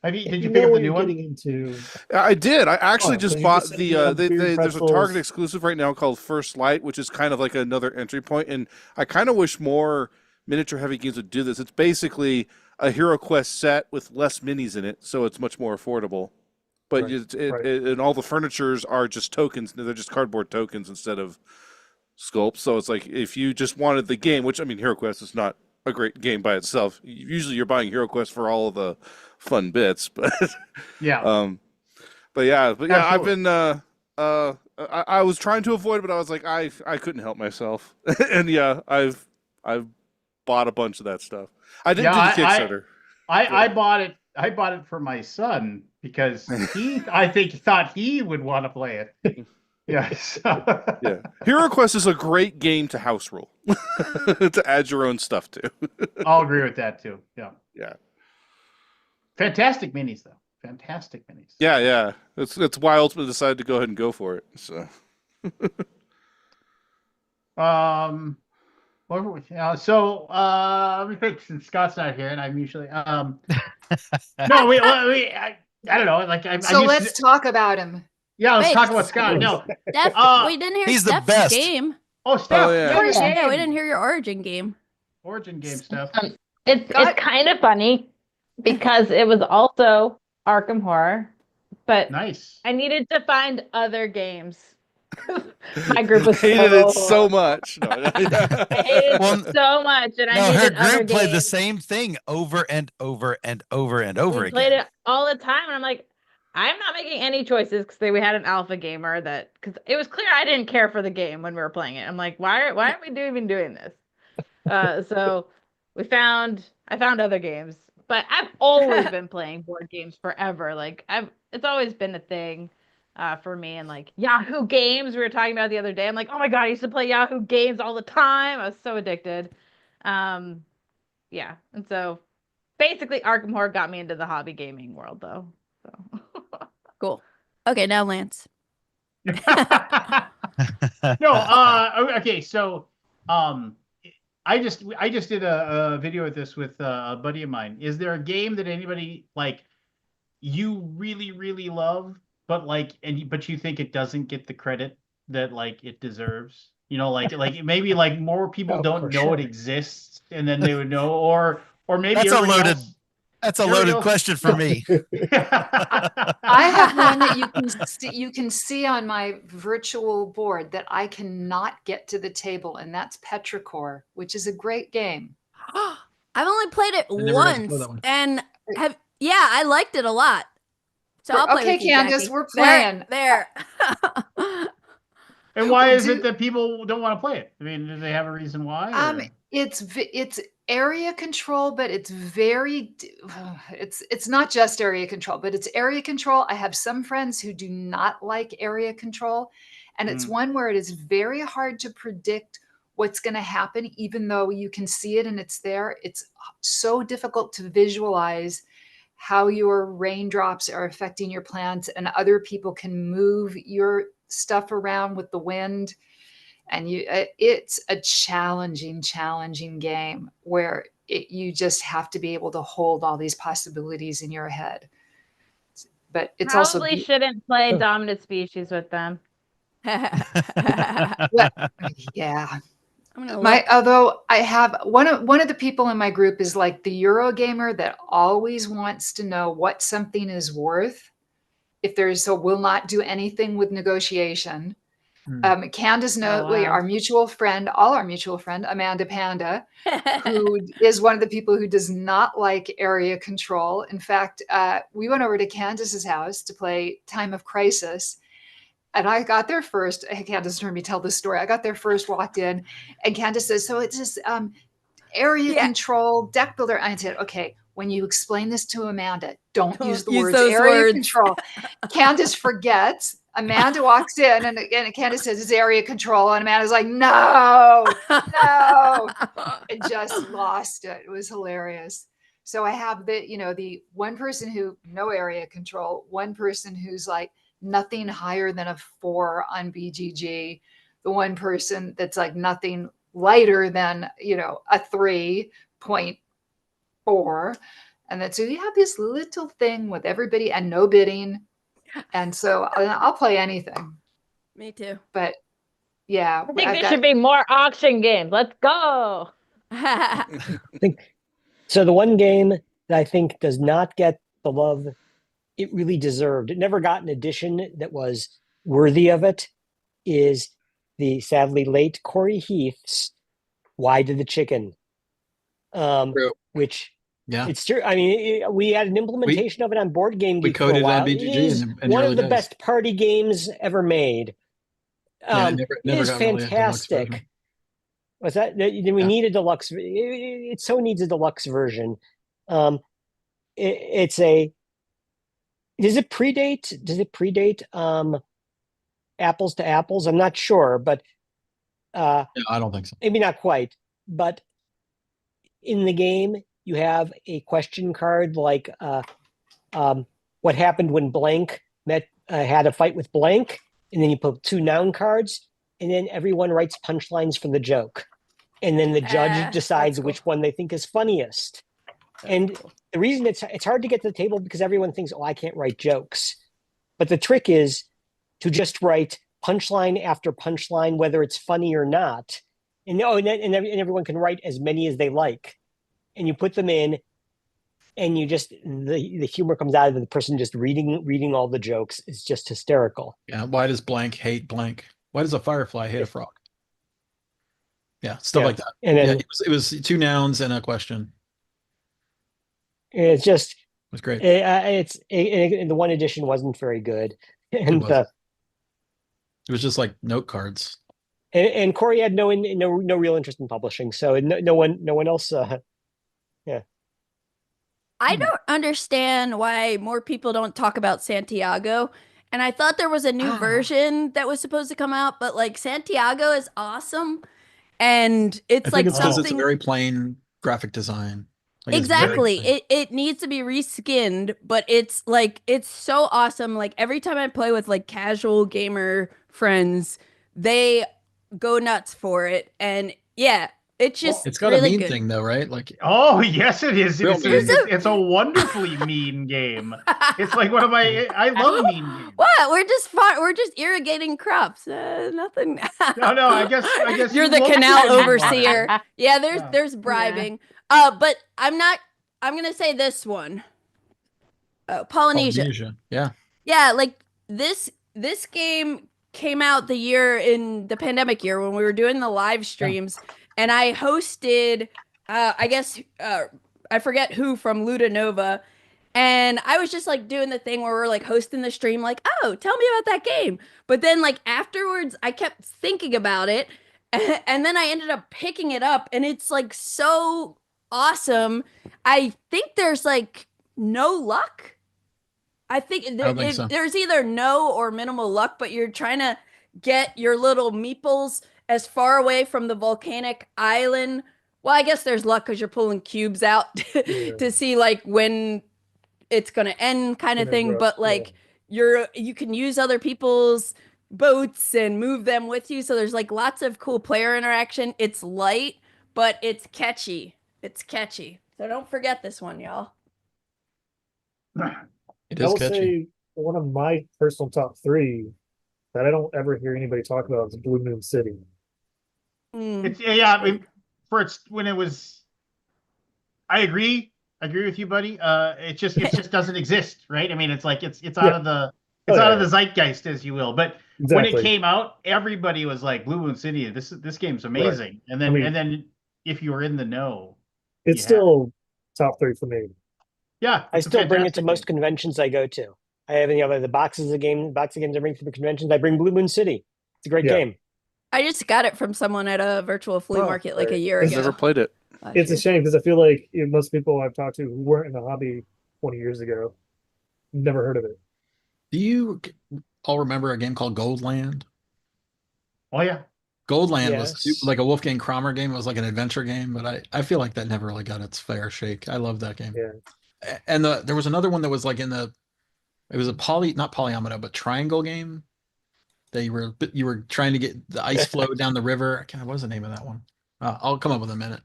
Did you pick up the new one? Into... I did. I actually just so you bought just the. said you have There's a pretzels. Target exclusive right now called First Light, which is kind of like another entry point, and I kind of wish more miniature heavy games would do this. It's basically a Hero Quest set with less minis in it, so it's much more affordable. But Right, and all the furnitures are just tokens. They're just cardboard tokens instead of sculpts. So it's like if you just wanted the game, which I mean, Hero Quest is not a great game by itself. Usually, you're buying Hero Quest for all of the fun bits, but yeah. But yeah, Absolutely. I've been I was trying to avoid it, but I was like I couldn't help myself, and yeah, I've bought a bunch of that stuff. I didn't do the Kickstarter. I bought it. I bought it for my son because I think he thought he would want to play it. Yes. Yeah, Hero Quest is a great game to house rule to add your own stuff to. I'll agree with that too. Yeah. Yeah. Fantastic minis though. Fantastic minis. Yeah. It's why I ultimately decided to go ahead and go for it. So. What were we? Let me think. Since Scott's not here, and I'm usually no, I don't know. Like let's talk about him. Yeah, let's Wait, talk about Scott. No, Steph, we didn't hear he's the Steph's best. game. Oh, Steph. Yeah, we didn't hear your origin game. Origin game stuff. It's kind of funny because it was also Arkham Horror, but Nice. I needed to find other games. My group was hated it so much. No. I hated it so much, and I her needed other group played the games. same thing over and over and over and over We again. played it all the time, and I'm like, I'm not making any choices because we had an alpha gamer because it was clear I didn't care for the game when we were playing it. I'm like, why aren't we even doing this? So I found other games, but I've always been playing board games forever. Like it's always been a thing. for me. And like Yahoo Games, we were talking about the other day. I'm like, oh my God, I used to play Yahoo Games all the time. I was so addicted. Yeah. And so basically Arkham Horror got me into the hobby gaming world though. So Cool. Okay, now Lance. No, okay, so I just did a video with this with a buddy of mine. Is there a game that anybody like you really, really love, but but you think it doesn't get the credit that like it deserves? You know, like maybe like more people don't know it exists, and then they would know, or maybe That's everybody loaded. else. That's a loaded question for me. I have one that you can see on my virtual board that I cannot get to the table, and that's Petrichor, which is a great game. I've only played it never got to play once, that one. and I liked it a lot. So I'll play Okay, with you, Candace, Jackie. we're playing. There. And why is it that people don't want to play it? I mean, do they have a reason why? Or? It's area control, but it's it's not just area control, but it's area control. I have some friends who do not like area control, and it's one where it is very hard to predict what's going to happen, even though you can see it and it's there. It's so difficult to visualize how your raindrops are affecting your plants, and other people can move your stuff around with the wind. And it's a challenging game where you just have to be able to hold all these possibilities in your head. But it's probably shouldn't play Dominant Species with them. Yeah. Although I have one of the people in my group is like the Eurogamer that always wants to know what something is worth. Will not do anything with negotiation. Candace our mutual friend, Amanda Panda, who is one of the people who does not like area control. In fact, we went over to Candace's house to play Time of Crisis. And I got there first. Candace heard me tell this story. I got there first, walked in, and Candace says, so it's just area control, deck builder. And I said, okay, when you explain this to Amanda, don't use the words area control. Candace forgets. Amanda walks in and Candace says it's area control. And Amanda's like, no, and just lost it. It was hilarious. So I have the one person who no area control, one person who's like nothing higher than a 4 on BGG, the one person that's like nothing lighter than, a 3.4. And then so you have this little thing with everybody and no bidding. And so I'll play anything. Me too. But yeah. I think there should be more auction games. Let's go. So the one game that I think does not get the love it really deserved, it never got an edition that was worthy of it, is the sadly late Corey Heath's Why Did the Chicken? Which it's true. I mean, we had an implementation of it on Board Game Geek. We coded for a while. on BGG. It is one of the best party games ever made. It is fantastic. What's that? We need a deluxe. It so needs a deluxe version. It's a. Does it predate Apples to Apples? I'm not sure, but no, I don't think so. Maybe not quite. But in the game, you have a question card like what happened when blank had a fight with blank, and then you put 2 noun cards, and then everyone writes punchlines for the joke, and then the judge decides which one they think is funniest. And the reason it's hard to get to the table because everyone thinks, oh, I can't write jokes. But the trick is to just write punchline after punchline, whether it's funny or not. And everyone can write as many as they like. And you put them in, and you just the humor comes out of the person just reading all the jokes. It's just hysterical. Yeah. Why does blank hate blank? Why does a firefly hate a frog? Yeah, stuff like that. And then, it was 2 nouns and a question. It's just it was great. The one edition wasn't very good, and it was just like note cards. And Corey had no real interest in publishing, so no one else. Yeah. I don't understand why more people don't talk about Santiago. and I thought there was a new version that was supposed to come out, but like Santiago is awesome, and I it's think like it's because it's a something very plain graphic design. Like, it's very exactly. plain. It needs to be reskinned, but it's like it's so awesome. Like every time I play with like casual gamer friends, they go nuts for it, and yeah, it's just It's got a really mean good. thing though, right? Like, Oh yes, it is. Real It's a, mean. it's a wonderfully mean game. It's like one of my. I love mean games. What? We're just irrigating crops. Nothing. No. I guess You're you the look canal good in water. overseer. Yeah, Yeah. there's bribing. But I'm not. I'm gonna say this one. Polynesia. Polynesia. Yeah. Yeah, like this game came out the year in the pandemic year when we were doing the live streams, and I hosted. I guess I forget who from Ludanova. And I was just like doing the thing where we're like hosting the stream, like, oh, tell me about that game. But then, like, afterwards, I kept thinking about it. And then I ended up picking it up. And it's like so awesome. I think there's like no luck. I think, I don't think so. there's either no or minimal luck, but you're trying to get your little meeples as far away from the volcanic island. Well, I guess there's luck because you're pulling cubes out to see like when it's gonna end kind of thing, but like you can use other people's boats and move them with you, so there's like lots of cool player interaction. It's light, but it's catchy. So don't forget this one, y'all. It I is will catchy. say one of my personal top 3 that I don't ever hear anybody talk about is Blue Moon City. It's I mean, when it was. I agree with you, buddy. It just doesn't exist, right? I mean, it's like it's out of the out of the zeitgeist, as you will. But when it came out, everybody was like, "Blue Moon City, this game's amazing." Right. And then if you were in the know, it's still top 3 for me. Yeah, I still bring it to most conventions I go to. I have the boxes of games I bring to the conventions. I bring Blue Moon City. It's a great game. I just got it from someone at a virtual flea market like a year ago. I've never played it. It's a shame because I feel like most people I've talked to who weren't in the hobby 20 years ago never heard of it. Do you all remember a game called Goldland? Oh yeah, Goldland was like a Wolfgang Kramer game. It was like an adventure game, but I feel like that never really got its fair shake. I love that game. Yeah. And there was another one that was like it was a not polyomino, but triangle game. You were trying to get the ice flow down the river. What was the name of that one? I'll come up with a minute.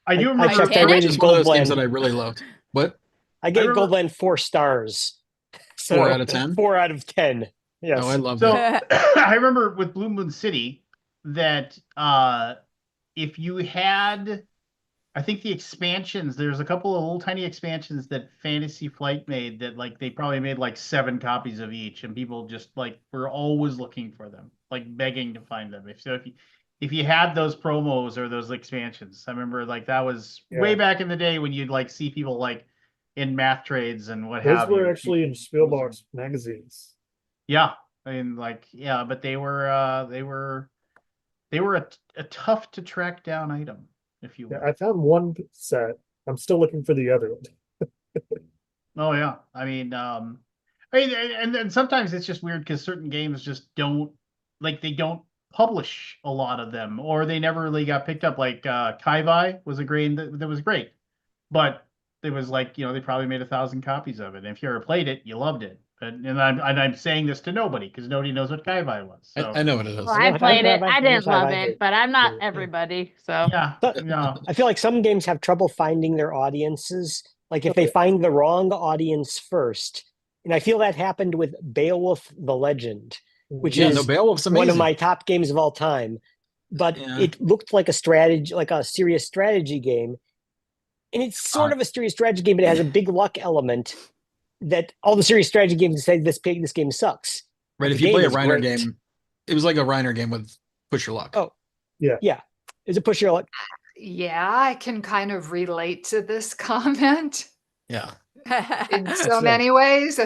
I do remember. I rated one of those games that I really loved. What? I gave Goldland 4 stars. 4 out of 10? 4 out of 10. Yes. Oh, I love that. I remember with Blue Moon City that if you had, I think the expansions, there's a couple of little tiny expansions that Fantasy Flight made that like they probably made like 7 copies of each, and people just like were always looking for them, like begging to find them. If you had those promos or those expansions, I remember like that was way back in the day when you'd like see people like in math trades and what have you. Those were actually in Spielbox magazines. Yeah, I mean, like, but they were a tough to track down item, if you will. I found one set. I'm still looking for the other one. Oh yeah, I mean, and sometimes it's just weird because certain games just don't publish a lot of them, or they never really got picked up. Like Kai was a game that was great, but it was like they probably made 1,000 copies of it. And if you ever played it, you loved it. And I'm saying this to nobody because nobody knows what Kai was. So. I know what it is. Well, I played it. I didn't love it, but I'm not everybody. So no. I feel like some games have trouble finding their audiences. Like if they find the wrong audience first, and I feel that happened with Beowulf the Legend, which is Beowulf's amazing. One of my top games of all time. But it looked like a strategy, like a serious strategy game. And it's sort of a serious strategy game, but it has a big luck element that all the serious strategy games say this game sucks. Right. If you play a Reiner game, it was like a Reiner game with push your luck. Oh, yeah. Yeah. Is it push your luck? Yeah, I can kind of relate to this comment. Yeah. In so many ways.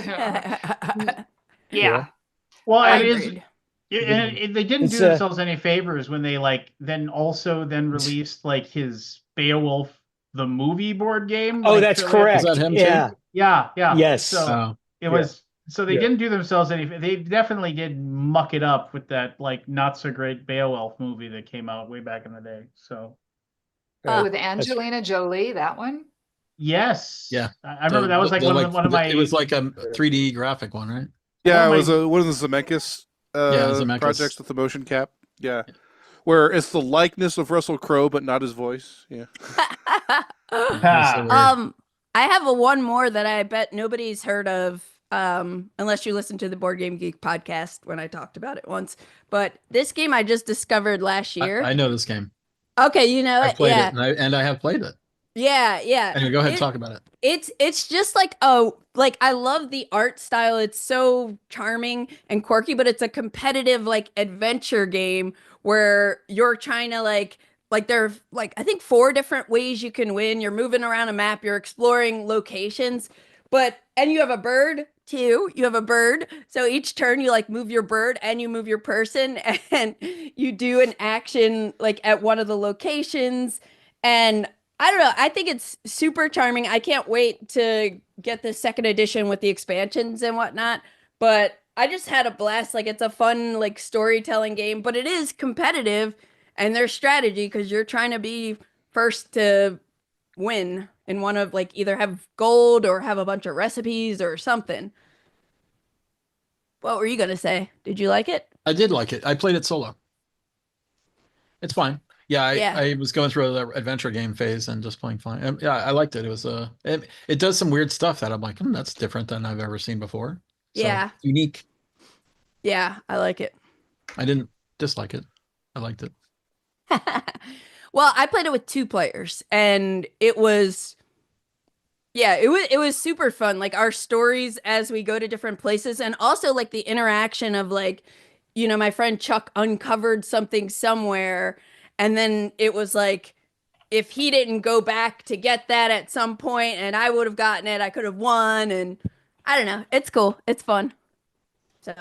Yeah. Well, it is. And they didn't do themselves any favors when they then released like his Beowulf the movie board game. Oh, that's correct. Is that him too? Yeah. Yes. So it was So they didn't do themselves any. They definitely did muck it up with that like not so great Beowulf movie that came out way back in the day. So with Angelina Jolie, that one. yes, Yeah, I remember that was like one of my. It was like a 3D graphic one, right? Yeah, it was one of the Zemeckis Zemeckis projects with the motion cap. Yeah, where it's the likeness of Russell Crowe but not his voice. Yeah. I have one more that I bet nobody's heard of, unless you listen to the Board Game Geek podcast when I talked about it once. But this game I just discovered last year. I know this game. Okay, you know it. I played yeah. it, and I have played it. Yeah, yeah. Anyway, go ahead and talk about it. It's just like I love the art style. It's so charming and quirky, but it's a competitive like adventure game where you're trying to like there are like I think 4 different ways you can win. You're moving around a map, you're exploring locations, and you have a bird too. You have a bird. So each turn you like move your bird and you move your person and you do an action like at one of the locations. And I don't know. I think it's super charming. I can't wait to get the second edition with the expansions and whatnot. But I just had a blast. Like it's a fun like storytelling game, but it is competitive and there's strategy because you're trying to be first to win and want to like either have gold or have a bunch of recipes or something. What were you gonna say? Did you like it? I did like it. I played it solo. It's fine. Yeah, I was going through the adventure game phase and just playing fine. Yeah, I liked it. It was it does some weird stuff that I'm like, that's different than I've ever seen before. So, yeah, unique. Yeah, I like it. I didn't dislike it. I liked it. Well, I played it with 2 players, and it was super fun. Like our stories as we go to different places, and also like the interaction of like, my friend Chuck uncovered something somewhere. And then it was like, if he didn't go back to get that at some point and I would have gotten it, I could have won. And I don't know. It's cool. It's fun. So,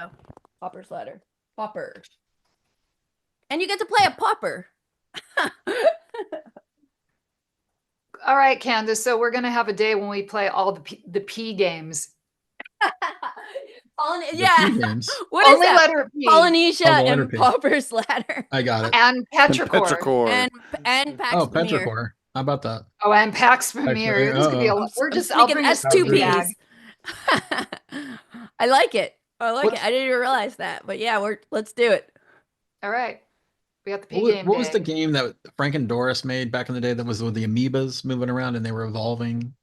Pauper's Ladder. Pauper. And you get to play a pauper. All right, Candace. So we're going to have a day when we play all the P games. Yeah. What Only is that? letter P. Polynesia and Pauper's Ladder. I got it. And Petrichor. And Pax Oh, Pamir. Petrichor. How about that? Oh, and Pax Pamir. This could be I'll bring that's 2 P's. I like it. I didn't even realize that. But yeah, let's do it. All right. We got the P game. What was the game that Frank and Doris made back in the day that was with the amoebas moving around and they were evolving?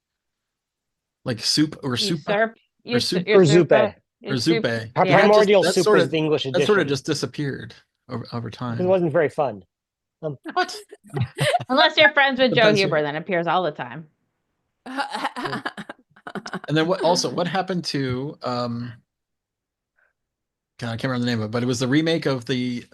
Like soup or soup? Or Zupe. Or Zupe. Primordial Soup is the English edition. That sort of just disappeared over time. It wasn't very fun. What? Unless you're friends with Joe Huber, then it appears all the time. And then what happened to God, I can't remember the name of it, but it was the remake of the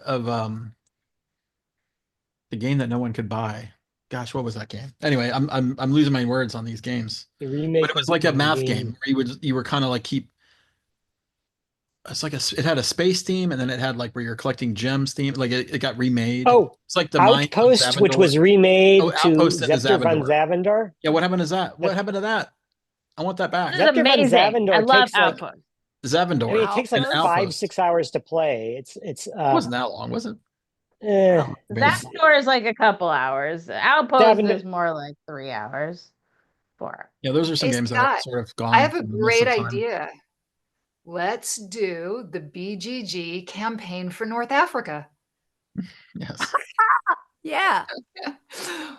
game that no one could buy. Gosh, what was that game? Anyway, I'm losing my words on these games. The remake, but it was like a math game where you were kind of like it's like it had a space theme and then it had like where you're collecting gems theme. Like it got remade. Oh, it's like the Outpost, which was remade to Scepter von Zavendar. Yeah, what happened to that? What happened to that? I want that back. This is amazing. I love Outpost. Zavendar. I mean, it takes like 5-6 hours to play. It wasn't that long, was it? Zavendar is like a couple hours. Outpost is more like 3 hours. 4. Yeah, those are some games that have sort of gone. I have a great idea. Let's do the BGG campaign for North Africa. Yes. Yeah.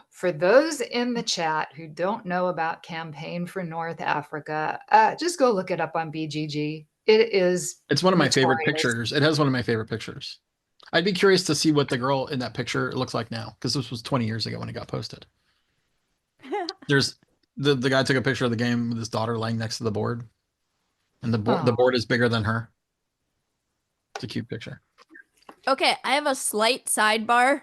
For those in the chat who don't know about Campaign for North Africa, just go look it up on BGG. It's one of my favorite pictures. It has one of my favorite pictures. I'd be curious to see what the girl in that picture looks like now, because this was 20 years ago when it got posted. There's the guy took a picture of the game with his daughter laying next to the board, and the board is bigger than her. It's a cute picture. Okay, I have a slight sidebar,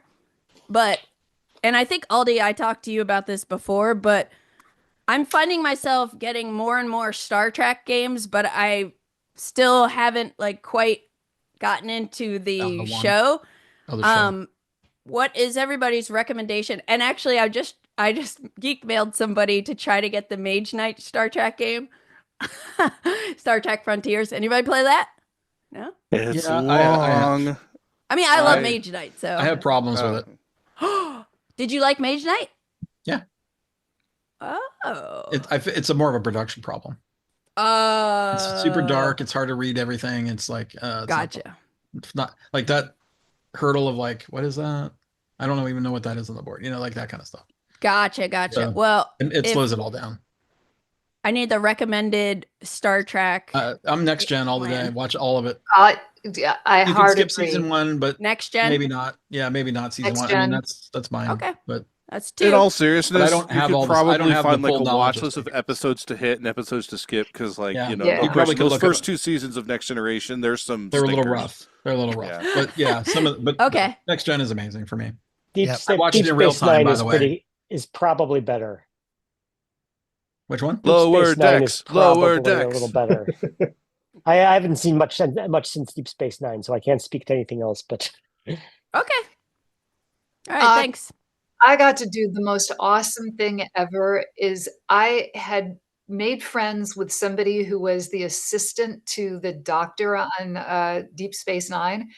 and I think Aldi, I talked to you about this before, but I'm finding myself getting more and more Star Trek games, but I still haven't like quite gotten into the show. What is everybody's recommendation? And actually, I just geek mailed somebody to try to get the Mage Knight Star Trek game. Star Trek Frontiers. Anybody play that? No? It's Yeah, long. I mean, I love Mage Knight, so I have problems with it. Did you like Mage Knight? Yeah. Oh. It's a more of a production problem. It's super dark. It's hard to read everything. It's like gotcha. It's not like that hurdle of like, what is that? I don't even know what that is on the board. You know, like that kind of stuff. Gotcha. So, well, and it slows it all down. I need the recommended Star Trek. I'm next gen all the day. Watch all of it. I You can skip agree. season 1, but next gen, maybe not. Yeah, maybe not season Next 1. gen. I mean, that's mine. Okay. But that's 2. In all seriousness, but I don't have you all could this. I probably don't have find the like full a watch knowledge list of episodes to hit and episodes to skip because, like, Yeah. you know, Yeah. no You probably question, could those look first up- 2 seasons of Next Generation, there's some. they're a little stinkers. rough. They're a little rough. Yeah. But yeah, but Okay. next gen is amazing for me. Deep, Yep. I watched Deep it in real Space time, Nine by is the way. pretty is probably better. Which one? Deep Lower Space Nine decks, is probably lower a decks. little better. I haven't seen much since Deep Space Nine, so I can't speak to anything else. But Okay. All right. Thanks. I got to do the most awesome thing ever is I had made friends with somebody who was the assistant to the doctor on Deep Space Nine.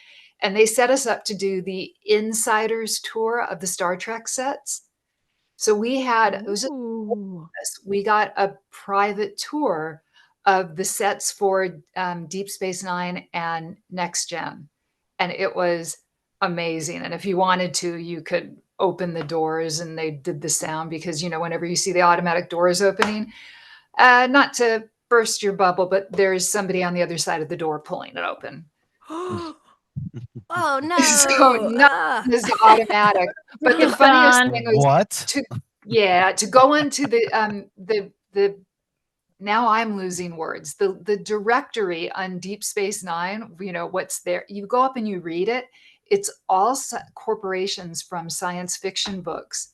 And they set us up to do the insiders tour of the Star Trek sets. So we had, it was just, we got a private tour of the sets for Deep Space Nine and Next Gen. And it was amazing. And if you wanted to, you could open the doors and they did the sound because, you know, whenever you see the automatic doors opening, not to burst your bubble, but there's somebody on the other side of the door pulling it open. Oh no! So nothing is automatic. But the funniest thing was to go into the now I'm losing words. The directory on Deep Space Nine, you know, what's there. You go up and you read it. It's all corporations from science fiction books.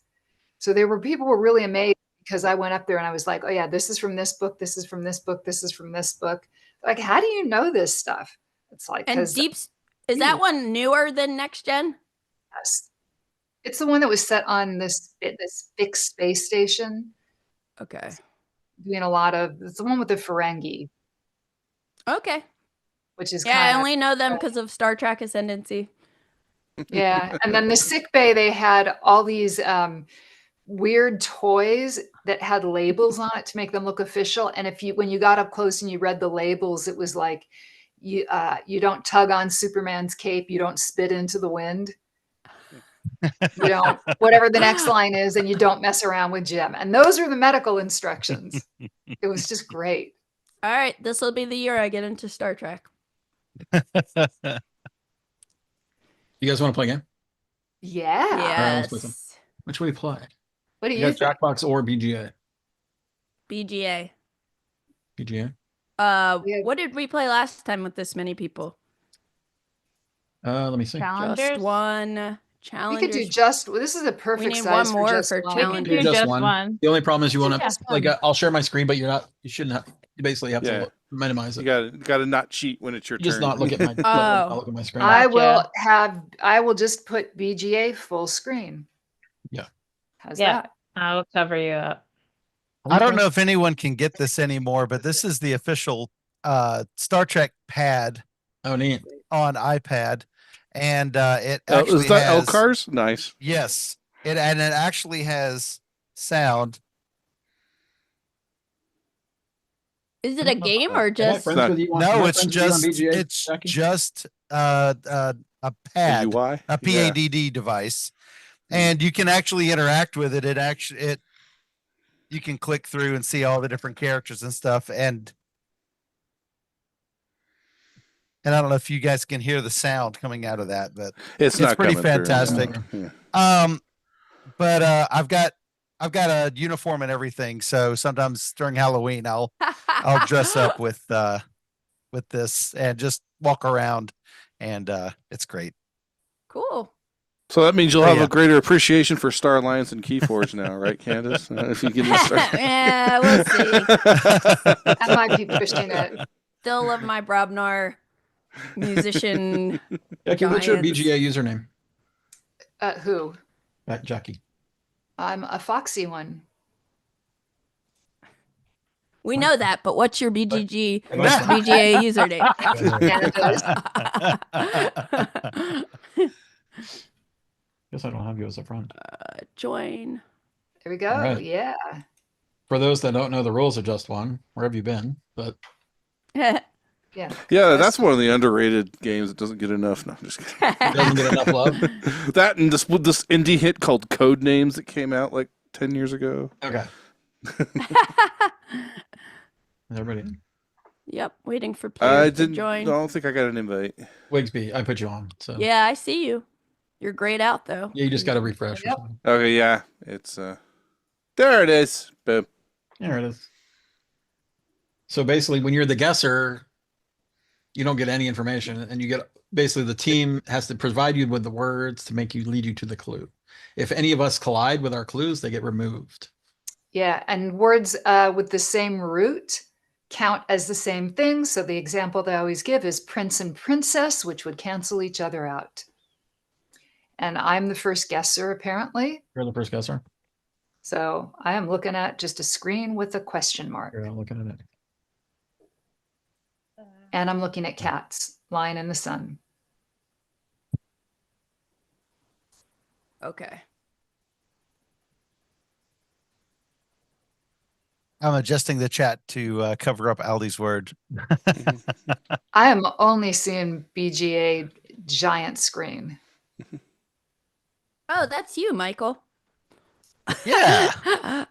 So people were really amazed because I went up there and I was like, oh yeah, this is from this book. This is from this book. This is from this book. Like, how do you know this stuff? It's like, and is that one newer than Next Gen? Yes. It's the one that was set on this fixed space station. Okay. Doing it's the one with the Ferengi. Okay. Which is I only know them because of Star Trek Ascendancy. Yeah. And then the sick bay, they had all these weird toys that had labels on it to make them look official. And when you got up close and you read the labels, it was like, you don't tug on Superman's cape, you don't spit into the wind. You don't, whatever the next line is, and you don't mess around with Jim. And those are the medical instructions. It was just great. All right, this will be the year I get into Star Trek. You guys want to play a game? Yeah. All right, let's play Yes. some. Which way we play? What do You you got think? Jackbox or BGA? BGA. BGA. What did we play last time with this many people? Let me see. Just one. We could do Challengers. this is a perfect We need size one more just for one. challengers. Just one. The only problem is you want to just like one. I'll share my screen, but you shouldn't have. You basically have to minimize it. You got to not cheat when it's your Just turn. not look at my. Oh. Look at my screen. I will just put BGA full screen. Yeah. How's that? I'll cover you up. I don't know if anyone can get this anymore, but this is the official Star Trek pad. Oh, neat. On iPad. And it actually is that has LCARS? Nice. Yes. It actually has sound. Is it a game or just? No, it's just a pad, a PADD device, and you can actually interact with it. You can click through and see all the different characters and stuff, and I don't know if you guys can hear the sound coming out of that, but it's not pretty coming through, fantastic. yeah. But I've got a uniform and everything, so sometimes during Halloween I'll dress up with this and just walk around, and it's great. Cool. So that means you'll have a greater appreciation for Star Alliance and Keyforge now, right, Candace? If you can start. Yeah, we'll see. I might be pushing it. Still love my Brobnar musician. Jackie, what's your giants. BGA username? Who? Jackie. I'm a foxy one. We know that, but what's your BGG BGA username? Guess I don't have you as a friend. Join. There we go. Right. Yeah. For those that don't know the rules of Just One, where have you been? But Yeah. Yeah, that's one of the underrated games that doesn't get enough. No, I'm just kidding. it doesn't get enough love. That and this indie hit called Code Names that came out like 10 years ago. Okay. Everybody in? Yep, waiting for I players to join. don't think I got an invite. Wigsby, I put you on. So Yeah, I see you. You're grayed out though. yeah, you just got to refresh. Yep. Or something. Okay, yeah, it's there it is. Boom. There it is. So basically, when you're the guesser, you don't get any information, and you get basically the team has to provide you with the words to make you lead you to the clue. If any of us collide with our clues, they get removed. Yeah, and words with the same root count as the same thing. So the example they always give is prince and princess, which would cancel each other out. And I'm the first guesser, apparently. You're the first guesser. So I am looking at just a screen with a question mark. You're not looking at it. And I'm looking at cats lying in the sun. Okay. I'm adjusting the chat to cover up Aldi's word. I am only seeing BGA giant screen. Oh, that's you, Michael. Yeah.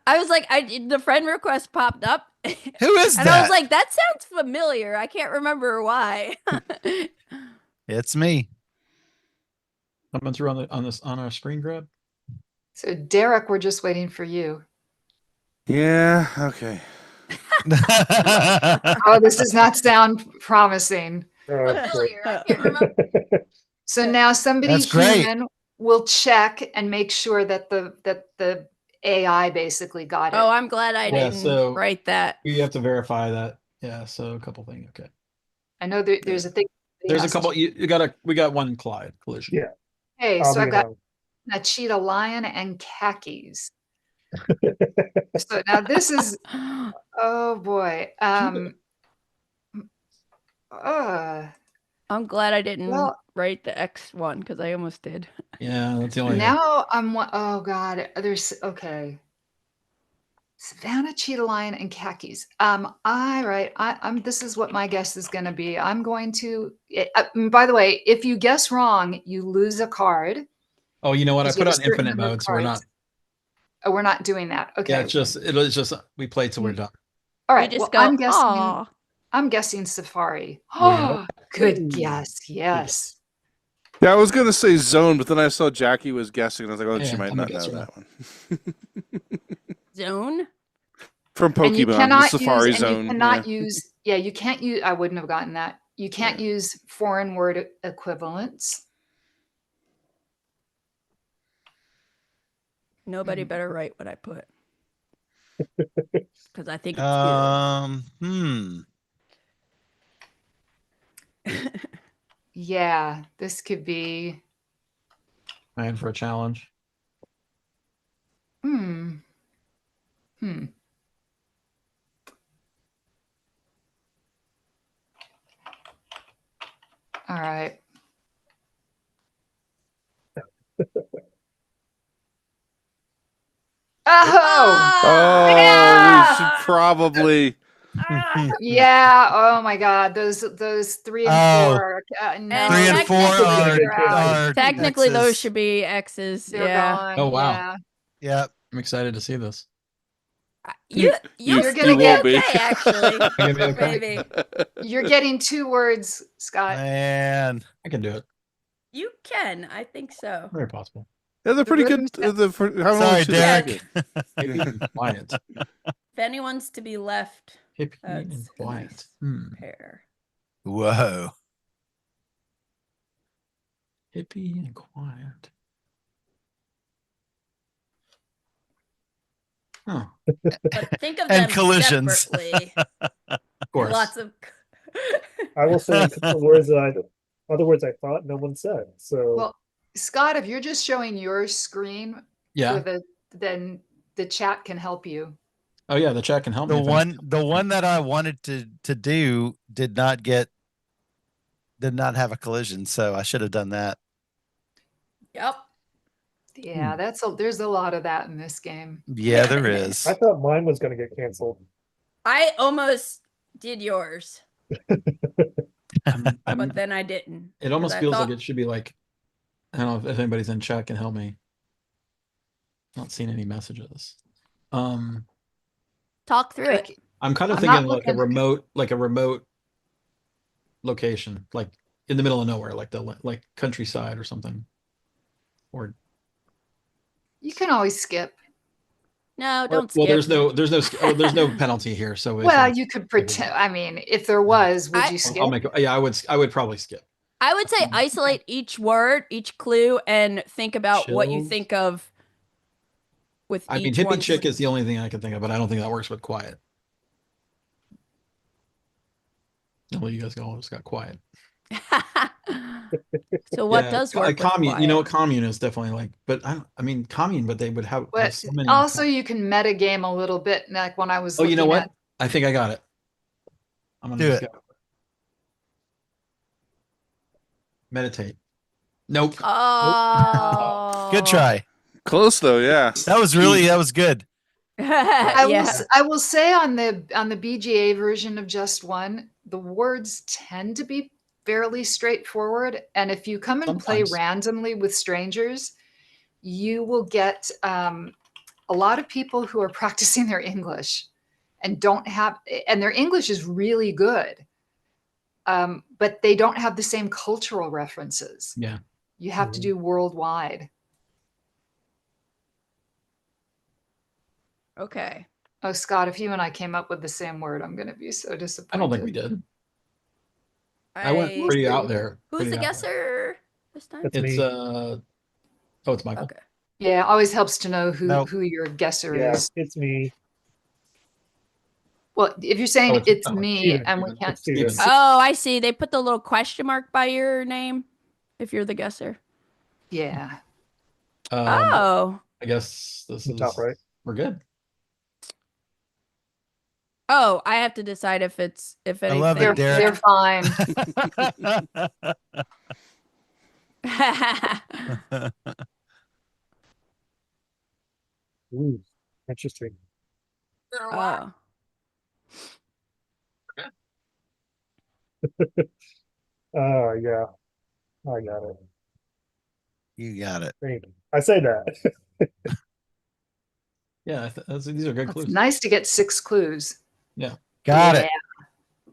I was like, the friend request popped up. Who is and that? I was like, that sounds familiar. I can't remember why. It's me. Coming through on our screen grab. So Derek, we're just waiting for you. Yeah, okay. Oh, this does not sound promising. Familiar. I can't remember. So now somebody That's great. human will check and make sure that the AI basically got it. Oh, I'm glad I didn't write that. You have to verify that. Yeah, so a couple things. Okay. I know there's a thing. There's a couple. We got one collision. Yeah. Hey, so I've got a cheetah, lion, and khakis. So now this is, oh boy. I'm glad I didn't write the X one because I almost did. Yeah, that's the only. Now oh God, okay. Savannah, cheetah, lion, and khakis. This is what my guess is going to be. I'm going to. By the way, if you guess wrong, you lose a card. Oh, you know what? I put on infinite mode, so we're not. Oh, we're not doing that. Okay. Yeah, it's just we play till we're done. All right. Just well, go, I'm guessing. Aw. I'm guessing Safari. Oh, good guess. Yes. Yeah, I was gonna say Zone, but then I saw Jackie was guessing, and I was like, "Oh, she might not know that one." Zone from Pokemon, the Safari Zone. You cannot use. Yeah, you can't use. I wouldn't have gotten that. You can't use foreign word equivalents. Nobody better write what I put because I think it's good. Yeah, this could be. Man for a challenge. All right. Yeah! You should probably. Yeah. Oh my God. Those 3 and 4. No. 3 and 4 are technically X's. Those should be X's. They're gone. Oh wow. Yeah. Yep. I'm excited to see this. You're gonna be okay, actually. Maybe. You're getting 2 words, Scott. Man, I can do it. You can. I think so. Very possible. Yeah, they're pretty good. Sorry, Derek. Quiet. If anyone's to be left, hippie and quiet. Pair. Whoa. Hippie and quiet. Huh. But think of And them collisions. separately. Of course. Lots of. I will say a couple of words other words I thought no one said. So Well, Scott, if you're just showing your screen, Yeah. then the chat can help you. Oh yeah, the check can help me. The one that I wanted to do did not have a collision, so I should have done that. Yep. Yeah, there's a lot of that in this game. Yeah, there is. I thought mine was going to get canceled. I almost did yours, I'm, but then I didn't. it almost 'cause I feels thought- like it should be like, I don't know if anybody's in chat can help me. Not seeing any messages. Talk through it. I'm kind of I'm not thinking like a remote location, like in the middle of nowhere, like countryside or something. Or You can always skip. No, don't well, skip. there's no penalty here. So if Well, it's- you could pretend. I mean, if there was, would you skip? I'll make it. Yeah, I would probably skip. I would say isolate each word, each clue, and think about what you Chills. think of with I mean, each hippie one. chick is the only thing I can think of, but I don't think that works with quiet. No, you guys almost got quiet. So what Yeah, does work? With commune? You know quiet? what commune is definitely like, but I mean commune, but they would have But so many. also, you can metagame a little bit. Like when I was Oh, you know looking what? at I think I got it. I'm gonna Do just it. go. Meditate. Nope. Oh, Good try. Close though, yeah. That was good. I will say on the BGA version of Just One, the words tend to be fairly straightforward, and if you come and play Sometimes. randomly with strangers, you will get a lot of people who are practicing their English and their English is really good, but they don't have the same cultural references. Yeah. You have to do worldwide. Okay. Oh, Scott, if you and I came up with the same word, I'm going to be so disappointed. I don't think we did. I went pretty out there. Who's pretty the out there. guesser this time? That's It's me. oh, it's Michael. Okay. Yeah, always helps to know Nope. who your guesser Yeah, is. it's me. Well, if you're saying it's me Steven, and we can't Steven. Oh, I see. They put the little question mark by your name if you're the guesser. Yeah. Oh. I guess this is Top right. We're good. Oh, I have to decide if anything. I love it, Derek. They're fine. Ooh, interesting. Oh. Yeah, I got it. You got it. Thank you. I say that. Yeah, these are good It's clues. nice to get 6 clues. Yeah. Got it.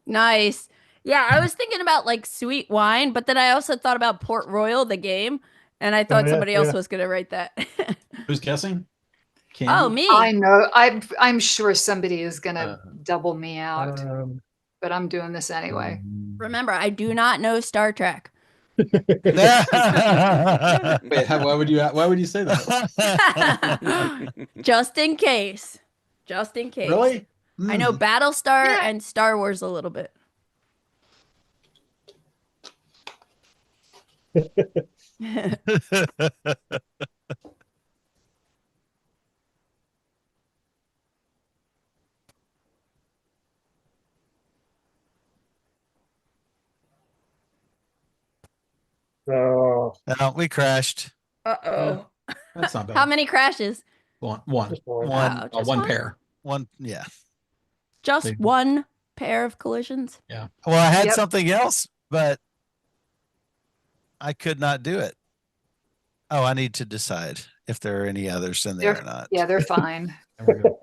Nice. Yeah, I was thinking about like sweet wine, but then I also thought about Port Royal, the game, and I thought yeah, somebody else yeah. was going to write that. Who's guessing? Oh, me. I know. I'm sure somebody is going to double me out, but I'm doing this anyway. Remember, I do not know Star Trek. Wait, why would you say that? Just in case. Just in case. Really? I know Battlestar and Star Wars a little bit. Oh, No, we crashed. Uh-oh. That's not bad. How many crashes? One. just one. One. Just One pair. One. Yeah. Just Big. one pair of collisions? Yeah. Well, I had Yep. something else, but I could not do it. Oh, I need to decide if there are any others in there or not. Yeah, they're fine. There we go.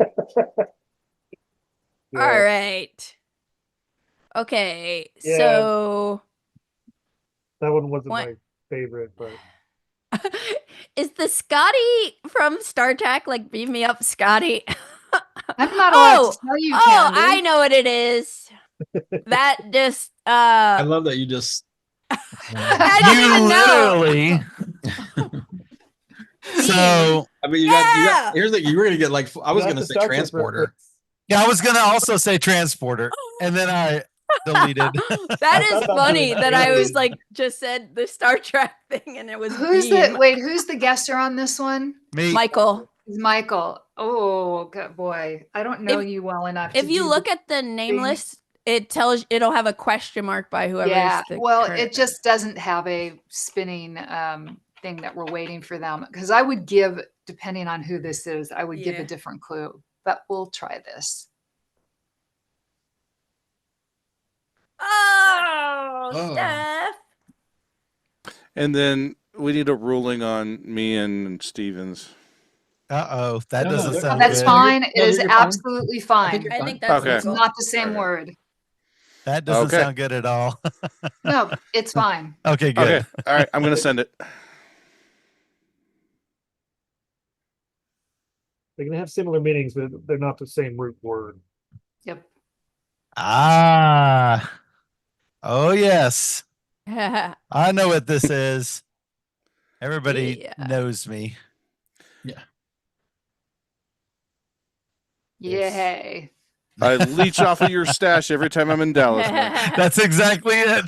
Yeah. All right. Okay. Yeah. So That one wasn't What? my favorite, but is the Scotty from Star Trek like beam me up, Scotty? I'm not allowed to tell you, Oh, Candy. I know what it is. That just I love that you just. I don't even know. Literally. So I mean, you got. Here's the. You were gonna get like. I was Not gonna the say Star Trek transporter. reference. yeah, I was gonna also say transporter, and then I deleted. That is thought funny that that I was was- like just said the Star Trek thing and it was Who's beam. the guesser on this one? Me. Michael. It's Michael. Oh, good boy. I don't know you well enough to If you do look the at the name thing. list, it'll have a question mark by whoever's Yeah, the well, current. it just doesn't have a spinning thing that we're waiting for them. Because I would give, depending on who this is, I would give a Yeah. different clue. But we'll try this. Oh, Oh. Steph. And then we need a ruling on me and Stevens. Uh-oh, that No, no, doesn't they're- sound That's good. fine. No, It is you're fine. absolutely I think fine. you're I fine. think that's Okay. It's legal. not the same Okay. word. That doesn't Okay. sound good at all. No, it's fine. Okay, good. Okay. All right. I'm going to send it. They can have similar meanings, but they're not the same root word. Yep. Ah. Oh, yes. Yeah. I know what this is. Everybody Yeah. knows me. Yay. I leech off of your stash every time I'm in Dallas, man. That's exactly it.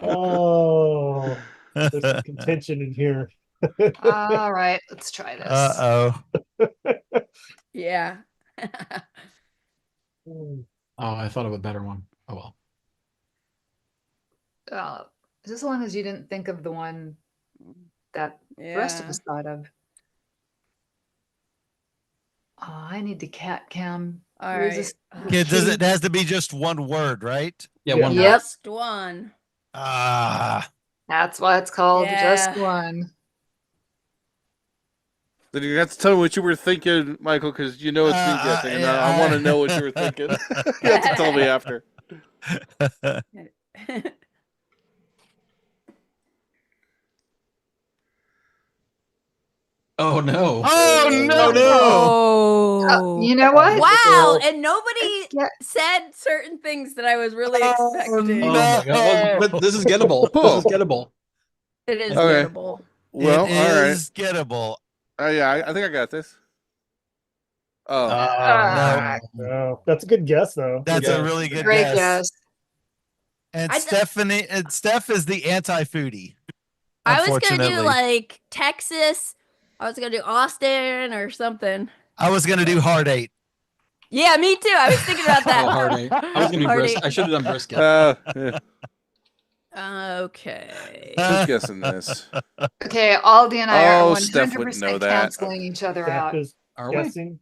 Oh, there's some contention in here. All right, let's try this. Uh-oh. Yeah. Oh, I thought of a better one. Oh well. As long as you didn't think of the one that the rest of Yeah. us thought of. Oh, I need the cat cam. All Where is right. this? It has to be just one word, right? Yeah, Yeah. one. Yep. Just one. Ah. That's why it's called just Yeah. one. Then you have to tell me what you were thinking, Michael, because you know it's me guessing, and I want to know what you were thinking. You have to tell me after. Oh no. Oh no. Oh. You know what? Wow. And nobody Yeah. said certain things that I was really Oh, expecting. Oh my god. Well, but this is gettable. This is gettable. It is Okay. gettable. Well, It all right. is gettable. Yeah, I think I got this. Oh, No. No, that's a good guess, though. That's Yeah. a really good Great guess. guess. And I th- Steph is the anti-foodie. I was gonna do Unfortunately. like Texas. I was gonna do Austin or something. I was gonna do Hard 8. Yeah, me too. I was thinking about that. Oh, hard eight. I was gonna do Hard brisket. eight. I should have done brisket. yeah. Okay. Who's guessing this? Okay, Aldi and I are Oh, Steph wouldn't 100% know that. canceling each other Steph out. is Are we? guessing.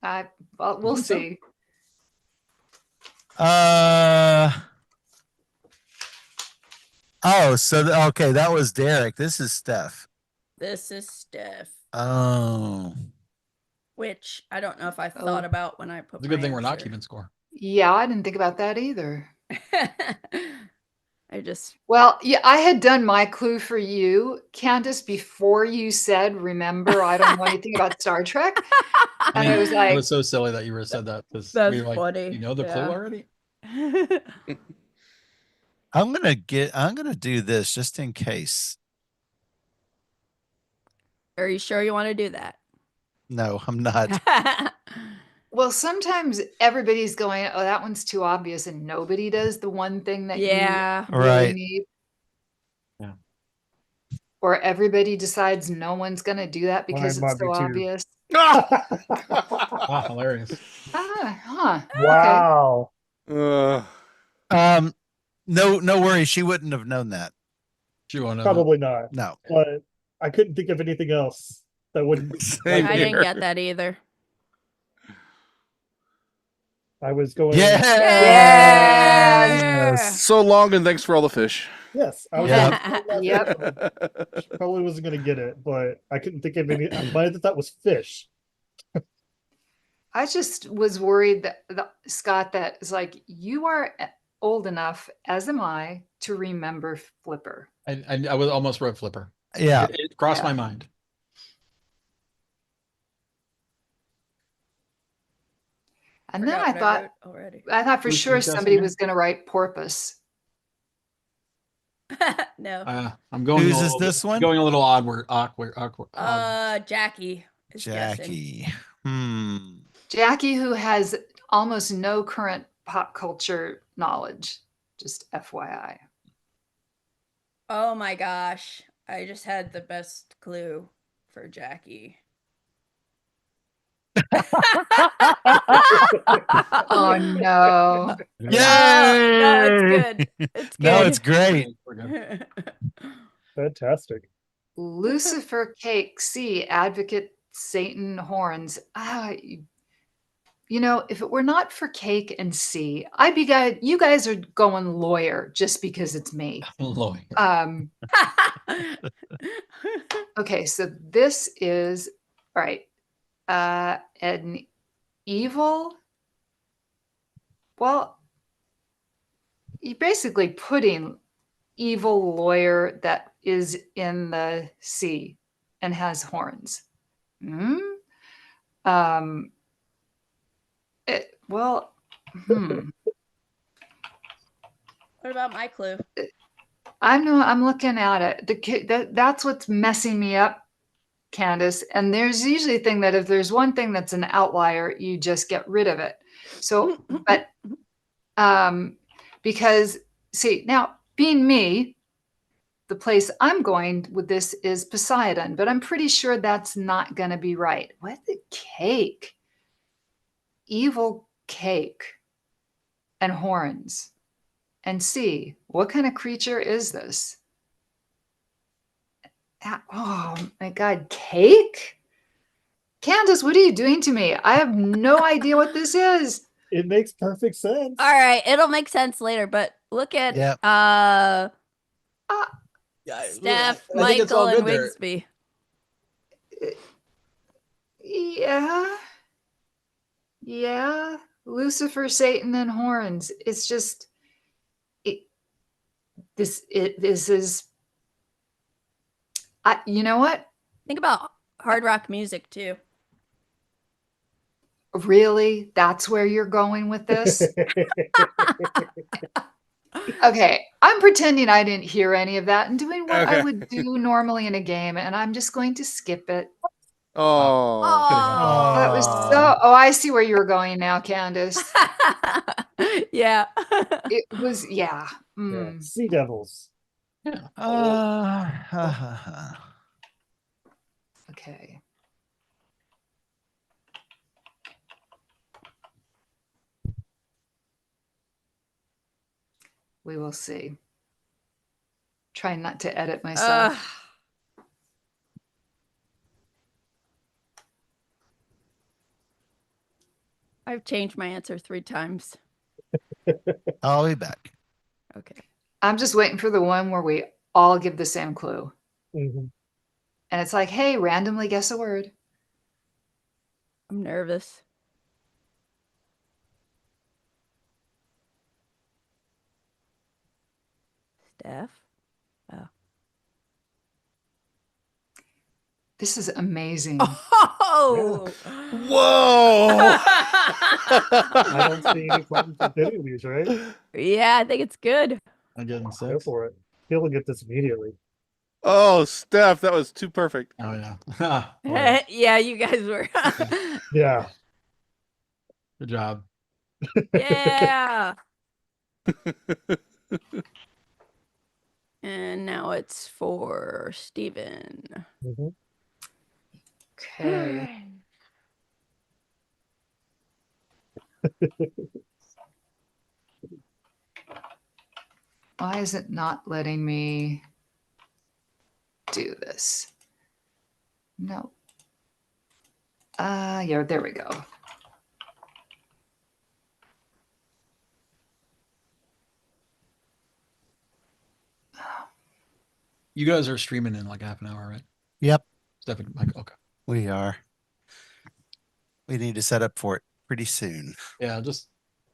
Well, we'll see. Oh, so okay, that was Derek. This is Steph. This is Steph, Oh. which I don't know if I thought about when I put. It's a good my thing we're not answer. keeping score. Yeah, I didn't think about that either. I just. Well, yeah, I had done my clue for you, Candace, before you said, remember, I don't know anything about Star Trek. And it was It like, was so silly that you were said that because That's we were like, funny. you know the clue Yeah. already. I'm gonna do this just in case. Are you sure you want to do that? No, I'm not. well, sometimes everybody's going, oh, that one's too obvious, and nobody does the one thing that Yeah. you really Right. need. Yeah. Or everybody decides no one's going to do that because Mine it's might so be too. obvious. Ah, hilarious. Huh. Wow. No worries. She wouldn't have known that. She won't know. Probably not. No. But I couldn't think of anything else that would. Same I here. didn't get that either. I was going. Yes. So long, and thanks for all the fish. Yes, I was. Yep. Probably wasn't going to get it, but I couldn't think of any. I might have thought was fish. I just was worried that Scott, that is like, you are old enough, as am I, to remember Flipper. I was almost wrote Flipper. Yeah. It crossed Yeah. my mind. And then Forgot I what thought, wrote already. I thought for Who's sure guessing somebody now? was going to write porpoise. No. I'm going. Whose a is little this bit- one? Going a little awkward. Odd. Jackie is guessing. Jackie. Jackie, who has almost no current pop culture knowledge, just FYI. Oh my gosh. I just had the best clue for Jackie. Oh no. Yay! No, it's good. It's good. No, it's great. Fantastic. Lucifer Cake C, Advocate Satan Horns. If it were not for cake and C, I'd be you guys are going lawyer just because it's me. Lawyer. Okay, so this is all right. An evil. Well, you're basically putting evil lawyer that is in the sea and has horns. What about my clue? I'm looking at it. That's what's messing me up, Candace. And there's usually a thing that if there's one thing that's an outlier, you just get rid of it. So, but because see, now being me, the place I'm going with this is Poseidon, but I'm pretty sure that's not going to be right. What the cake? Evil cake and horns. And see, what kind of creature is this? Oh my God, cake? Candace, what are you doing to me? I have no idea what this is. It makes perfect sense. All right, it'll make sense later, but look at Steph, Michael, and Wigsby. Yeah. Lucifer, Satan, and horns. It's just this is. You know what? Think about hard rock music too. Really? That's where you're going with this? Okay, I'm pretending I didn't hear any of that and doing what I would do normally in a game, and I'm just going to skip it. Oh. That was so. Oh, I see where you're going now, Candace. Yeah. It was, yeah. Sea devils. Okay. We will see. Trying not to edit myself. I've changed my answer 3 times. I'll be back. Okay. I'm just waiting for the one where we all give the same clue. Mm-hmm. And it's like, hey, randomly guess a word. I'm nervous. Steph? Oh. This is amazing. Oh! Whoa! I don't see any problems with any of these, right? Yeah, I think it's good. I'm getting Go six. for it. He'll get this immediately. Oh, Steph, that was too perfect. Oh yeah. Yeah, you guys were. Yeah. Good job. Yeah. And now it's for Steven. Mm-hmm. Okay. Why is it not letting me do this? No. Yeah, there we go. You guys are streaming in like half an hour, right? Yep. Stephanie, Michael. Okay. We are. We need to set up for it pretty soon. Yeah, just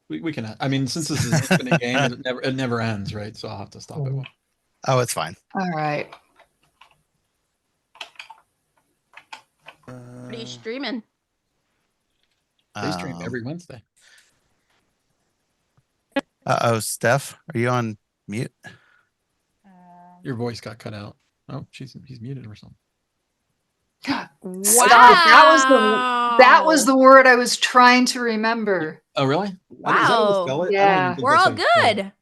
we can. I mean, since this is an infinite game, it never ends, right? So I'll have to stop it. Oh, it's fine. All right. What are you streaming? They stream every Wednesday. Uh-oh, Steph, are you on mute? Your voice got cut out. Oh, he's muted or something. Wow. That was the word I was trying to remember. Oh, really? Wow. Yeah. We're all good.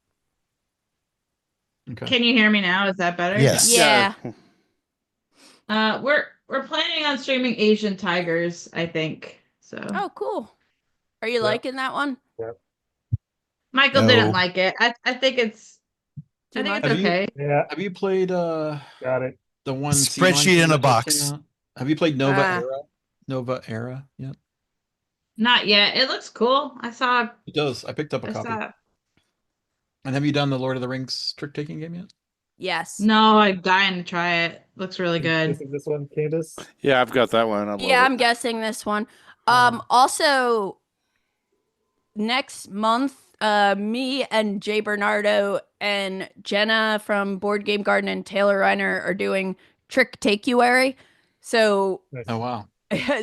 Okay. Can you hear me now? Is that better? Yes. Yeah. We're planning on streaming Asian Tigers, I think. So. Oh, cool. Are you liking that one? Yep. Michael didn't like it. I think it's okay. Yeah. Have you played Got it. the one Spreadsheet in a box? Have you played Nova Era yet? Not yet. It looks cool. I saw It does. I picked up a copy. And have you done the Lord of the Rings trick taking game yet? Yes. No, I'm dying to try it. Looks really good. This one, Candace? Yeah, I've got that one. I'm guessing this one. Also, next month, me and Jay Bernardo and Jenna from Board Game Garden and Taylor Reiner are doing Trick Takeaway. So, oh wow.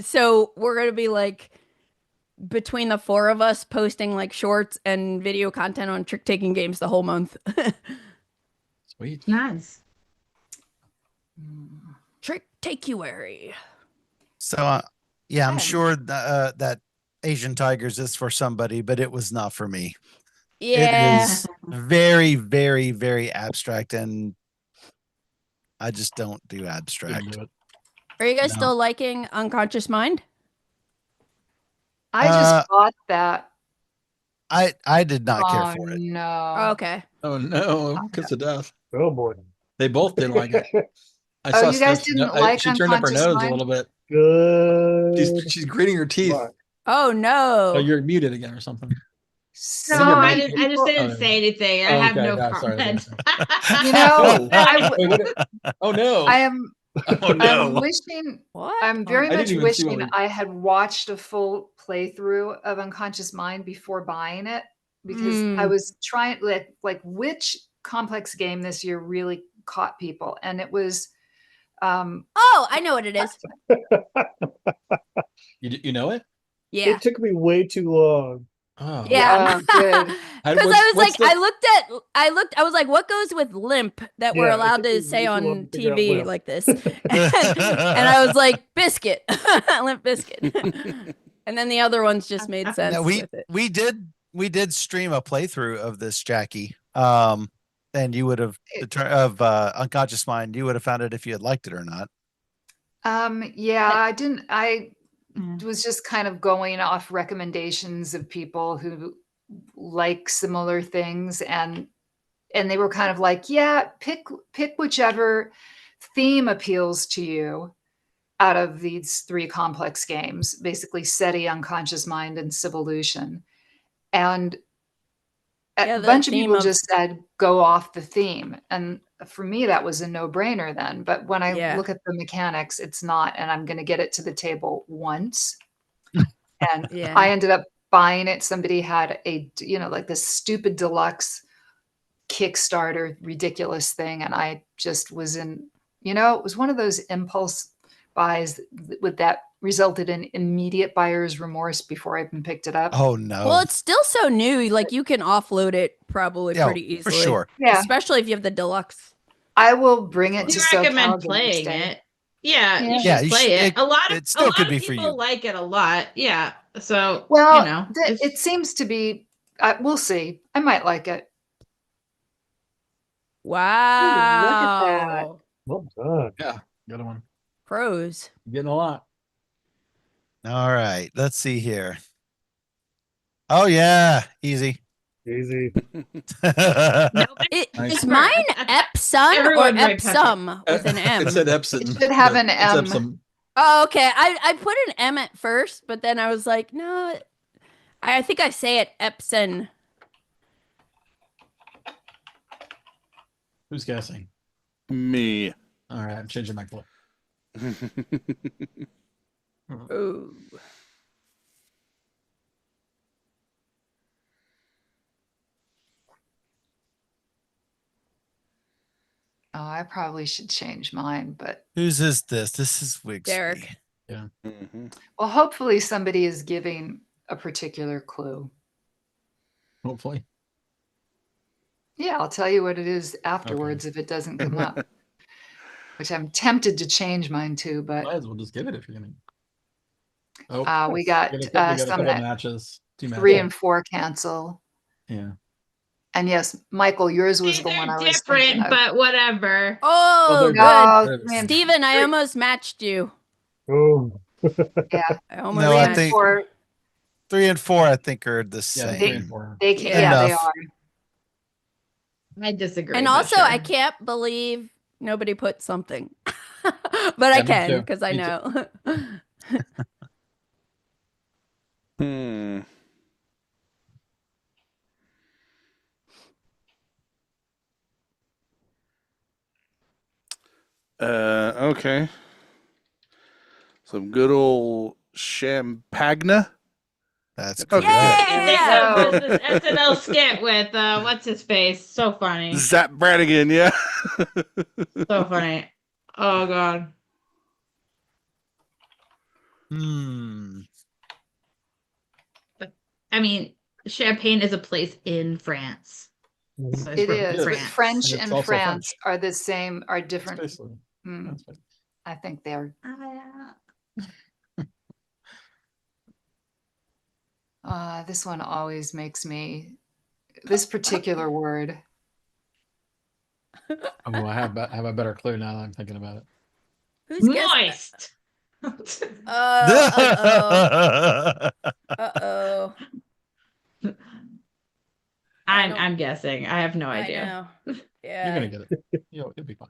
So we're gonna be like between the four of us posting like shorts and video content on trick taking games the whole month. Sweet. Nice. Trick Takeaway. So, yeah, I'm sure that Asian Tigers is for somebody, but it was not for me. Yeah. It is very, very, very abstract, and I just don't do abstract. Are you guys still liking Unconscious Mind? I just bought that. I did not care for it. No. Okay. Oh no, kiss of death. Oh boy. They both didn't like it. I you guys didn't like she turned up her Unconscious nose Mind? a little bit. Good. She's gritting her teeth. Oh no. Oh, you're muted again or something. No, I just didn't say anything. I have no comment. You know, oh no. I am. Oh no. I'm wishing. What? I'm very I much didn't even see wishing what I had watched a full playthrough of Unconscious Mind before buying it, because I was trying like which complex game this year really caught people, and it was. Oh, I know what it is. You know it? Yeah. It took me way too long. Oh. Yeah. Good. Because I was like, I was like, what goes with limp that we're allowed to say on TV like this? And I was like, biscuit, limp biscuit. And then the other ones just made sense. Now, with it. we did stream a playthrough of this, Jackie. And you would have of Unconscious Mind, you would have found it if you had liked it or not. Yeah, I didn't. I was just kind of going off recommendations of people who like similar things, and they were kind of like, yeah, pick whichever theme appeals to you out of these three complex games, basically SETI, Unconscious Mind, and Civolution. And a bunch of people just said, go off the theme. And for me, that was a no-brainer then. But when I look at the mechanics, it's not. And I'm going to get it to the table once. And I ended up buying it. Somebody had like this stupid deluxe Kickstarter, ridiculous thing. And I just was in, it was one of those impulse buys that resulted in immediate buyer's remorse before I even picked it up. Oh no. Well, it's still so new. Like you can offload it probably pretty easily. For sure. Yeah. Especially if you have the deluxe. I will bring it to recommend playing it. Yeah, you should play it. A lot of people like it a lot. Yeah. So it seems to be. We'll see. I might like it. Wow! Ooh, look at that. Well done. Yeah, good one. Pros. You're getting a lot. All right, let's see here. Oh yeah, easy. Easy. Is mine Epson or Epsom with an M? It said Epson. It should have an M. Oh, okay. I put an M at first, but then I was like, no, I think I say it Epson. Who's guessing? Me. All right, I'm changing my clip. Ooh. Oh, I probably should change mine, but Whose is this? This is Wigsby. Derek. Yeah. Well, hopefully somebody is giving a particular clue. Hopefully. Yeah, I'll tell you what it is afterwards if it doesn't come up. Which I'm tempted to change mine too, but might as well just give it if you're gonna. We got some couple that matches. 3 and 4 cancel. Yeah. And yes, Michael, yours was These the one are I was thinking different, of. but whatever. Oh, No, good. 3 and Steven, I almost matched you. Oh. yeah, I almost No, I and think 4. 3 and 4, I think, are the Yeah, same. 3 and 4. They can, Yeah. they Enough. are. I disagree. And but also, sure. I can't believe nobody put something. But I Yeah, me can too. because I Me too. know. Okay. Some good old champagne. That's Okay. correct. Think Yeah. of this SNL skit with what's his face? So funny. Zap Brannigan, yeah. So funny. Oh god. I mean, Champagne is a place in France. So it's It from is. France. French And it's and also France French. are the same, are different. Basically. That's fine. I think they're. This one always makes me. This particular word. Oh, I have a better clue now that I'm thinking about it. Who's Moist. Uh-oh. Uh-oh. I'm guessing. I have no I idea. know. Yeah. You're gonna get it. You'll be fine.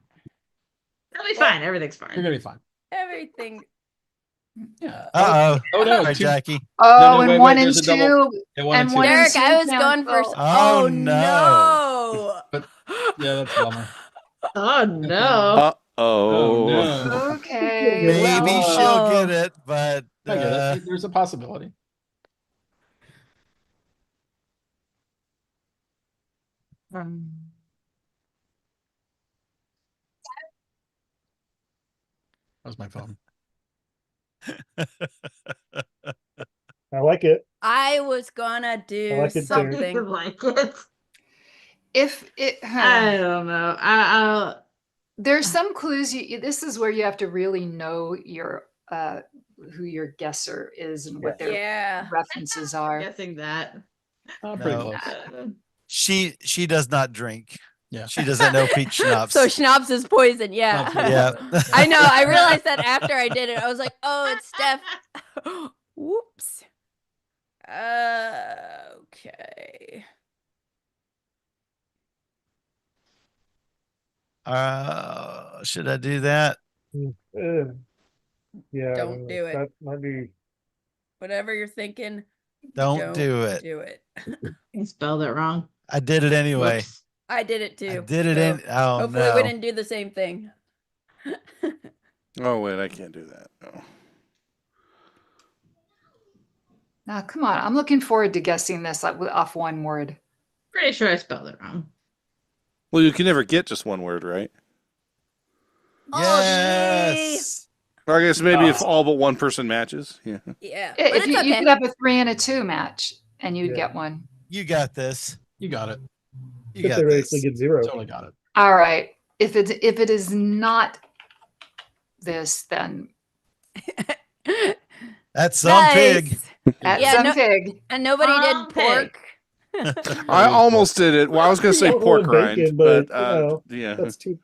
It'll be fine. Everything's fine. You're gonna be fine. Everything. Yeah. Uh-oh. Oh no, Sorry, Jackie. Oh, No, and wait, 1 and there's a 2. double. Yeah, 1 and 2. Derek, I was going cancel. first. Oh, no. But yeah, that's a bummer. Oh no. Oh no. Okay. Maybe well, she'll get it, but I get it. There's a possibility. That was my phone. I like it. I was gonna do like it too. something. Like it. if it. I don't know. I'll There's some clues. This is where you have to really know your who your guesser is and what their Yeah. references are. guessing that. Oh, pretty No. close. She does not drink. Yeah. She doesn't know peach schnapps. So schnapps is poison. Yeah. Schnapps is Yeah. poison. I know. I realized that after I did it. I was like, oh, it's Steph. Whoops. Okay. Should I do that? Yeah. Don't do it. That might be. Whatever you're thinking, Don't do it. do it. You spelled it wrong. I did it anyway. Whoops. I did it too. I did it in. Oh Hopefully no. we didn't do the same thing. Oh wait, I can't do that. No. Now, come on. I'm looking forward to guessing this off one word. Pretty sure I spelled it wrong. Well, you can never get just one word, right? Yes. Or I guess maybe if all but one person matches. Yeah. Yeah. If But you, it's you okay. could have a 3 and a 2 match, and you'd get one. You got this. You got it. You If got they this. actually get 0. Totally got it. All right. If it is not this, then That's some pig. Nice. that's Yeah, some no- pig. And nobody Oh, did pork. I almost did it. Well, I was going to say Yeah, pork well, rind, bacon, but but, you know, yeah. That's too.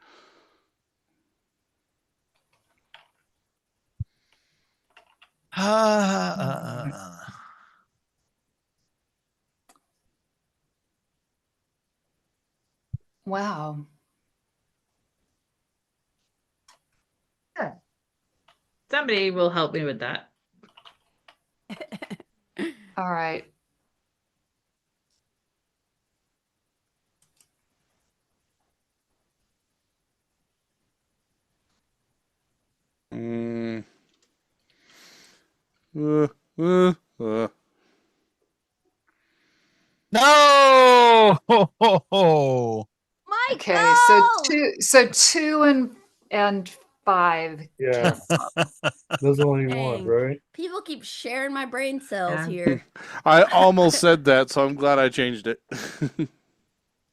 Wow. Somebody will help me with that. All right. Mm. No. Okay, so 2 and 5. Yeah. There's only Dang. one, right? People keep sharing my brain cells Yeah. here. I almost said that, so I'm glad I changed it. And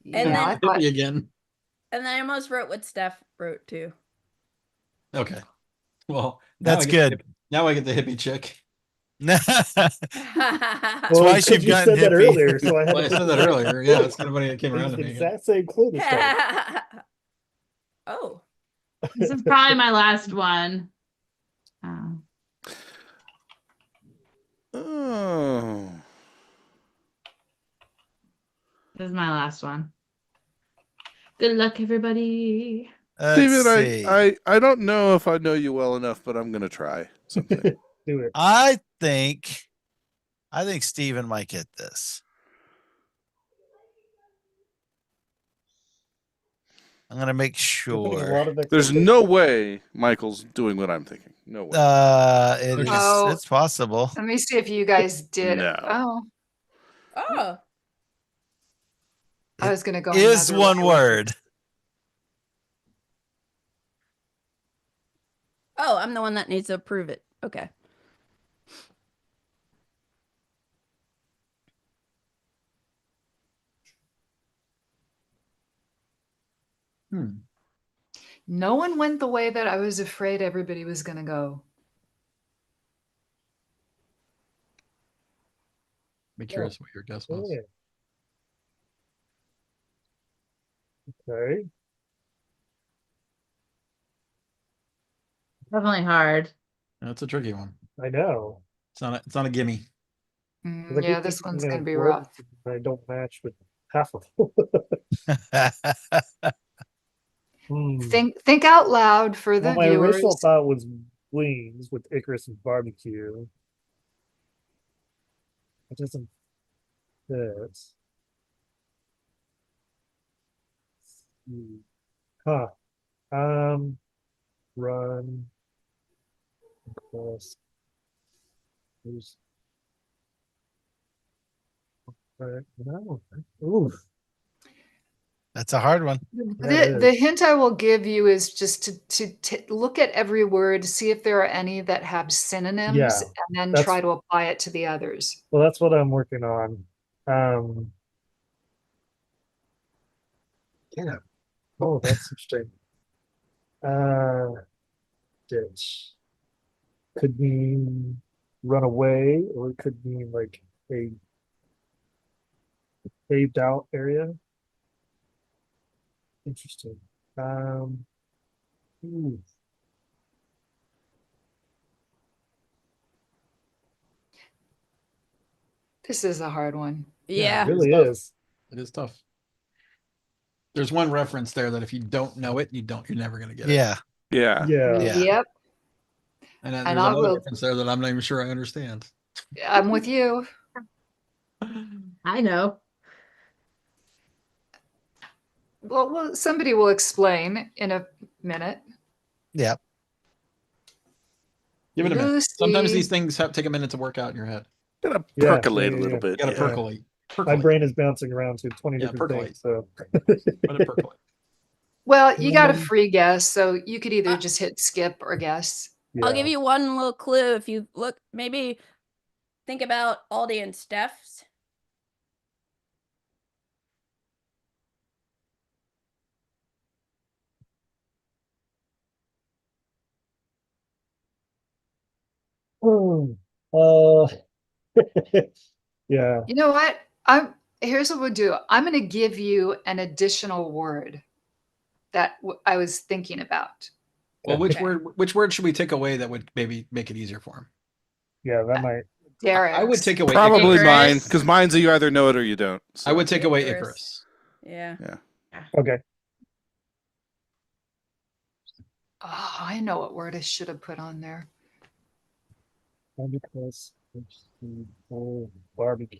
Yeah, then- I Hit thought, me again. And I almost wrote what Steph wrote too. Okay. Well, That's now I get good. now I get the hippie chick. That's Well, why because she's you gotten said that hippie. earlier, so I had Well, to I think said that earlier. Yeah, it's kind of funny it came around to me again. exact same clue this time. Oh. This is probably my last one. Oh. This is my last one. Good luck, everybody. Steven, see. I don't know if I know you well enough, but I'm gonna try something. Do it. I think Steven might get this. I'm gonna make sure. There's no way Michael's doing what I'm thinking. No way. It's possible. Let me see if you guys did. No. Oh, Oh. I was going to go Is another one way. word. Oh, I'm the one that needs to approve it. Okay. No one went the way that I was afraid everybody was going to go. Be curious what your guess was. Yeah. Okay. Definitely hard. That's a tricky one. I know. It's not a gimme. Yeah, this one's going to be rough. I don't match with half of them. Think out loud for the my viewers. original thought was wings with Icarus and barbecue. It doesn't fit. Huh. Run. Cross. No. Ooh. That's a hard one. The hint I will give you is just to look at every word, see if there are any that have synonyms, Yeah, and then try to apply it to the others. Well, that's what I'm working on. Yeah. Oh, that's interesting. Ditch. Could mean run away, or it could mean like a paved out area. Interesting. This is a hard one. Yeah. It really is. It is tough. There's one reference there that if you don't know it, you're never gonna get it. Yeah. Yeah. Yep. And then And there's I another will- reference there that I'm not even sure I understand. I'm with you. I know. Well, somebody will explain in a minute. Yeah. Give it a minute. Sometimes Lucy. these things take a minute to work out in your head. Gotta percolate a little bit. Gotta yeah. percolate. My brain is bouncing around to 20 different percolate. things. So Let it percolate. Well, you got a free guess, so you could either just hit skip or guess. I'll give you one little clue. If you look, maybe think about Aldi and Steph's. Yeah. You know what? Here's what we'll do. I'm going to give you an additional word that I was thinking about. Well, which word should we take away that would maybe make it easier for him? Yeah, that might. Derek. I would take away Probably Icarus. mine, because mine's you either know it or you don't. So. I would take away Icarus. Yeah. Okay. Oh, I know what word I should have put on there. Because barbecue.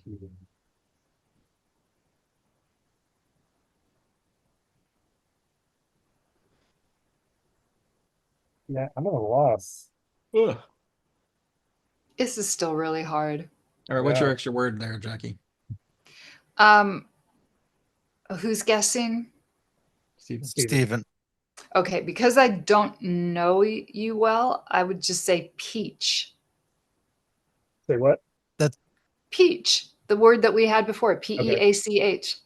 Yeah, I'm at a loss. Ugh. This is still really hard. All right, what's your extra word there, Jackie? Who's guessing? Steven. Okay, because I don't know you well, I would just say peach. Say what? That's peach. The word that we had before, P-E-A-C-H.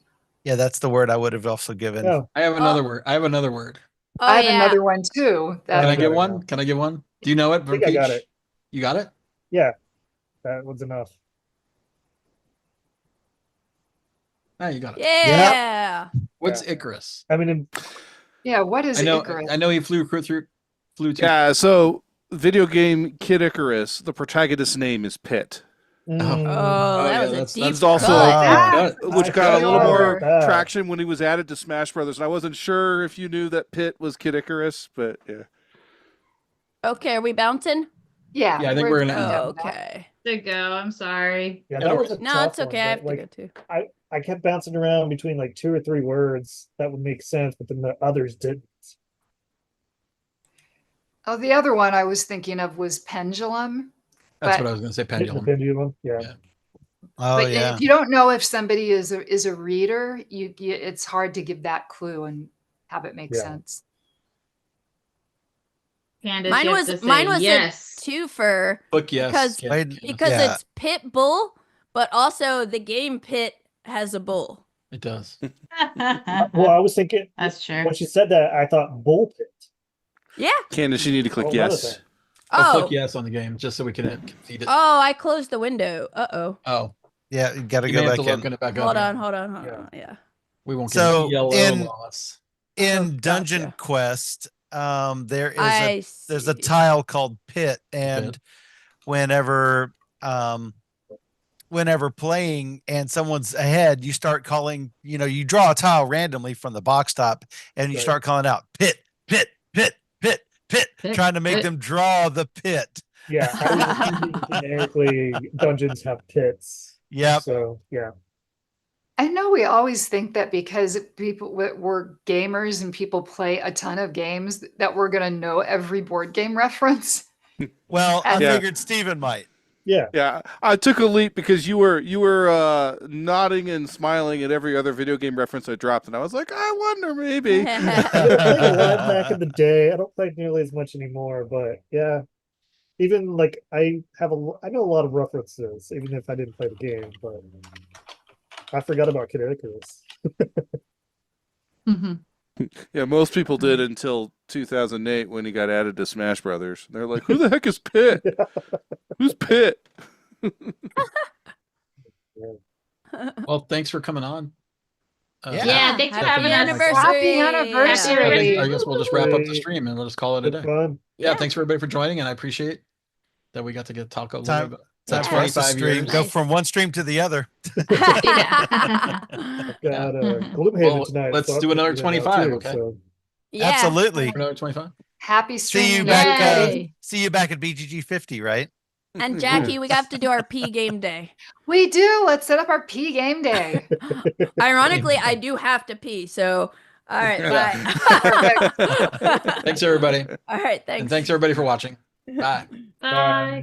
Yeah, that's the word I would have also given. Oh. I have another word. I have another word. Oh, I have another one too. Can I get one? Can I get one? Do you know it? I think I got it. You got it? Yeah. That was enough. Ah, you got it. Yeah. What's Yeah. Icarus? I mean, Yeah, what is I know. Icarus? I know he flew too. Yeah, so video game Kid Icarus, the protagonist's name is Pitt. Oh, Oh, that yeah, was a that's- deep It's also cut. which I got a little forgot more about that. traction when he was added to Smash Brothers. And I wasn't sure if you knew that Pitt was Kid Icarus, but yeah. Okay, are we bouncing? Yeah, Yeah, I think we're gonna done end. with that. Okay. To go. I'm sorry. Yeah, It'll- that was a No, tough it's okay. one, I but, have to like, go too. I kept bouncing around between like 2 or 3 words that would make sense, but then the others didn't. Oh, the other one I was thinking of was pendulum. That's but, what I was going to say. The Pendulum. pendulum, yeah. Oh but yeah. if you don't know if somebody is a reader, it's hard to give that clue and have it make Yeah. sense. Candace, Mine you have was to say mine was yes. a twofer Book yes. because Yeah. Wait, because yeah. it's Pit Bull, but also the game Pit has a bull. It does. Well, I was thinking That's true. when she said that, I thought bull pit. Yeah. Candace, you need to click Oh, another yes. thing. I'll Oh. click yes on the game just so we can concede it. Oh, I closed the window. Uh-oh. Oh, Yeah, you got to you go may have back to in. open it back Hold up. on, hold on, hold on. Yeah. We won't get So, yellow in- loss. In Oh, Dungeon gotcha. Quest, there is there's a see. tile called Pit, and whenever whenever playing and someone's ahead, you start calling, you draw a tile randomly from the box top and you Right. start calling out Pit, Pit, Pit, Pit, Pit, Pit, trying to make pit. them draw the pit. Yeah, I was assuming generically dungeons have pits. Yep. So yeah. I know we always think that because people we're gamers and people play a ton of games that we're gonna know every board game reference. Well, I Yeah. figured Steven might. Yeah. Yeah, I took a leap because you were nodding and smiling at every other video game reference I dropped, and I was like, I wonder maybe. I played a lot back in the day. I don't play nearly as much anymore, but yeah. Even like I know a lot of references, even if I didn't play the game, but I forgot about Kid Icarus. Yeah, most people did until 2008 when he got added to Smash Brothers. They're like, who the heck is Pitt? Who's Pitt? Well, thanks for coming on. Yeah, thanks for Happy having us. Happy anniversary. I guess we'll just wrap up the stream and we'll just call it a Good day. fun. Yeah, thanks for everybody for joining, and I appreciate that we got to talk a little Time- bit. Time for us to 25 stream. years. Go from one stream to the other. Yeah. Got Gloomhaven Well, tonight. let's so I'm do another thinking about 25, too, okay? so. Yeah. Absolutely. Another 25. Happy See you streaming, back. everybody. See you back at BGG 50, right? And Jackie, we have to do our P game day. We do. Let's set up our P game day. Ironically, I do have to pee. So, all right, bye. Thanks, everybody. All right, thanks. And thanks, everybody, for watching. Bye. Bye.